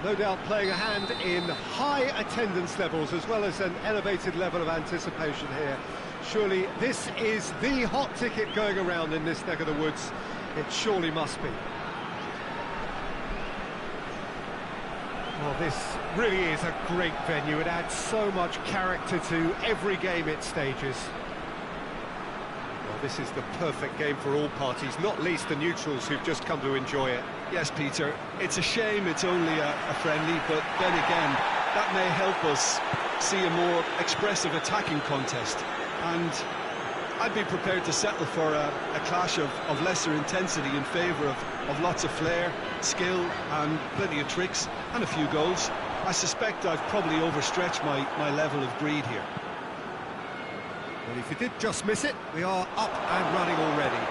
No doubt playing a hand in high attendance levels as well as an elevated level of anticipation here. Surely this is the hot ticket going around in this neck of the woods. It surely must be. Well, this really is a great venue. It adds so much character to every game it stages. Well, this is the perfect game for all parties, not least the neutrals who've just come to enjoy it. Yes, Peter, it's a shame it's only a friendly, but then again, that may help us see a more expressive attacking contest. And I'd be prepared to settle for a clash of lesser intensity in favour of lots of flair, skill and plenty of tricks and a few goals. I suspect I've probably overstretched my level of greed here. Well, if you did just miss it, we are up and running already.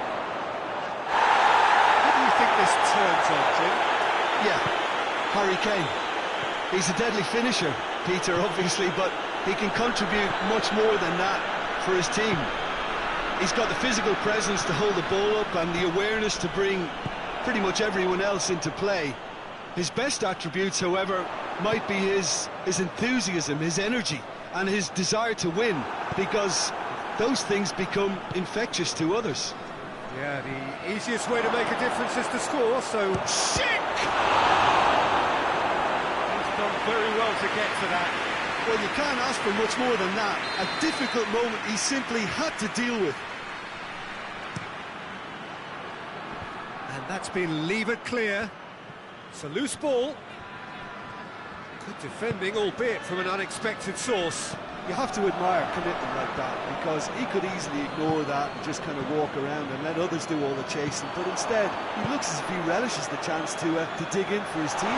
Who do you think this turns on, Jim? Yeah, Harry Kane. He's a deadly finisher, Peter, obviously, but he can contribute much more than that for his team. He's got the physical presence to hold the ball up and the awareness to bring pretty much everyone else into play. His best attributes, however, might be his enthusiasm, his energy, and his desire to win, because those things become infectious to others. Yeah, the easiest way to make a difference is to score, so... Schick! He's done very well to get to that. Well, you can't ask for much more than that. A difficult moment he simply had to deal with. And that's been levered clear. It's a loose ball. Good defending, albeit from an unexpected source. You have to admire commitment like that, because he could easily ignore that and just kind of walk around and let others do all the chasing, but instead he looks as if he relishes the chance to dig in for his team.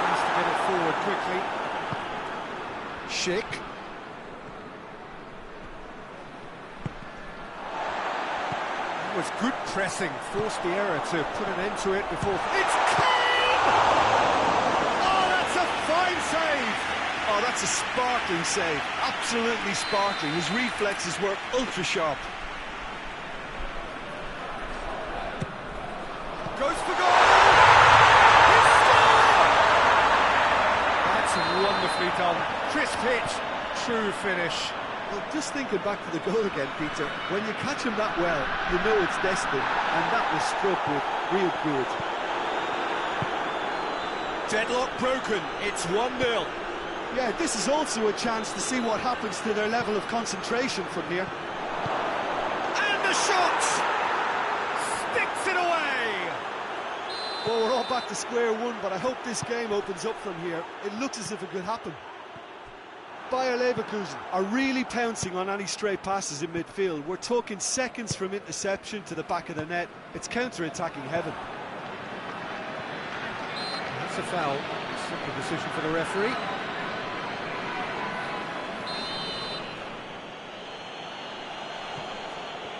Has to get it forward quickly. Schick. That was good pressing, forced the error to put an end to it before... It's Kane! Oh, that's a fine save! Oh, that's a sparkling save, absolutely sparkling. His reflexes were ultra-sharp. Goes for goal! He scored! That's wonderfully done. Crisp hit, true finish. Well, just thinking back to the goal again, Peter, when you catch him that well, you know it's destined, and that was struck with real good. Deadlock broken, it's 1-0. Yeah, this is also a chance to see what happens to their level of concentration from here. And the shot! Sticks it away! Well, we're all back to square one, but I hope this game opens up from here. It looks as if it could happen. Bayer Leverkusen are really pouncing on any stray passes in midfield. We're talking seconds from interception to the back of the net. It's counter-attacking heaven. That's a foul. Simple decision for the referee.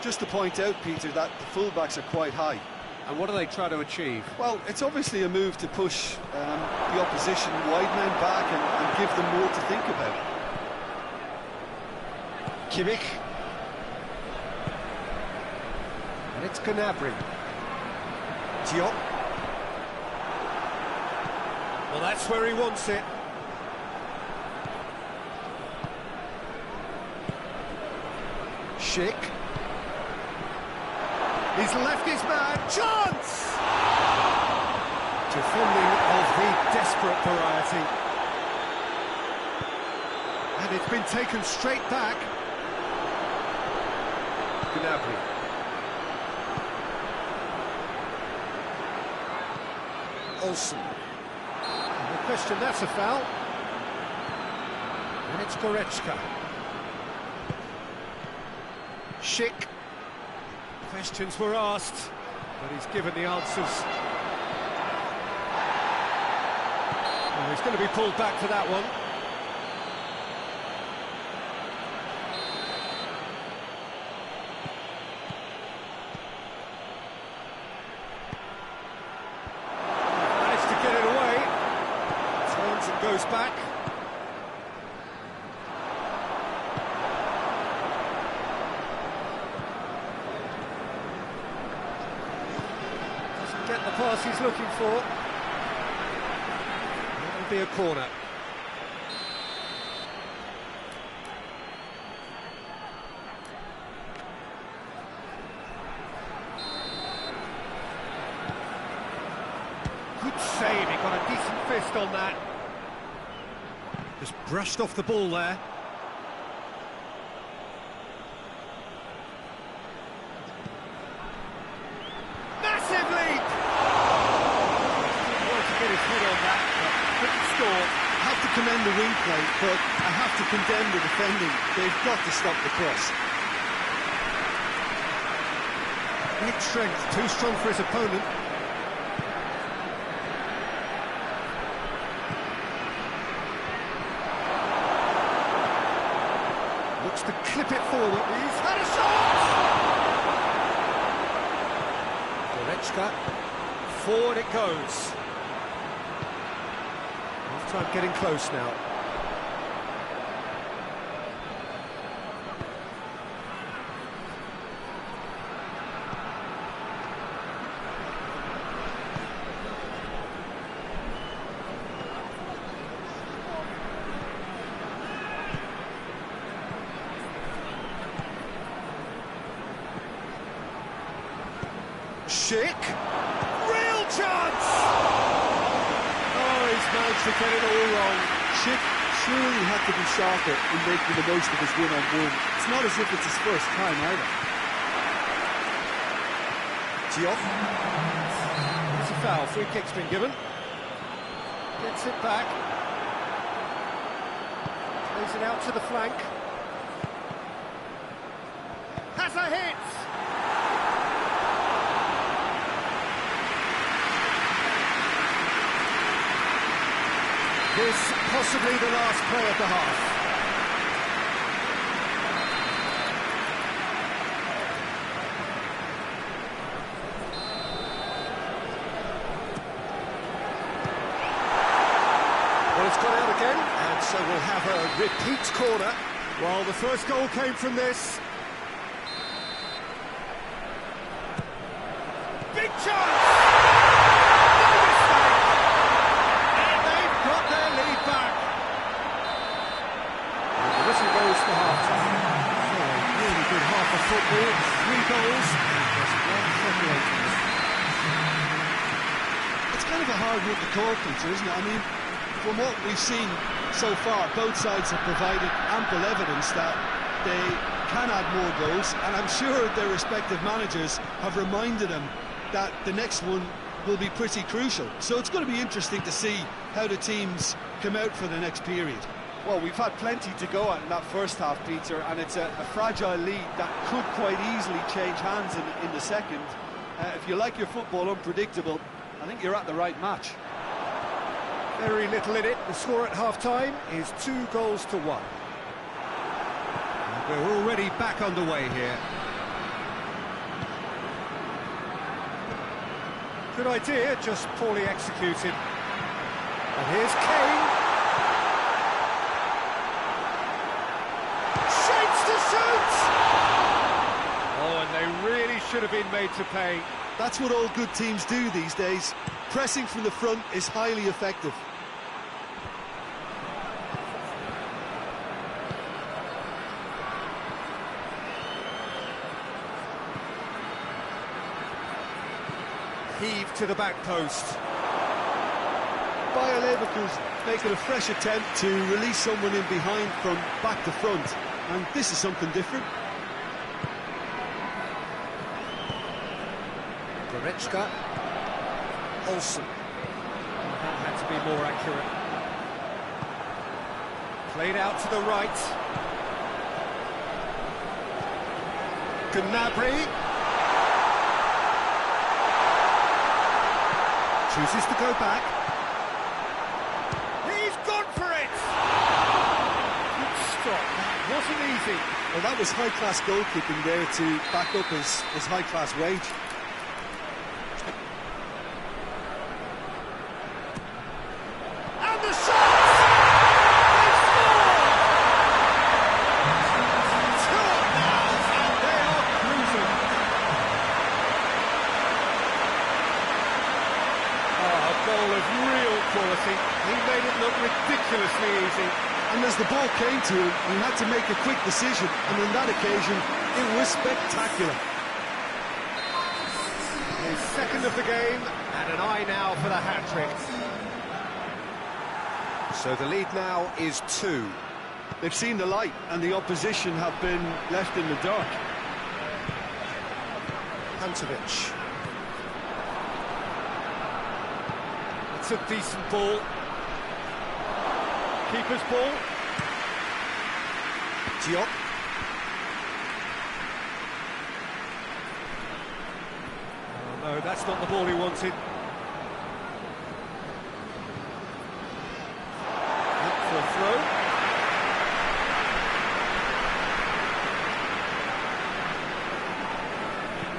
Just to point out, Peter, that the fullbacks are quite high. And what do they try to achieve? Well, it's obviously a move to push the opposition wide men back and give them more to think about. Kimmich. And it's Gnabry. Diop. Well, that's where he wants it. Schick. He's left his man. Chance! Defending of the desperate variety. And it's been taken straight back. Gnabry. Olsen. No question, that's a foul. And it's Goretzka. Schick. Questions were asked, but he's given the answers. Well, he's going to be pulled back for that one. Managed to get it away. Turns and goes back. Get the pass he's looking for. That'll be a corner. fist on that. Just brushed off the ball there. Massive leap! Didn't want to get his head on that, but couldn't score. I have to commend the wing play, but I have to condemn the defending. They've got to stop the cross. Great strength, too strong for his opponent. Looks to clip it forward. He's had a shot! Goretzka. Forward it goes. Half-time getting close now. Schick, real chance! Oh, he's managed to get it all wrong. Schick surely had to be sharper in making the most of his one-on-one. It's not as if it's his first time either. Diop. It's a foul, free kick's been given. Gets it back. Plays it out to the flank. Has a hit! This possibly the last play of the half. Well, it's gone out again, and so we'll have a repeat corner. Well, the first goal came from this. Big chance! For half-time. Oh, really good half of football, 3 goals, and just one preparation. It's kind of a hard one to call, Peter, isn't it? I mean, from what we've seen so far, both sides have provided ample evidence that they can add more goals, and I'm sure their respective managers have reminded them that the next one will be pretty crucial. So it's going to be interesting to see how the teams come out for the next period. Well, we've had plenty to go at in that first half, Peter, and it's a fragile lead that could quite easily change hands in the second. If you like your football unpredictable, I think you're at the right match. Very little in it. The score at half-time is 2-1. And we're already back underway here. Good idea, just poorly executed. And here's Kane. Oh, and they really should have been made to pay. That's what all good teams do these days. Pressing from the front is highly effective. Heave to the back post. Bayer Leverkusen making a fresh attempt to release someone in behind from back to front, and this is something different. Goretzka. Olsen. That had to be more accurate. Played out to the right. Gnabry. Chooses to go back. He's gone for it! Good stop. That wasn't easy. Well, that was high-class goalkeeping there to back up his high-class wage. And the shot! They scored! 2-up now, and they are cruising. Oh, a goal of real quality. He made it look ridiculously easy. And as the ball came to him, he had to make a quick decision, and on that occasion, it was spectacular. His second of the game, and an eye now for the hat-trick. So the lead now is 2. They've seen the light, and the opposition have been left in the dark. Pantovic. It's a decent ball. Keeper's ball. Diop. Oh, no, that's not the ball he wanted. Up for a throw.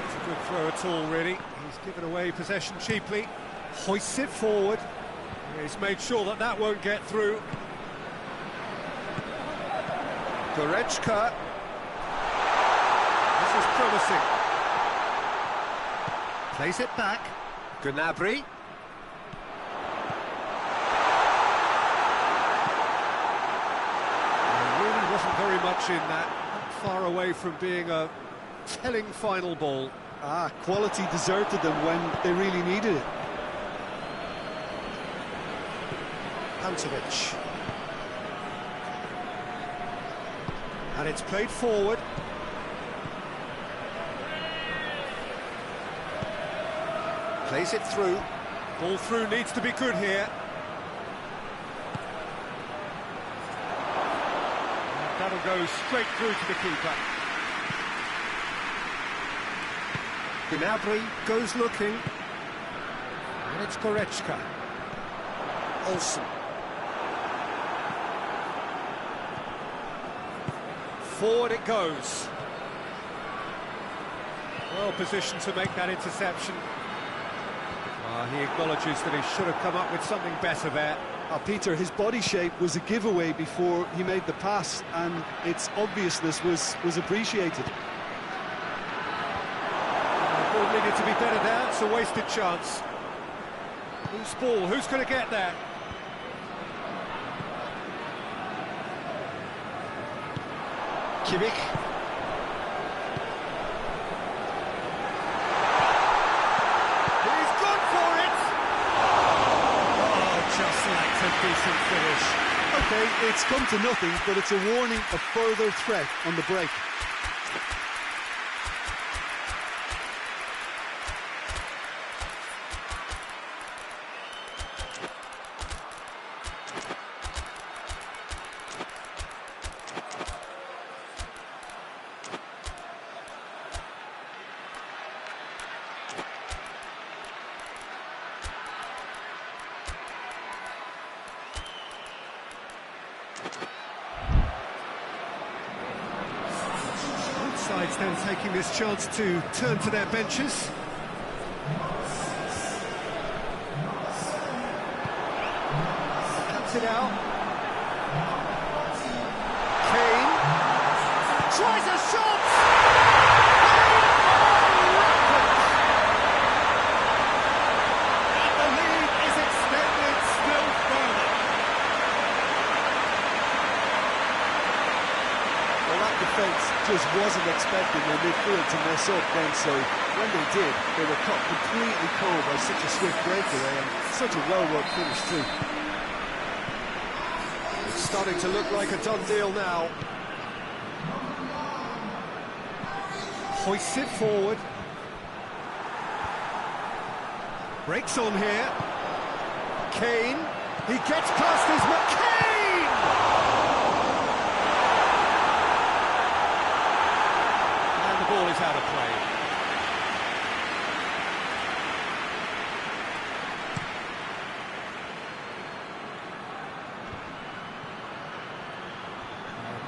It's a good throw at all, really. He's given away possession cheaply. Hoists it forward. He's made sure that that won't get through. Goretzka. This is promising. Plays it back. Gnabry. There really wasn't very much in that. Not far away from being a telling final ball. Quality deserted them when they really needed it. Pantovic. And it's played forward. Plays it through. Ball through needs to be good here. And that'll go straight through to the keeper. Gnabry goes looking. And it's Goretzka. Olsen. Forward it goes. Well positioned to make that interception. He acknowledges that he should have come up with something better there. Peter, his body shape was a giveaway before he made the pass, and its obviousness was appreciated. The ball needed to be better there. It's a wasted chance. Whose ball? Who's going to get there? Kimmich. He's gone for it! Oh, just lacked a decent finish. Okay, it's come to nothing, but it's a warning of further threat on the break. Sides then taking this chance to turn to their benches. Cuts it out. Kane tries a shot. And the lead is extended still further. Well, that defence just wasn't expecting their midfield to mess up then, so when they did, they were caught completely cold by such a swift breakaway and such a well-worked finish too. It's starting to look like a done deal now. Hoists it forward. Breaks on here. Kane. He gets past his McCain! And the ball is out of play.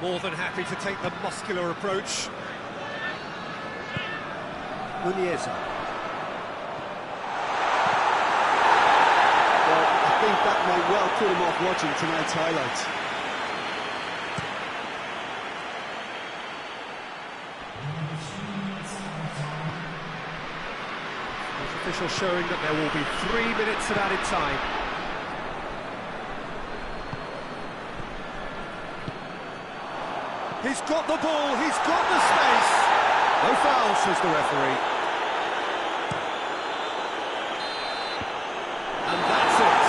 More than happy to take the muscular approach. Muniesa. Well, I think that might well put him off watching tonight's highlights. There's official showing that there will be 3 minutes of added time. He's got the ball, he's got the space. No foul, says the referee. And that's it.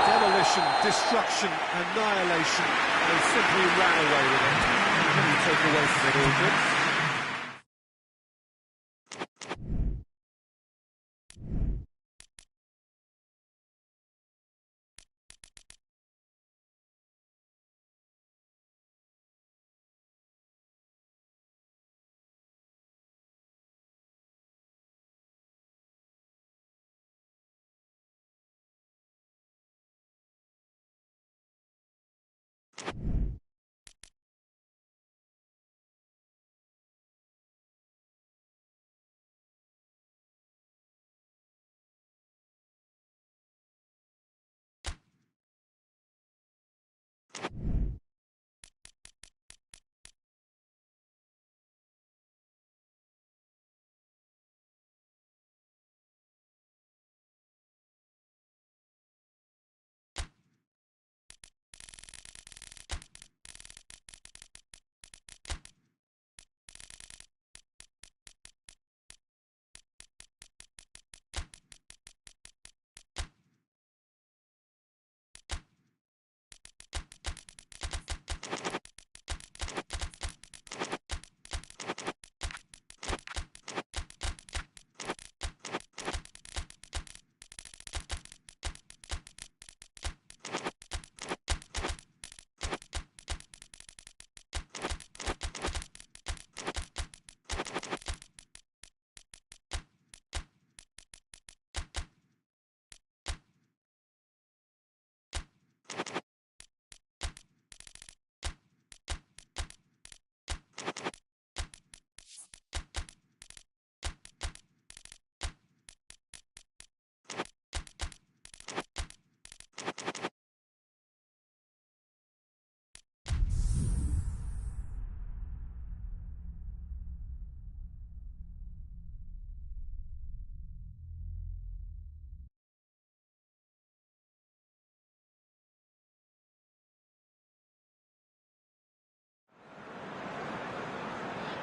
Demolition destruction, annihilation. They simply ran away with it. What can you take away from it, Aldrin?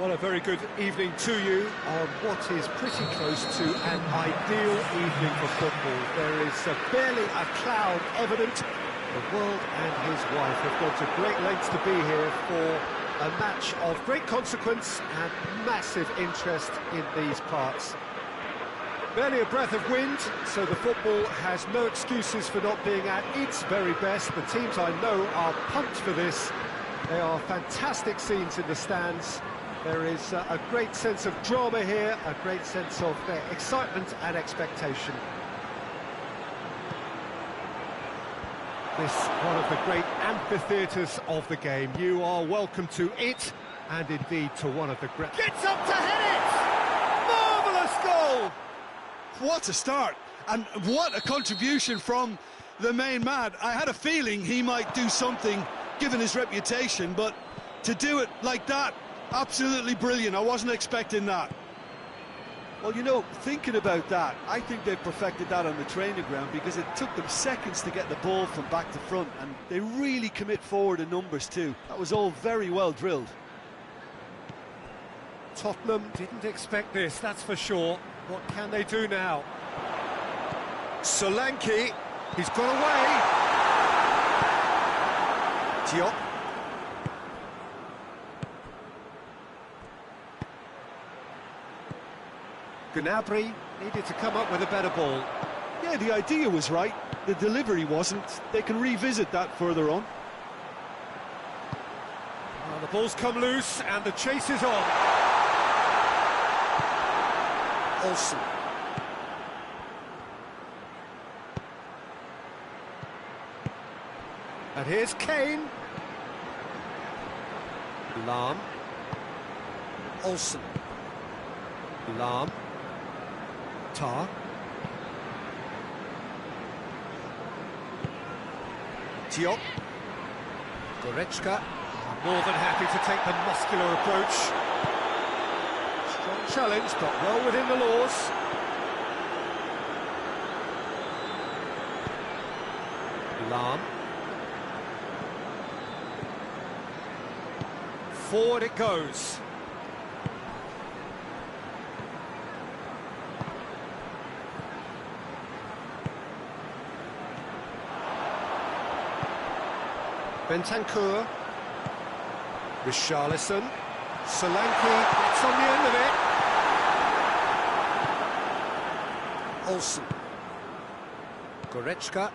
Well, a very good evening to you on what is pretty close to an ideal evening for football. There is barely a cloud evident. The world and his wife have gone to great lengths to be here for a match of great consequence and massive interest in these parts. Barely a breath of wind, so the football has no excuses for not being at its very best. The teams I know are pumped for this. They are fantastic scenes in the stands. There is a great sense of drama here, a great sense of excitement and expectation. This one of the great amphitheatres of the game. You are welcome to it, and indeed to one of the great... Gets up to hit it! Marvellous goal! What a start, and what a contribution from the main man. I had a feeling he might do something, given his reputation, but to do it like that, absolutely brilliant. I wasn't expecting that. Well, you know, thinking about that, I think they perfected that on the training ground because it took them seconds to get the ball from back to front, and they really commit forward in numbers too. That was all very well drilled. Tottenham didn't expect this, that's for sure. What can they do now? Solanke, he's got away. Diop. Gnabry needed to come up with a better ball. Yeah, the idea was right, the delivery wasn't. They can revisit that further on. Well, the ball's come loose and the chase is on. Olsen. And here's Kane. Lahm. Olsen. Lahm. Tar. Diop. Goretzka, more than happy to take the muscular approach. Strong challenge, but well within the laws. Lahm. Forward it goes. Bentancur. Richarlison. Solanke gets on the end of it. Olsen. Goretzka.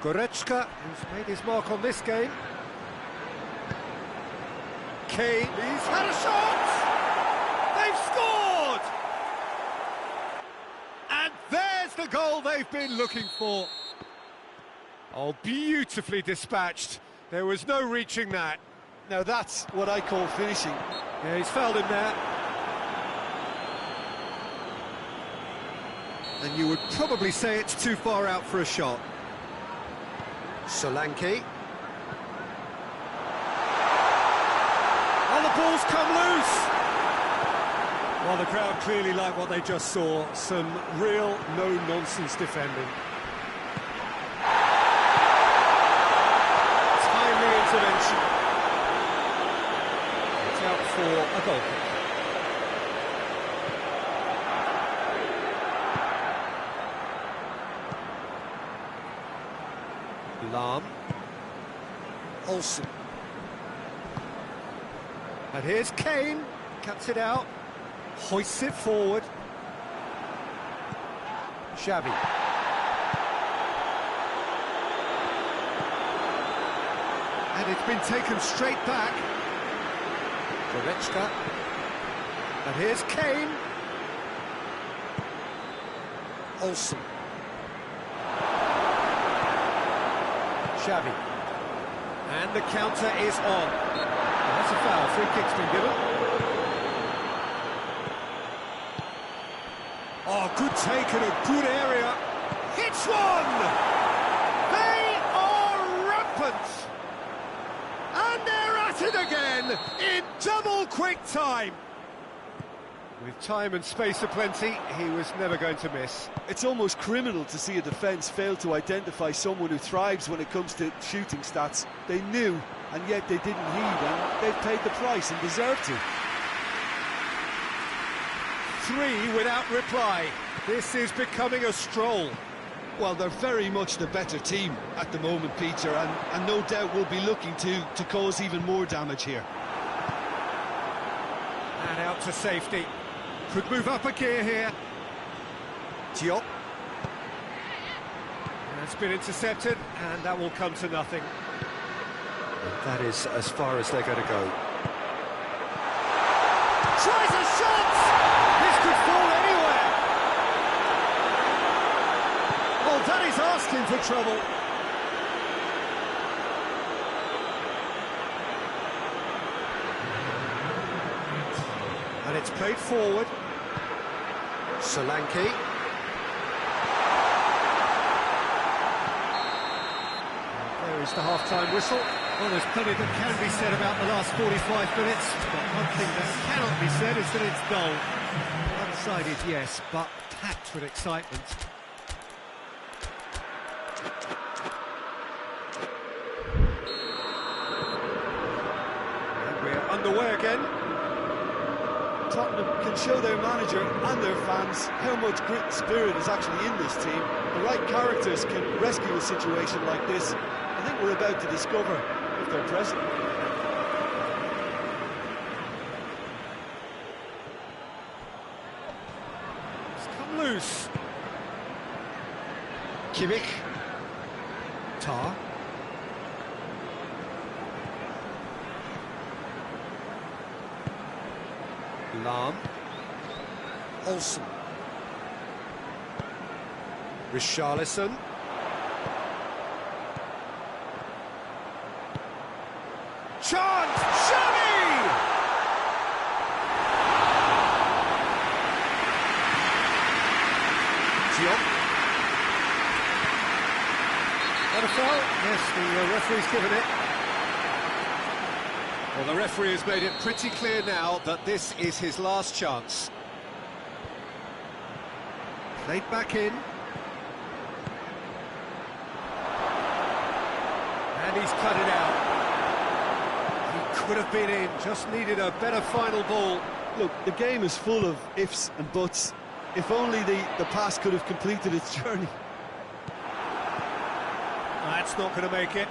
Goretzka, who's made his mark on this game. Kane, he's had a shot! They've scored! And there's the goal they've been looking for. Oh, beautifully dispatched. There was no reaching that. Now that's what I call finishing. Yeah, he's fouled him there. And you would probably say it's too far out for a shot. Solanke. Oh, the ball's come loose! Well, the crowd clearly like what they just saw. Some real no-nonsense defending. Timely intervention. It's out for a goal kick. Lahm. Olsen. And here's Kane. Cuts it out. Hoists it forward. Xavi. And it's been taken straight back. Goretzka. And here's Kane. Olsen. Xavi. And the counter is on. Well, that's a foul. Free kick's been given. Oh, good take in a good area. Hits one! They are rampant! And they're at it again in double quick time. With time and space aplenty, he was never going to miss. It's almost criminal to see a defence fail to identify someone who thrives when it comes to shooting stats. They knew, and yet they didn't heed, and they've paid the price and deserve to. 3 without reply. This is becoming a stroll. Well, they're very much the better team at the moment, Peter, and no doubt will be looking to cause even more damage here. And out to safety. Could move up a gear here. Diop. That's been intercepted, and that will come to nothing. That is as far as they're going to go. Tries a shot! This could fall anywhere! Oh, that is asking for trouble. And it's played forward. Solanke. There is the half-time whistle. Well, there's plenty that can be said about the last 45 minutes, but one thing that cannot be said is that it's dull. One-sided, yes, but packed with excitement. And we're underway again. Tottenham can show their manager and their fans how much grit and spirit is actually in this team. The right characters can rescue a situation like this. I think we're about to discover if they're present. It's come loose. Kimmich. Tar. Lahm. Olsen. Richarlison. Chance! Xavi! Diop. That a foul? Yes, the referee's given it. Well, the referee has made it pretty clear now that this is his last chance. Played back in. And he's cut it out. He could have been in, just needed a better final ball. Look, the game is full of ifs and buts. If only the pass could have completed its journey. That's not going to make it.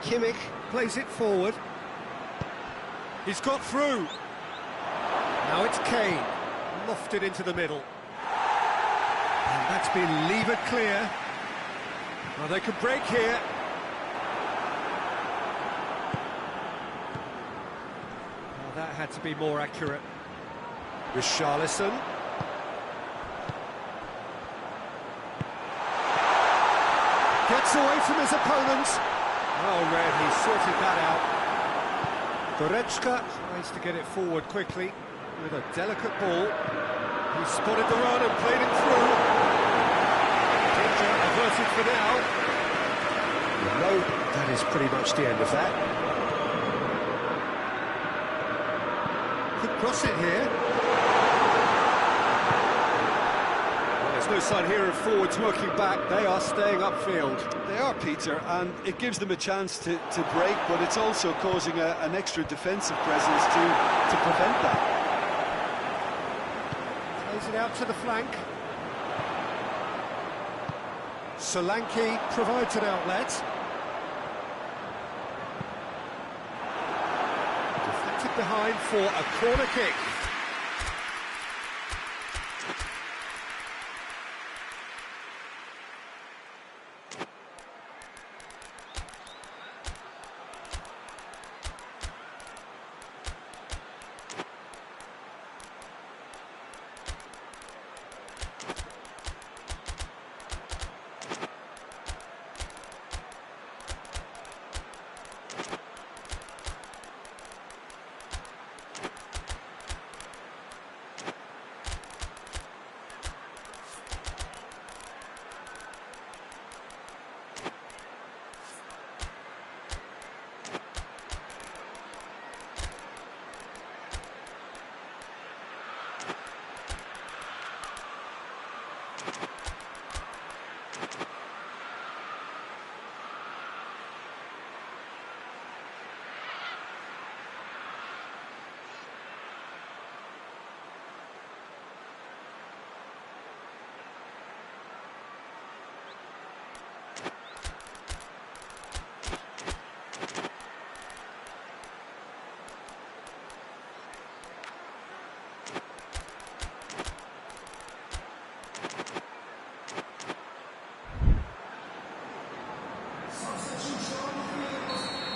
Kimmich plays it forward. He's got through. Now it's Kane, lofted into the middle. And that's been levered clear. Well, they could break here. Well, that had to be more accurate. Richarlison. Gets away from his opponents. Oh, Red, he sorted that out. Goretzka tries to get it forward quickly with a delicate ball. He spotted the run and played it through. Danger averted for now. No, that is pretty much the end of that. Could cross it here. There's no sign here of forwards working back. They are staying upfield. They are, Peter, and it gives them a chance to break, but it's also causing an extra defensive presence to prevent that. Plays it out to the flank. Solanke provides an outlet. Deflected behind for a corner kick.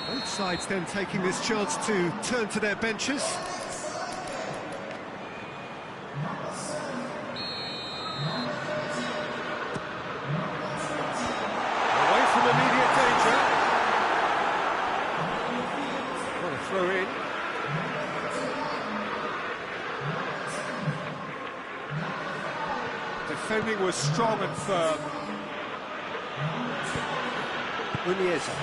Both sides then taking this chance to turn to their benches. Away from immediate danger. What a throw in. Defending was strong and firm. Muniesa.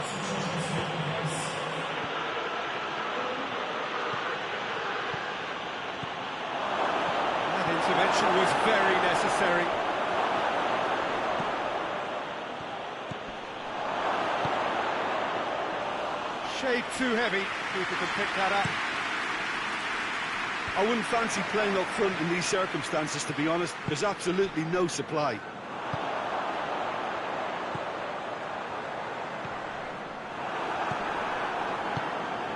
Intervention was very necessary. Shade too heavy. Keeper can pick that up. I wouldn't fancy playing up front in these circumstances, to be honest. There's absolutely no supply.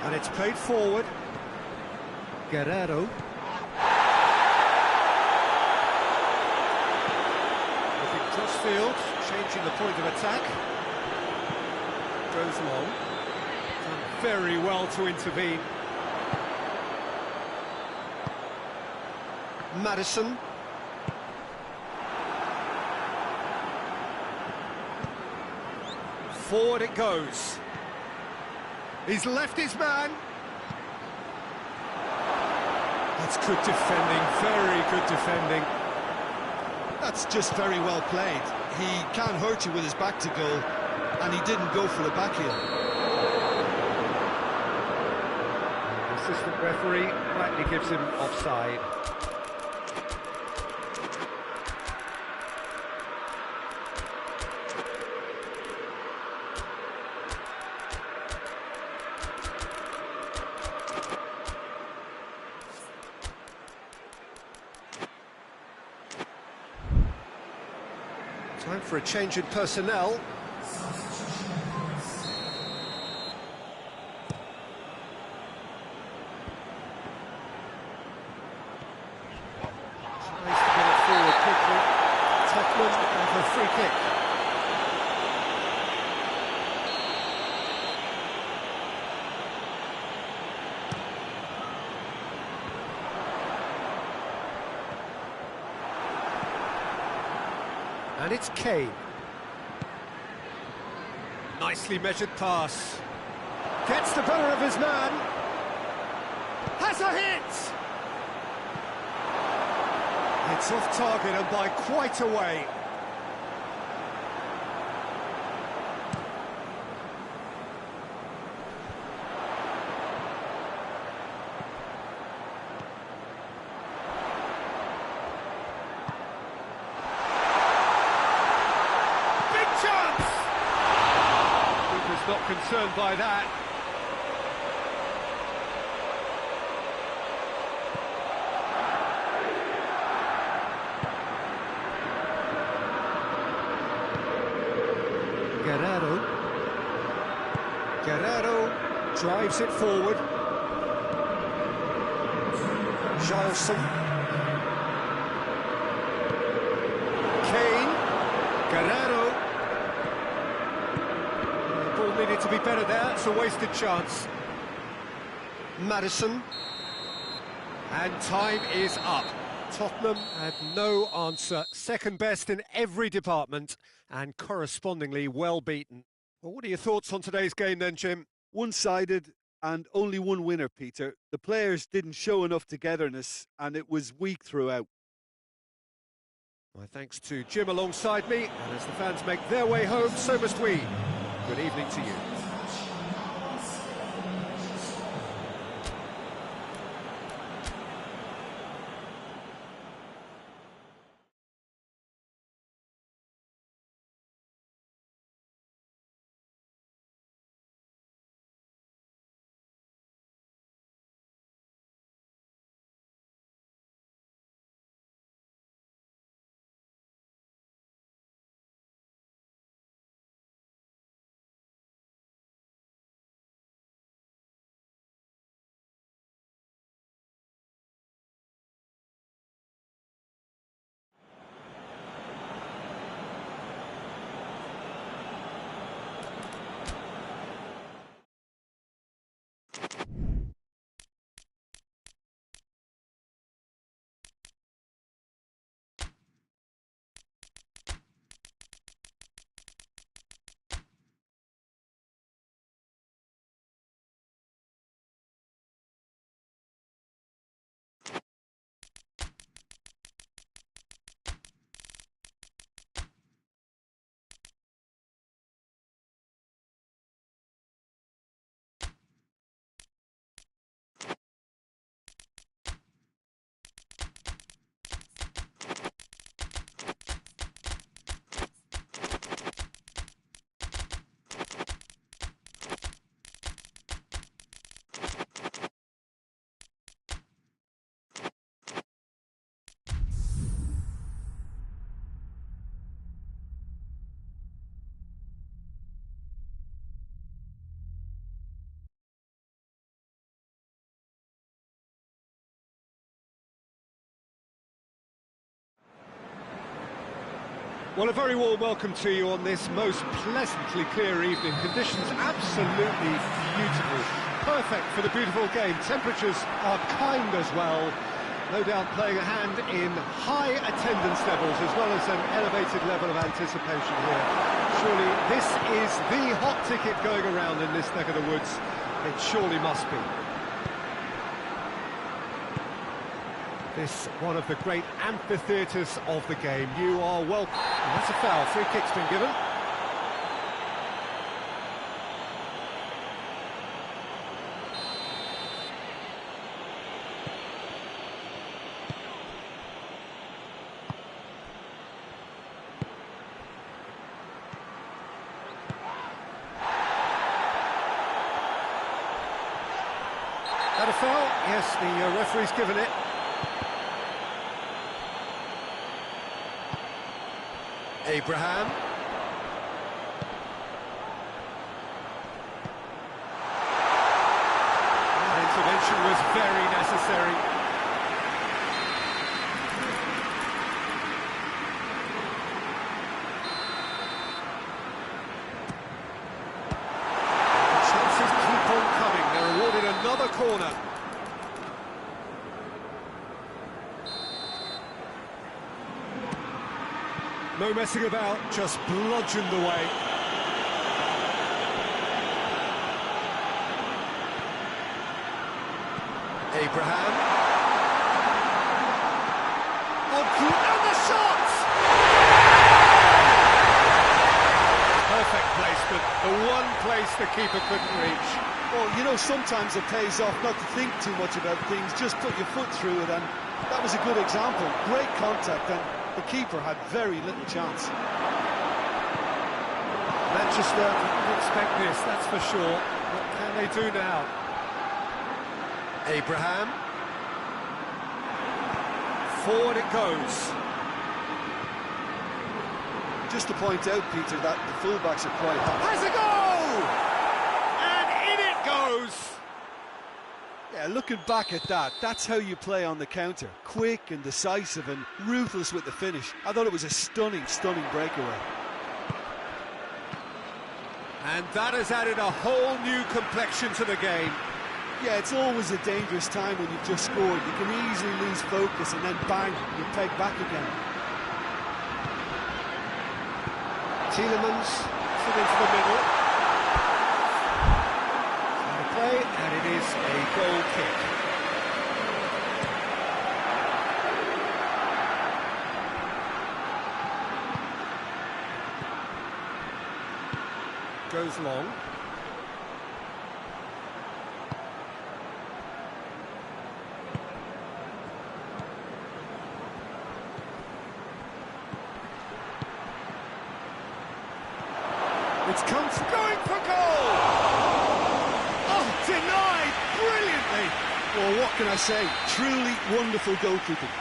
And it's played forward. Guerrero. Crossfield, changing the point of attack. Goes long. Done very well to intervene. Madison. Forward it goes. He's left his man. That's good defending, very good defending. That's just very well played. He can't hurt you with his back to goal, and he didn't go for the back heel. The assistant referee rightly gives him offside. Time for a change in personnel. And it's Kane. Nicely measured pass. Gets the better of his man. Has a hit! It's off target and by quite a way. Not concerned by that. Guerrero drives it forward. Gilson. Kane. Guerrero. Ball needed to be better there, it's a wasted chance. Maddison. And time is up. Tottenham had no answer. Second best in every department and correspondingly well beaten. Well, what are your thoughts on today's game then, Jim? One-sided and only one winner, Peter. The players didn't show enough togetherness and it was weak throughout. My thanks to Jim alongside me, and as the fans make their way home, so must we. Good evening to you. Well, a very warm welcome to you on this most pleasantly clear evening. Conditions absolutely beautiful. Perfect for the beautiful game. Temperatures are kind as well. No doubt playing a hand in high attendance levels as well as an elevated level of anticipation here. Surely this is the hot ticket going around in this neck of the woods. It surely must be. This one of the great amphitheatres of the game. You are welcome. Oh, that's a foul. Free kick's been given. That a foul? Yes, the referee's given it. Abraham. That intervention was very necessary. Chances keep on coming. They're awarded another corner. No messing about, just bludgeoned away. Abraham. Oh, and the shot! Perfect placement, the one place the keeper couldn't reach. Well, you know, sometimes it pays off not to think too much about things, just put your foot through it, and that was a good example. Great contact, and the keeper had very little chance. Manchester didn't expect this, that's for sure. What can they do now? Abraham. Forward it goes. Just to point out, Peter, that the fullbacks are quite hot. Has a goal! And in it goes! Yeah, looking back at that, that's how you play on the counter. Quick and decisive and ruthless with the finish. I thought it was a stunning, stunning breakaway. And that has added a whole new complexion to the game. Yeah, it's always a dangerous time when you've just scored. You can easily lose focus and then bang, you peg back again. Tielemans, into the middle. And the play, and it is a goal kick. Goes long. It's come going for goal! Oh, denied brilliantly! Well, what can I say? Truly wonderful goalkeeping.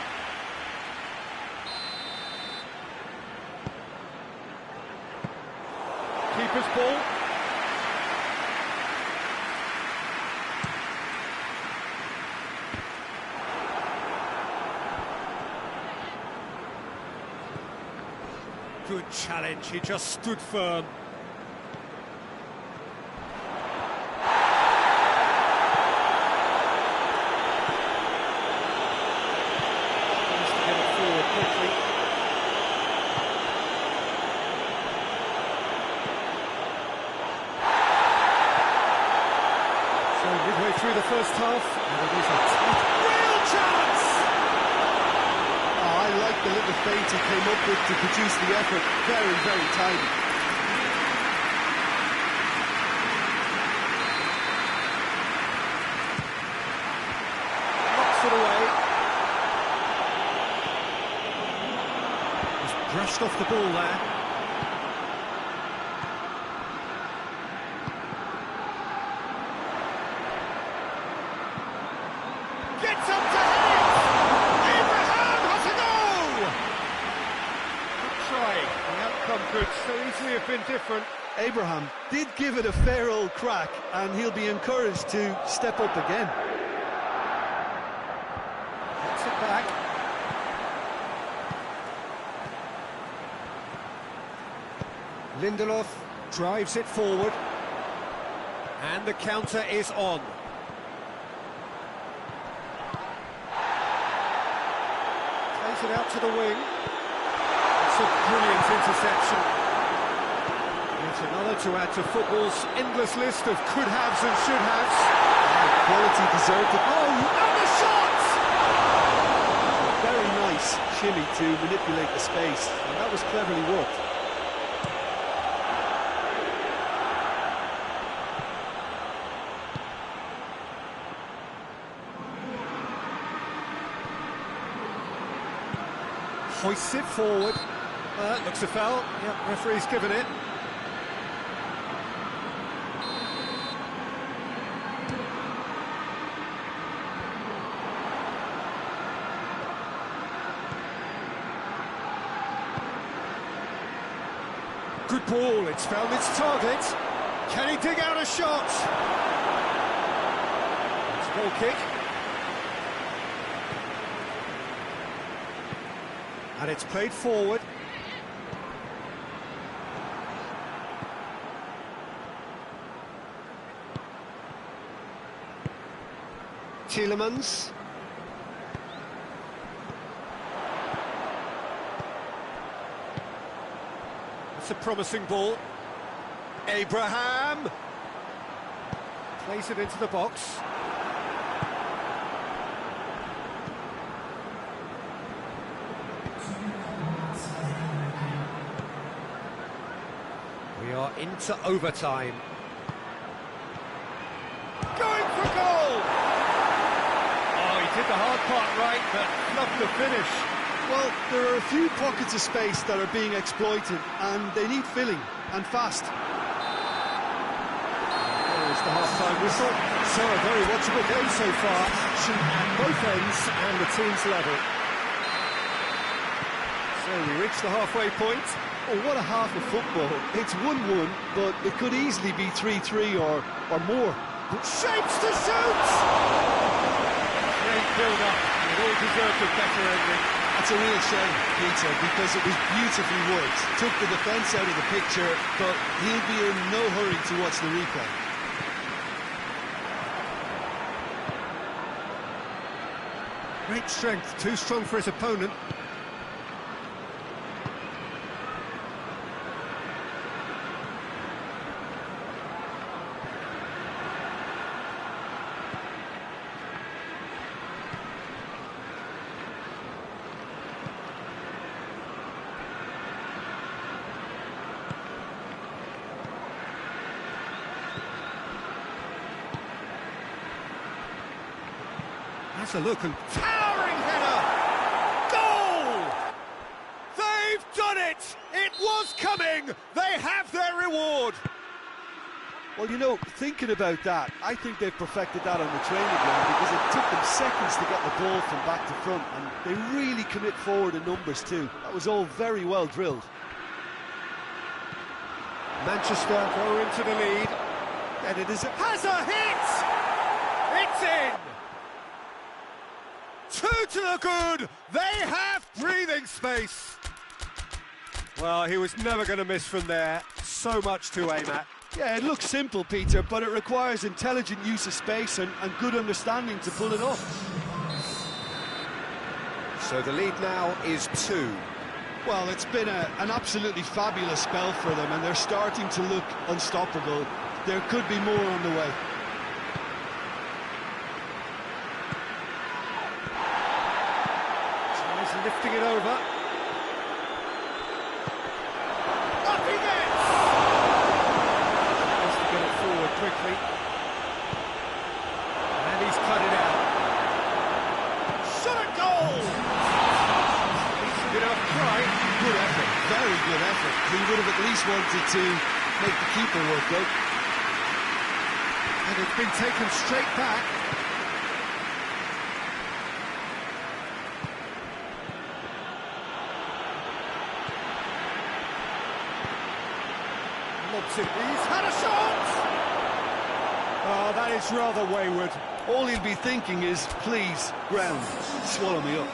Keeper's ball. Good challenge, he just stood firm. Midway through the first half, and it is a real chance! Oh, I like the little feint he came up with to produce the effort. Very, very tidy. Knocks it away. Just brushed off the ball there. Gets up to head! Abraham has a goal! Good try. The outcome could so easily have been different. Abraham did give it a fair old crack, and he'll be encouraged to step up again. Gets it back. Lindelof drives it forward. And the counter is on. Plays it out to the wing. It's a brilliant interception. It's another to add to football's endless list of could-haves and should-haves. Quality deserved it. Oh, and the shot! Very nice shimmy to manipulate the space, and that was cleverly worked. Hoists it forward. Looks a foul. Yep, referee's given it. Good ball, it's found its target. Can he dig out a shot? It's a goal kick. And it's played forward. Tielemans. That's a promising ball. Abraham! Plays it into the box. We are into overtime. Going for goal! Oh, he did the hard part right, but not the finish. Well, there are a few pockets of space that are being exploited, and they need filling, and fast. There's the half-time whistle. So, a very watchable game so far. Action at both ends, and the team's level. So, we reach the halfway point. Oh, what a half of football. It's 1-1, but it could easily be 3-3 or more. Shapes to shoot! Great build-up. It all deserved a better ending. That's a real shame, Peter, because it was beautifully worked. Took the defence out of the picture, but he'll be in no hurry to watch the replay. Great strength, too strong for his opponent. That's a look, and towering header! Goal! They've done it! It was coming! They have their reward! Well, you know, thinking about that, I think they've perfected that on the training ground because it took them seconds to get the ball from back to front, and they really commit forward in numbers too. That was all very well drilled. Manchester go into the lead, and it is has a hit! It's in! Two to the good! They have breathing space! Well, he was never going to miss from there. So much to aim at. Yeah, it looks simple, Peter, but it requires intelligent use of space and good understanding to pull it off. So the lead now is 2. Well, it's been an absolutely fabulous spell for them, and they're starting to look unstoppable. There could be more on the way. Tries lifting it over. Up he gets! Has to get it forward quickly. And he's cut it out. Shot at goal! Decent enough try. Good effort, very good effort. He would have at least wanted to make the keeper work, though. And it's been taken straight back. Lobs it. He's had a shot! Oh, that is rather wayward. All he'll be thinking is, please, ground, swallow me up.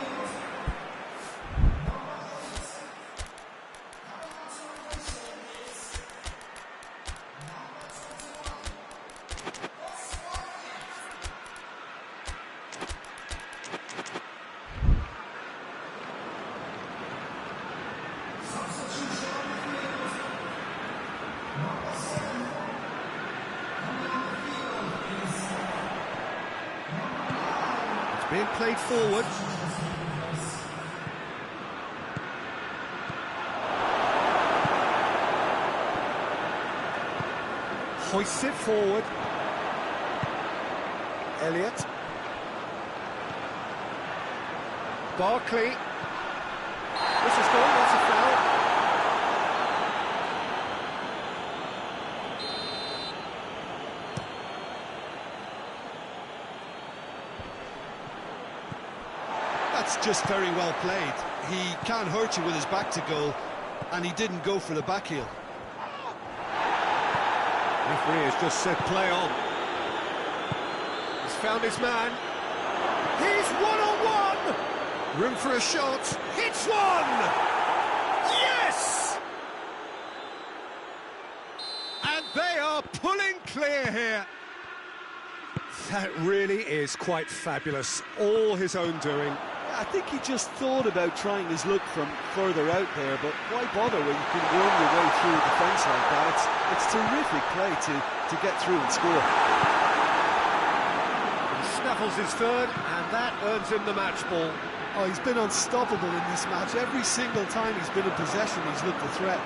Being played forward. Hoists it forward. Elliott. Barkley. This is gone, that's a foul. That's just very well played. He can't hurt you with his back to goal, and he didn't go for the back heel. Referee has just said play on. He's found his man. He's one-on-one! Room for a shot. Hits one! Yes! And they are pulling clear here. That really is quite fabulous. All his own doing. I think he just thought about trying his luck from further out there, but why bother when you can worm your way through a defence like that? It's terrific play to get through and score. He snaffles his third, and that earns him the match ball. Oh, he's been unstoppable in this match. Every single time he's been in possession, he's looked a threat.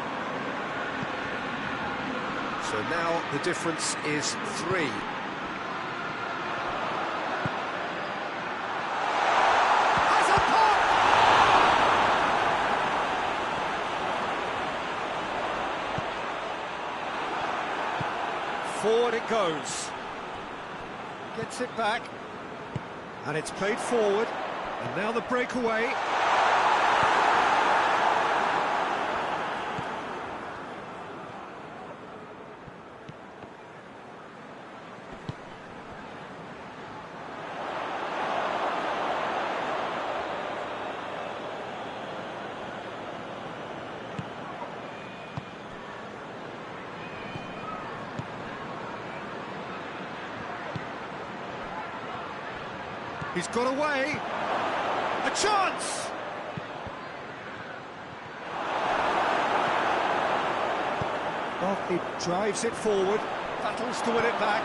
So now the difference is 3. Forward it goes. Gets it back. And it's played forward. And now the breakaway. He's got away. A chance! Well, he drives it forward, battles to win it back.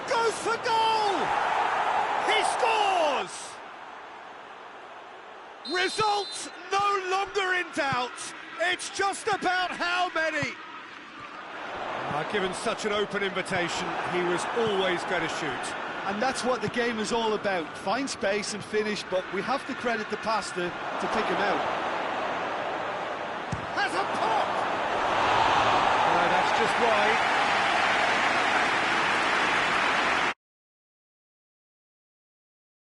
Goes for goal! He scores! Results no longer in doubt. It's just about how many. Given such an open invitation, he was always going to shoot. And that's what the game is all about. Find space and finish, but we have to credit the passer to pick him out. Has a pop! That's just wide.